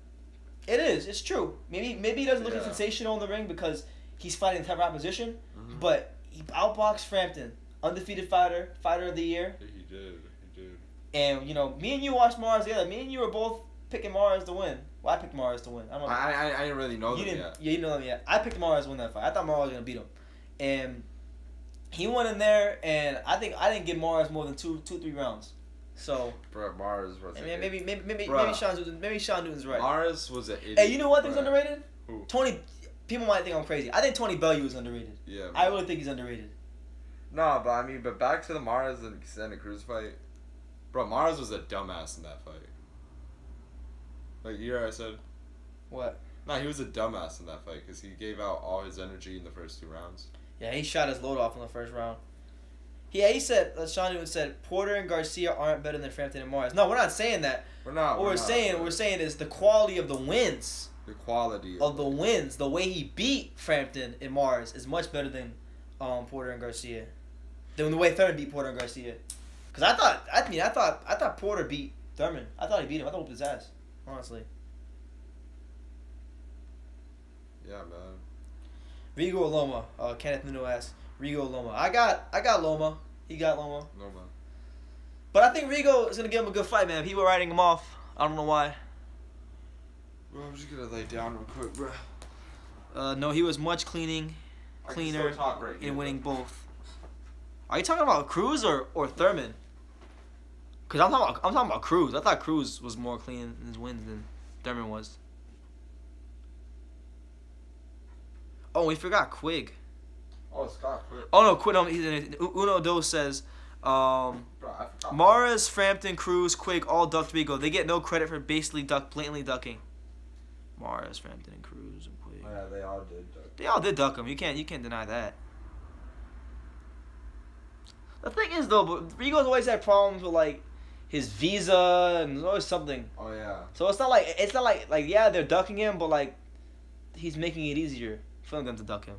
it is. It's true. Maybe he doesn't look as sensational in the ring because he's fighting tough opposition. Mm-hmm. But he outboxed Frampton, undefeated fighter of the year. He did. And me and you watched Mars together. Me and you were both picking Mars to win. Well, I picked Mars to win. I didn't really know them yet. Yeah, you know them yet. I picked Mars to win that fight. I thought Mars was gonna beat him, and he went in there, and I think I didn't give Mars more than 2-3 rounds. So, bro, Mars was. Maybe Sean Newton's right. Mars was an idiot. Hey, you know what thing's underrated? Who? Tony. People might think I'm crazy. I think Tony Bellew is underrated. Yeah. Man. I really think he's underrated. No, but back to the Mars and Santa Cruz fight. Bro, Mars was a dumbass in that fight. Like, you hear what I said? What? No, he was a dumbass in that fight because he gave out all his energy in the first 2 rounds. Yeah, he shot his load off in the first round. Yeah, he said, Sean Newton said, Porter and Garcia aren't better than Frampton and Mars. No, we're not saying that. We're not. What we're saying is the quality of the wins. The quality of the wins. The way he beat Frampton and Mars is much better than Porter and Garcia. Than the way Thurman beat Porter and Garcia. Because I thought Porter beat Thurman. I thought he beat him. I thought he whooped his ass. Honestly. Yeah, man. Rigo or Loma? Kenneth Nuno asks. Rigo or Loma? I got Loma. He got Loma. Loma. But I think Rigo is gonna give him a good fight, man. People are writing him off. I don't know why. Bro, I'm just gonna lay down real quick, bro. No, he was much cleaner in winning both. Are you talking about Cruz or Thurman? Cause I'm talking about Cruz. I thought Cruz was more clean in his wins than Thurman was. Oh, we forgot Quigg. Oh, Scott Quigg. Oh no, Quigg. No, he's in Uno Dos says, Maras, Frampton, Cruz, Quigg all ducked Rigo. They get no credit for basically blatantly ducking. Maras, Frampton, and Cruz, and Quigg. Oh, yeah, they all did duck. They all did duck him. You can't deny that. The thing is though, but Rigo's always had problems with like his visa and there's always something. Oh yeah. So it's not like yeah, they're ducking him, but like he's making it easier for them to duck him.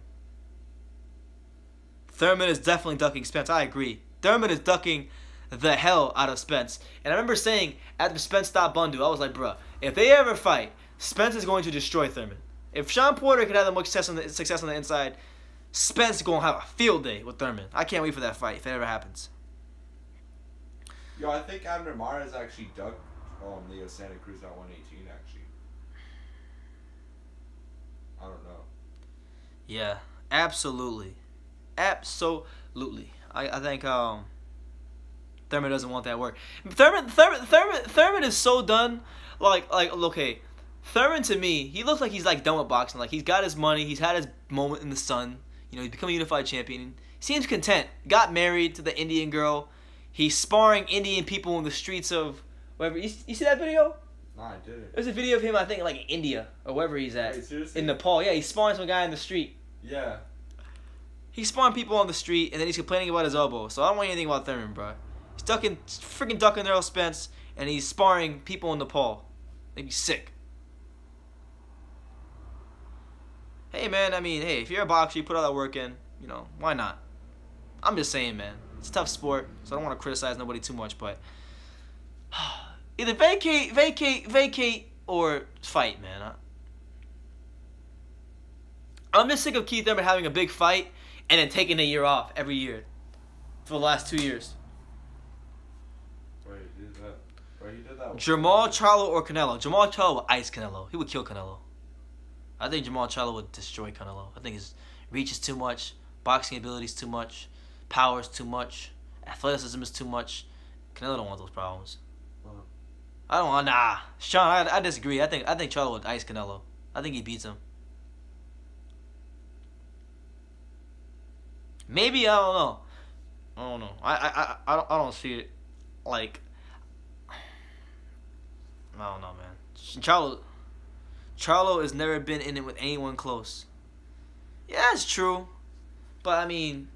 Thurman is definitely ducking Spence. I agree. Thurman is ducking the hell out of Spence. And I remember saying after Spence stopped Bundu, I was like, bruh, if they ever fight, Spence is going to destroy Thurman. If Sean Porter could have the most success on the inside, Spence is going to have a field day with Thurman. I can't wait for that fight if it ever happens. Yo, I think Abner Mares actually ducked Leo Santa Cruz at 118, actually. I don't know. Yeah, absolutely. Absolutely. I think Thurman doesn't want that work. Thurman is so done. Like okay, Thurman to me, he looks like he's like done with boxing. Like he's got his money, he's had his moment in the sun. You know, he's become a unified champion. He seems content. Got married to the Indian girl. He's sparring Indian people in the streets of wherever. You see that video? Nah, I didn't. There's a video of him, I think, like in India or wherever he's at. Wait, seriously? In Nepal. Yeah, he's sparring some guy in the street. Yeah. He's sparring people on the street, and then he's complaining about his elbow. So I don't want anything about Thurman, bro. He's freaking ducking Earl Spence, and he's sparring people in Nepal. They'd be sick. Hey, man, I mean, hey, if you're a boxer, you put all that work in, you know, why not? I'm just saying, man. It's a tough sport, so I don't want to criticize nobody too much, but either vacate, or fight, man. I'm just sick of Keith Thurman having a big fight and then taking a year off every year for the last 2 years. Wait, he did that. Wait, he did that. Jermell Charlo or Canelo? Jermell Charlo would ice Canelo. He would kill Canelo. I think Jermell Charlo would destroy Canelo. I think his reach is too much, boxing ability is too much, power is too much, athleticism is too much. Canelo don't want those problems. I don't want. Nah, Sean, I disagree. I think Charlo would ice Canelo. I think he beats him. Maybe, I don't know. I don't know. I don't see it like. I don't know, man. Charlo has never been in it with anyone close. Yeah, it's true, but I mean,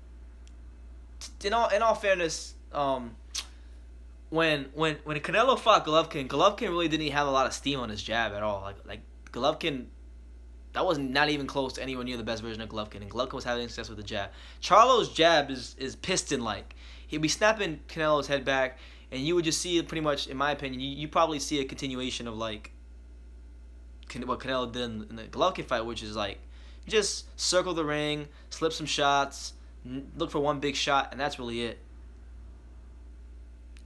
in all fairness, when Canelo fought Golovkin, Golovkin really didn't have a lot of steam on his jab at all. Like Golovkin, that was not even close to anywhere near the best version of Golovkin, and Golovkin was having success with the jab. Charlo's jab is piston-like. He'd be snapping Canelo's head back, and you would just see it pretty much, in my opinion, you probably see a continuation of like what Canelo did in the Golovkin fight, which is like just circle the ring, slip some shots, look for one big shot, and that's really it.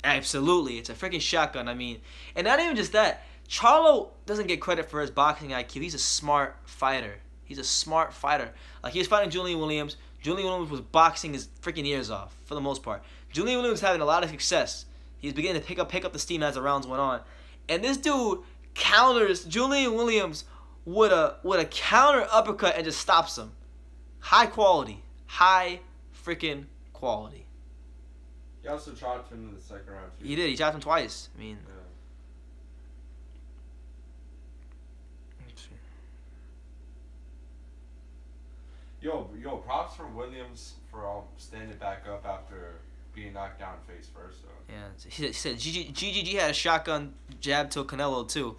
Absolutely, it's a freaking shotgun. I mean, and not even just that. Charlo doesn't get credit for his boxing IQ. He's a smart fighter. He's a smart fighter. Like, he was fighting Julian Williams. Julian Williams was boxing his freaking ears off for the most part. Julian Williams was having a lot of success. He was beginning to pick up the steam as the rounds went on. And this dude counters Julian Williams with a counter uppercut and just stops him. High quality. High freaking quality. He also dropped him in the second round, too. He did. He dropped him twice. I mean... Yeah. Yo, props for Williams for standing back up after being knocked down face first, though. Yeah, he said GGG had a shotgun jab to Canelo, too.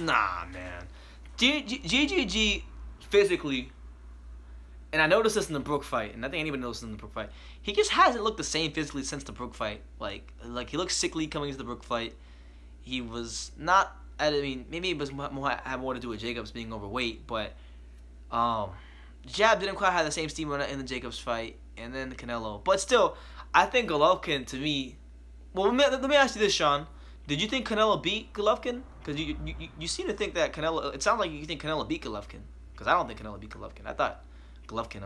Nah, man. GGG physically, and I noticed this in the Brook fight, and I think anybody noticed in the Brook fight, he just hasn't looked the same physically since the Brook fight. Like he looked sickly coming into the Brook fight. He was not... I mean, maybe it was had more to do with Jacobs being overweight, but jab didn't quite have the same steam in the Jacobs fight, and then the Canelo. But still, I think Golovkin, to me... Well, let me ask you this, Sean. Did you think Canelo beat Golovkin? Because you seem to think that Canelo... It sounds like you think Canelo beat Golovkin. Because I don't think Canelo beat Golovkin. I thought Golovkin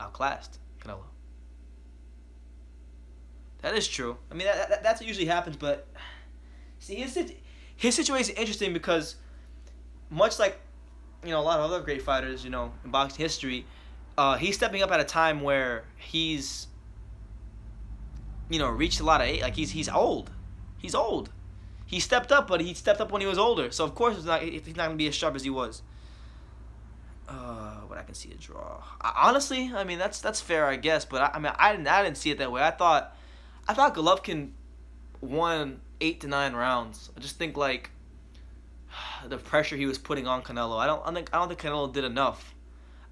outclassed Canelo. That is true. I mean, that's what usually happens, but... See, his situation is interesting because, much like, you know, a lot of other great fighters, you know, in boxing history, he's stepping up at a time where he's, you know, reached a lot of age. Like, he's old. He's old. He stepped up, but he stepped up when he was older. So, of course, he's not going to be as sharp as he was. But I can see a draw. Honestly, I mean, that's fair, I guess. But, I didn't see it that way. I thought Golovkin won 8 to 9 rounds. I just think, like, the pressure he was putting on Canelo. I don't think Canelo did enough.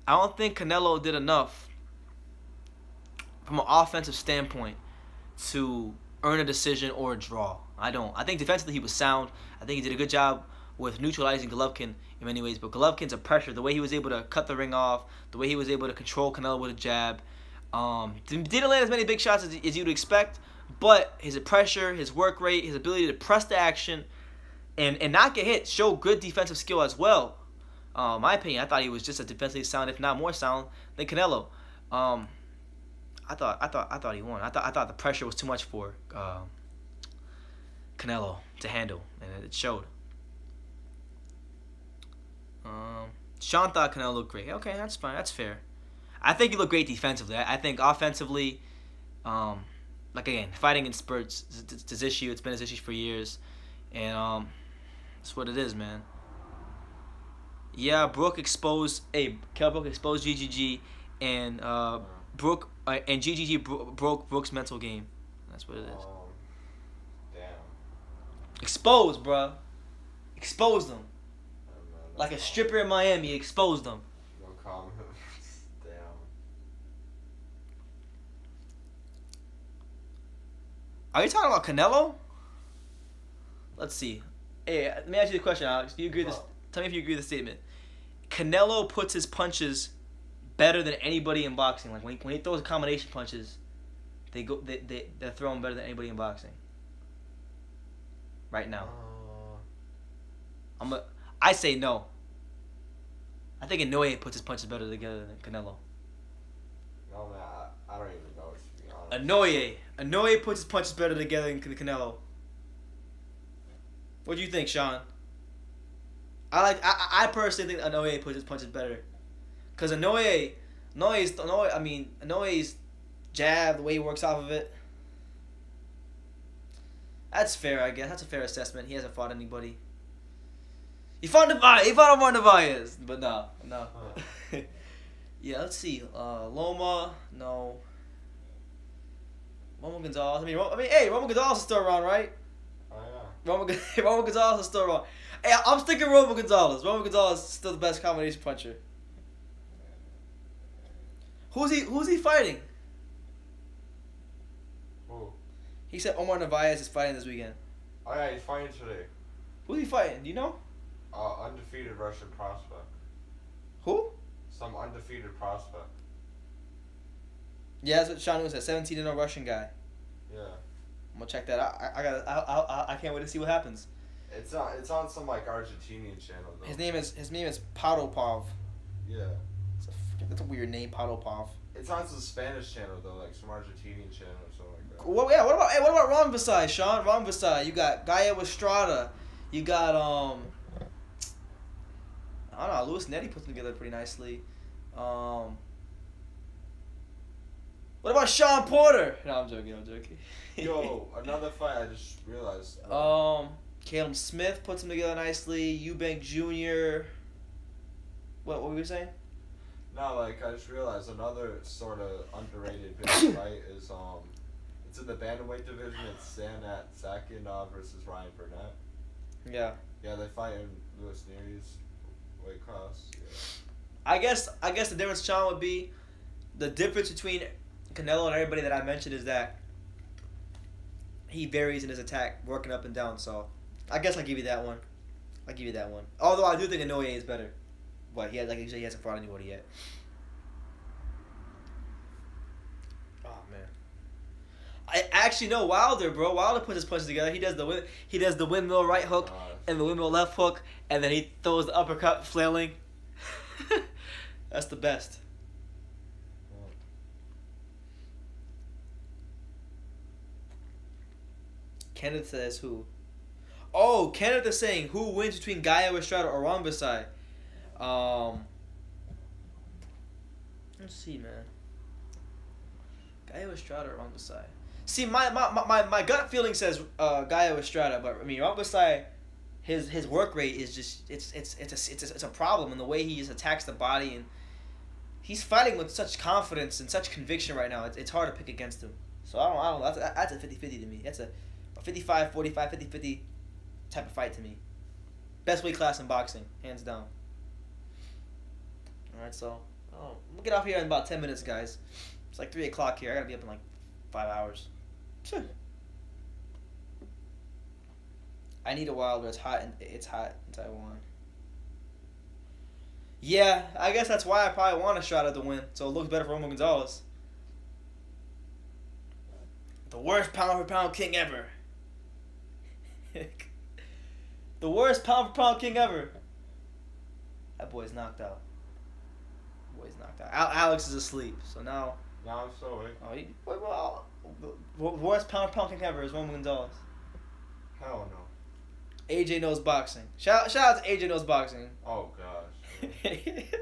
I don't think Canelo did enough from an offensive standpoint to earn a decision or a draw. I don't. I think defensively he was sound. I think he did a good job with neutralizing Golovkin in many ways. But Golovkin's a pressure. The way he was able to cut the ring off, the way he was able to control Canelo with a jab. Didn't land as many big shots as you'd expect. But his pressure, his work rate, his ability to press the action and not get hit showed good defensive skill as well. My opinion, I thought he was just as defensively sound, if not more sound, than Canelo. I thought he won. I thought the pressure was too much for Canelo to handle, and it showed. Sean thought Canelo looked great. Okay, that's fine. That's fair. I think he looked great defensively. I think offensively, like, again, fighting in spurts is his issue. It's been his issue for years. And that's what it is, man. Yeah, Brook exposed... Hey, Kell Brook exposed GGG. And Brook... and GGG broke Brook's mental game. That's what it is. Damn. Exposed, bruh. Exposed them. Like a stripper in Miami. Exposed them. No comment. Damn. Are you talking about Canelo? Let's see. Hey, let me ask you the question, Alex. Do you agree with this? Tell me if you agree with the statement. Canelo puts his punches better than anybody in boxing. Like when he throws combination punches, they're throwing better than anybody in boxing. Right now. I say no. I think Inoue puts his punches better together than Canelo. No man, I don't even know, to be honest. Inoue puts his punches better together than Canelo. What do you think, Sean? I personally think Inoue puts his punches better, cause Inoue's jab, the way he works off of it. That's fair, I guess. That's a fair assessment. He hasn't fought anybody. He fought Omar Narvaez, but no. Huh. Yeah, let's see. Loma, no. Roman Gonzalez. Hey, Roman Gonzalez is still around, right? Oh Roman Gonzalez is still around. Hey, I'm sticking Roman Gonzalez. Roman Gonzalez is still the best combination puncher. Who's he fighting? Who? He said Omar Narvaez is fighting this weekend. Oh yeah, he's fighting today. Who's he fighting? Do you know? Undefeated Russian prospect. Who? Some undefeated prospect. Yeah, that's what Sean said. 17-0 Russian guy. Yeah. I'm gonna check that out. I can't wait to see what happens. It's on some like Argentinian channel though. His name is Padopov. Yeah. That's a weird name, Padopov. It's on some Spanish channel though, like some Argentinian channel or something like that. Well, yeah. What about Ron Vasai, Sean? Ron Vasai. You got Gaia Estrada. You got I don't know. Luis Netti puts them together pretty nicely. What about Sean Porter? No, I'm joking. Yo, another fight I just realized. Caleb Smith puts them together nicely. Eubank Jr. What were you saying? No, like I just realized another sort of underrated big fight is it's in the bantamweight division. It's Sanat Sakinov versus Ryan Burnett. Yeah. Yeah, they fight in Luis Neri's weight class. Yeah. I guess the difference, Sean, would be the difference between Canelo and everybody that I mentioned is that he varies in his attack, working up and down. So I guess I'll give you that one. Although I do think Inoue is better. But he hasn't fought anybody yet. Oh man. I actually know Wilder, bro. Wilder puts his punches together. He does the windmill right hook and the windmill left hook, and then he throws the uppercut flailing. That's the best. Kenneth says who? Oh, Kenneth is saying who wins between Gaia Estrada or Ron Vasai. Let's see, man. Gaia Estrada or Ron Vasai. See, my gut feeling says Gaia Estrada, but I mean Ron Vasai, his work rate is just it's a problem in the way he just attacks the body, and he's fighting with such confidence and such conviction right now. It's hard to pick against him. So I don't know. That's a 50-50 to me. That's a 55-45, 50-50 type of fight to me. Best weight class in boxing, hands down. Alright, so we'll get off here in about 10 minutes, guys. It's like 3 o'clock here. I gotta be up in like 5 hours. Sure. I need a Wilder. It's hot in Taiwan. Yeah, I guess that's why I probably want a shot at the win. So it looks better for Roman Gonzalez. The worst pound for pound king ever. The worst pound for pound king ever. That boy's knocked out. Alex is asleep, so now. Now I'm so awake. The worst pound for pound king ever is Roman Gonzalez. Hell no. AJ knows boxing. Shout out to AJ knows boxing. Oh gosh. AJ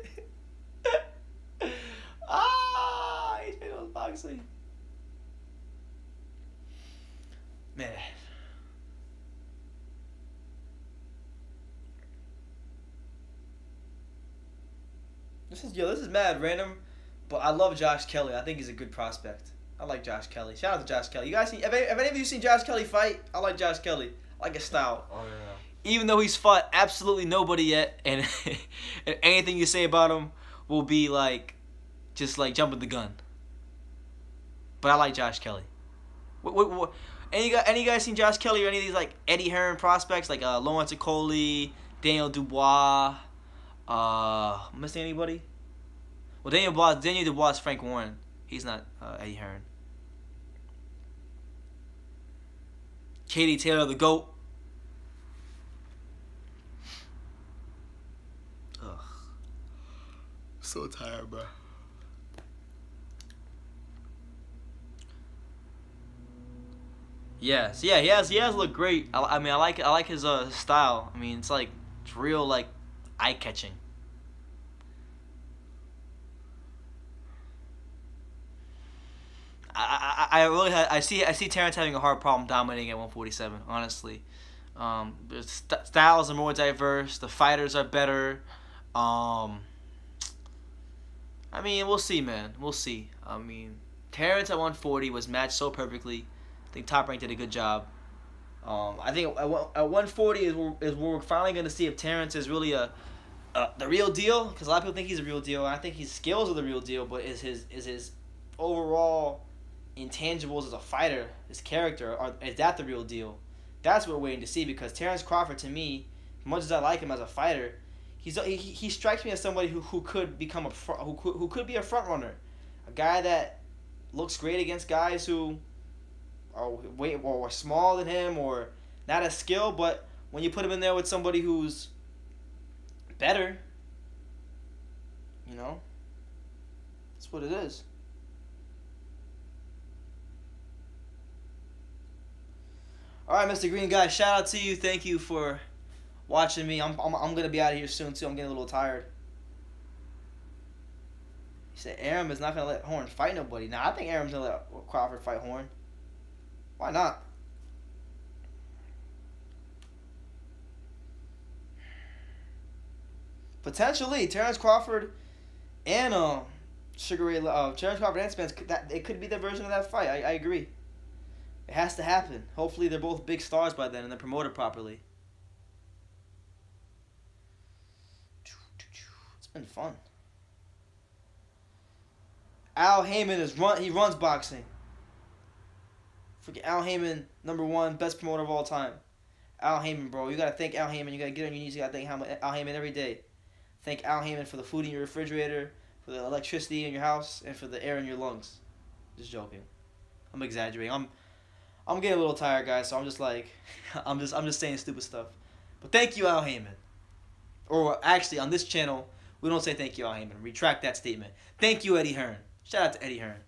knows boxing. Man. This is mad random, but I love Josh Kelly. I think he's a good prospect. I like Josh Kelly. Shout out to Josh Kelly. You guys have any of you seen Josh Kelly fight? I like Josh Kelly. I like his style. Oh yeah. Even though he's fought absolutely nobody yet, and and anything you say about him will be like, just like jumping the gun. But I like Josh Kelly. What any of you guys seen Josh Kelly or any of these like Eddie Hearn prospects like Lawrence Okoli, Daniel Dubois? Missing anybody? Well, Daniel Dubois, Frank Warren. He's not Eddie Hearn. Katie Taylor, the GOAT. Ugh. So tired, bro. Yes, yeah, he has looked great. I mean, I like his style. I mean, it's real like eye catching. I see Terrence having a hard problem dominating at 147. Honestly, the styles are more diverse. The fighters are better. I mean, we'll see, man. We'll see. I mean, Terrence at 140 was matched so perfectly. I think Top Rank did a good job. I think at 140 is where we're finally going to see if Terrence is really the real deal. Because a lot of people think he's a real deal. I think his skills are the real deal, but is his overall intangibles as a fighter, his character, is that the real deal? That's what we're waiting to see. Because Terrence Crawford, to me, as much as I like him as a fighter, he strikes me as somebody who could become who could be a front runner, a guy that looks great against guys who are smaller than him or not as skilled, but when you put him in there with somebody who's better, you know, that's what it is. All right, Mr. Green Guy, shout out to you. Thank you for watching me. I'm gonna be out of here soon too. I'm getting a little tired. He said Arum is not gonna let Horn fight nobody. Nah, I think Arum's gonna let Crawford fight Horn. Why not? Potentially, Terrence Crawford and Sugar Ray, Terrence Crawford and Spence, it could be the version of that fight. I agree. It has to happen. Hopefully, they're both big stars by then and they're promoted properly. It's been fun. Al Heyman he runs boxing. Freaking Al Heyman, #1, best promoter of all time. Al Heyman, bro. You gotta thank Al Heyman. You gotta get on your knees. You gotta thank Al Heyman every day. Thank Al Heyman for the food in your refrigerator, for the electricity in your house, and for the air in your lungs. Just joking. I'm exaggerating. I'm getting a little tired, guys. So I'm just like, I'm just saying stupid stuff. But thank you, Al Heyman. Or actually, on this channel, we don't say thank you, Al Heyman. Retract that statement. Thank you, Eddie Hearn. Shout out to Eddie Hearn.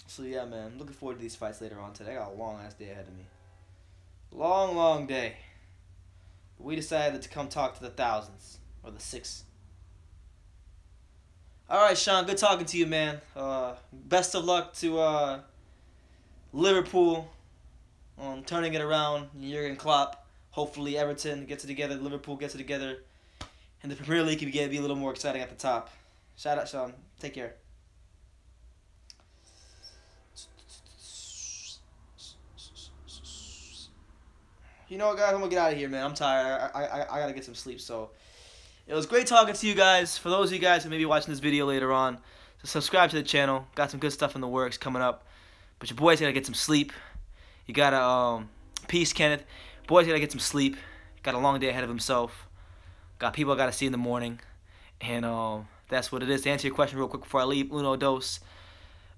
So yeah, man, I'm looking forward to these fights later on today. I got a long ass day ahead of me. Long day. But we decided to come talk to the thousands or the six. All right, Sean, good talking to you, man. Best of luck to Liverpool on turning it around. Jurgen Klopp. Hopefully Everton gets it together. Liverpool gets it together, and the Premier League can be a little more exciting at the top. Shout out, Sean. Take care. You know what, guys? I'm gonna get out of here, man. I'm tired. I gotta get some sleep. So it was great talking to you guys. For those of you guys who may be watching this video later on, so subscribe to the channel. Got some good stuff in the works coming up. But your boy's gotta get some sleep. You gotta peace, Kenneth. Boy's gotta get some sleep. Got a long day ahead of himself. Got people I gotta see in the morning, and that's what it is. To answer your question real quick before I leave, uno dos.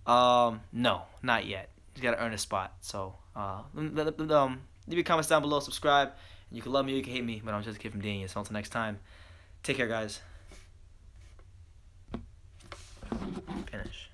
No, not yet. You gotta earn a spot. So leave your comments down below, subscribe, and you can love me or you can hate me, but I'm just a kid from Daniel. So until next time, take care, guys. Finish.